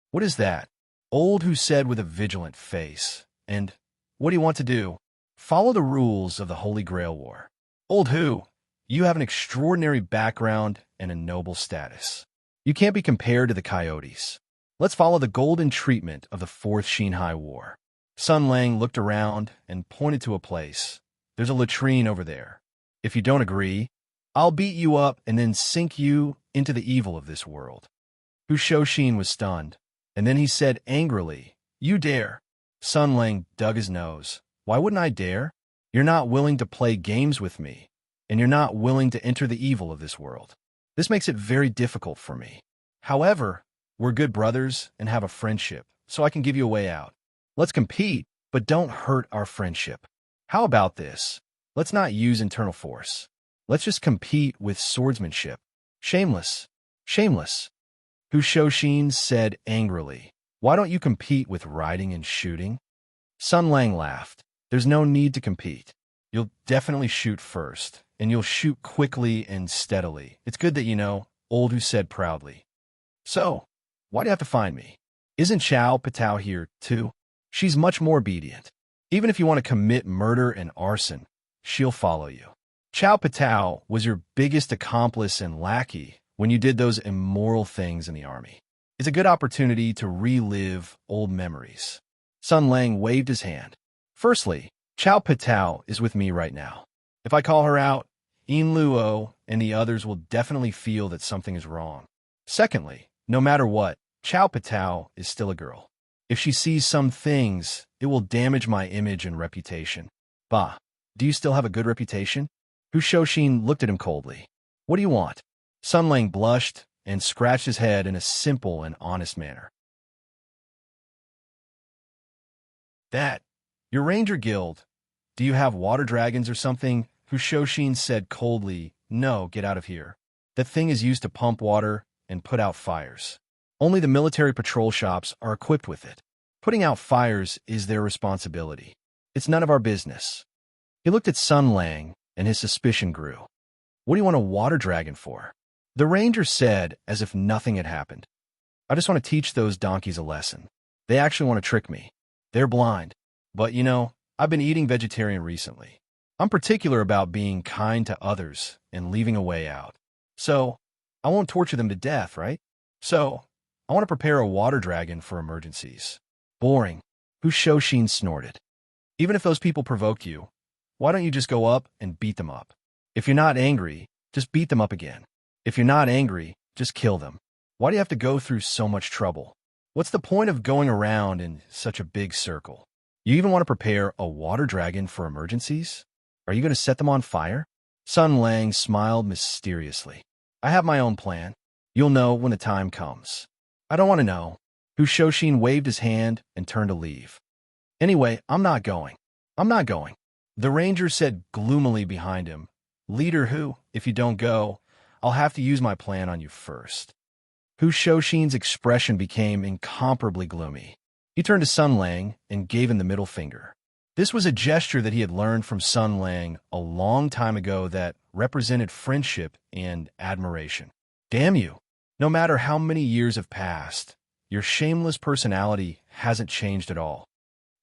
"What is that?" Old Hu said with a vigilant face. "And what do you want to do?" "Follow the rules of the Holy Grail War." "Old Hu, you have an extraordinary background and a noble status. You can't be compared to the coyotes. Let's follow the golden treatment of the Fourth Xinhai War." Sun Lang looked around and pointed to a place. "There's a latrine over there. If you don't agree, I'll beat you up and then sink you into the evil of this world." Hu Shoshin was stunned, and then he said angrily, "You dare?" Sun Lang dug his nose. "Why wouldn't I dare? You're not willing to play games with me, and you're not willing to enter the evil of this world. This makes it very difficult for me." However, we're good brothers and have a friendship, so I can give you a way out. Let's compete, but don't hurt our friendship. How about this? Let's not use internal force. Let's just compete with swordsmanship. Shameless. Shameless. Hushoshin said angrily. Why don't you compete with riding and shooting? Sun Lang laughed. There's no need to compete. You'll definitely shoot first, and you'll shoot quickly and steadily. It's good that you know, Old Who said proudly. So, why do you have to find me? Isn't Chow Patao here, too? She's much more obedient. Even if you want to commit murder and arson, she'll follow you. Chow Patao was your biggest accomplice and lackey when you did those immoral things in the army. It's a good opportunity to relive old memories. Sun Lang waved his hand. Firstly, Chow Patao is with me right now. If I call her out, Yin Luo and the others will definitely feel that something is wrong. Secondly, no matter what, Chow Patao is still a girl. If she sees some things, it will damage my image and reputation. Bah, do you still have a good reputation? Hushoshin looked at him coldly. What do you want? Sun Lang blushed and scratched his head in a simple and honest manner. That, your ranger guild. Do you have water dragons or something? Hushoshin said coldly, no, get out of here. That thing is used to pump water and put out fires. Only the military patrol shops are equipped with it. Putting out fires is their responsibility. It's none of our business. He looked at Sun Lang, and his suspicion grew. What do you want a water dragon for? The ranger said as if nothing had happened. I just want to teach those donkeys a lesson. They actually want to trick me. They're blind. But you know, I've been eating vegetarian recently. I'm particular about being kind to others and leaving a way out. So, I won't torture them to death, right? So, I want to prepare a water dragon for emergencies. Boring. Hushoshin snorted. Even if those people provoked you, why don't you just go up and beat them up? If you're not angry, just beat them up again. If you're not angry, just kill them. Why do you have to go through so much trouble? What's the point of going around in such a big circle? You even want to prepare a water dragon for emergencies? Are you going to set them on fire? Sun Lang smiled mysteriously. I have my own plan. You'll know when the time comes. I don't want to know. Hushoshin waved his hand and turned to leave. Anyway, I'm not going. I'm not going. The ranger said gloomily behind him, Leader Hu, if you don't go, I'll have to use my plan on you first. Hushoshin's expression became incomparably gloomy. He turned to Sun Lang and gave him the middle finger. This was a gesture that he had learned from Sun Lang a long time ago that represented friendship and admiration. Damn you! No matter how many years have passed, your shameless personality hasn't changed at all.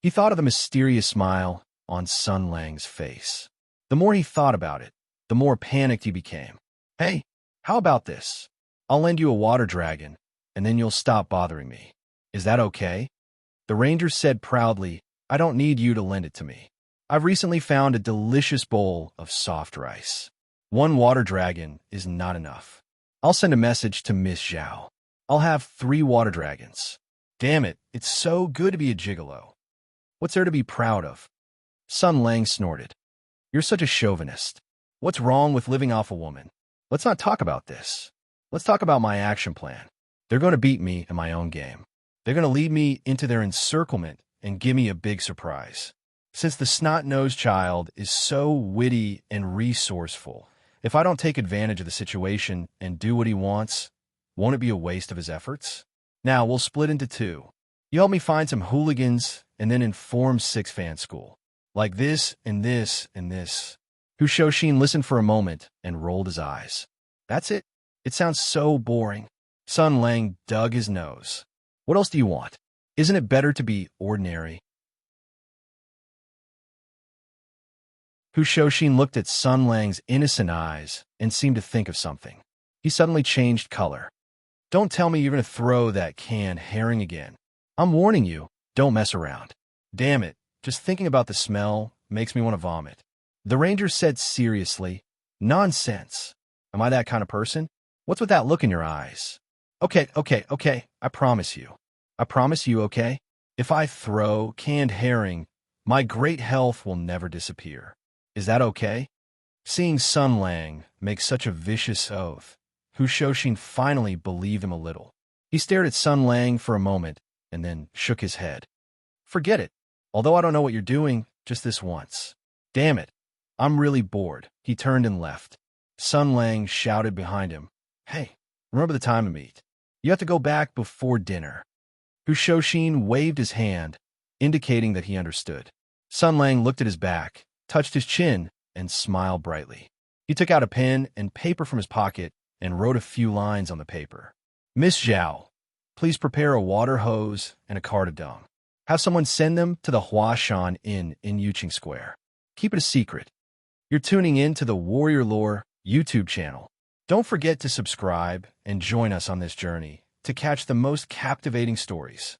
He thought of the mysterious smile on Sun Lang's face. The more he thought about it, the more panicked he became. Hey, how about this? I'll lend you a water dragon, and then you'll stop bothering me. Is that okay? The ranger said proudly, I don't need you to lend it to me. I've recently found a delicious bowl of soft rice. One water dragon is not enough. I'll send a message to Miss Zhao. I'll have 3 water dragons. Damn it, it's so good to be a gigolo. What's there to be proud of? Sun Lang snorted. You're such a chauvinist. What's wrong with living off a woman? Let's not talk about this. Let's talk about my action plan. They're going to beat me in my own game. They're going to lead me into their encirclement and give me a big surprise. Since the snot-nosed child is so witty and resourceful, if I don't take advantage of the situation and do what he wants, won't it be a waste of his efforts? Now, we'll split into 2. You help me find some hooligans and then inform Six-Fan School. Like this and this and this. Hushoshin listened for a moment and rolled his eyes. That's it? It sounds so boring. Sun Lang dug his nose. What else do you want? Isn't it better to be ordinary? Hushoshin looked at Sun Lang's innocent eyes and seemed to think of something. He suddenly changed color. Don't tell me you're going to throw that canned herring again. I'm warning you, don't mess around. Damn it, just thinking about the smell makes me want to vomit. The ranger said seriously, Nonsense. Am I that kind of person? What's with that look in your eyes? Okay, I promise you. I promise you, okay? If I throw canned herring, my great health will never disappear. Is that okay? Seeing Sun Lang make such a vicious oath, Hu Shouxin finally believed him a little. He stared at Sun Lang for a moment and then shook his head. Forget it. Although I don't know what you're doing, just this once. Damn it. I'm really bored. He turned and left. Sun Lang shouted behind him. Hey, remember the time we meet. You have to go back before dinner. Hu Shouxin waved his hand, indicating that he understood. Sun Lang looked at his back, touched his chin, and smiled brightly. He took out a pen and paper from his pocket and wrote a few lines on the paper. Miss Zhao, please prepare a water hose and a cardadom. Have someone send them to the Huashan Inn in Yuqing Square. Keep it a secret. You're tuning in to the Warrior Lore YouTube channel. Don't forget to subscribe and join us on this journey to catch the most captivating stories.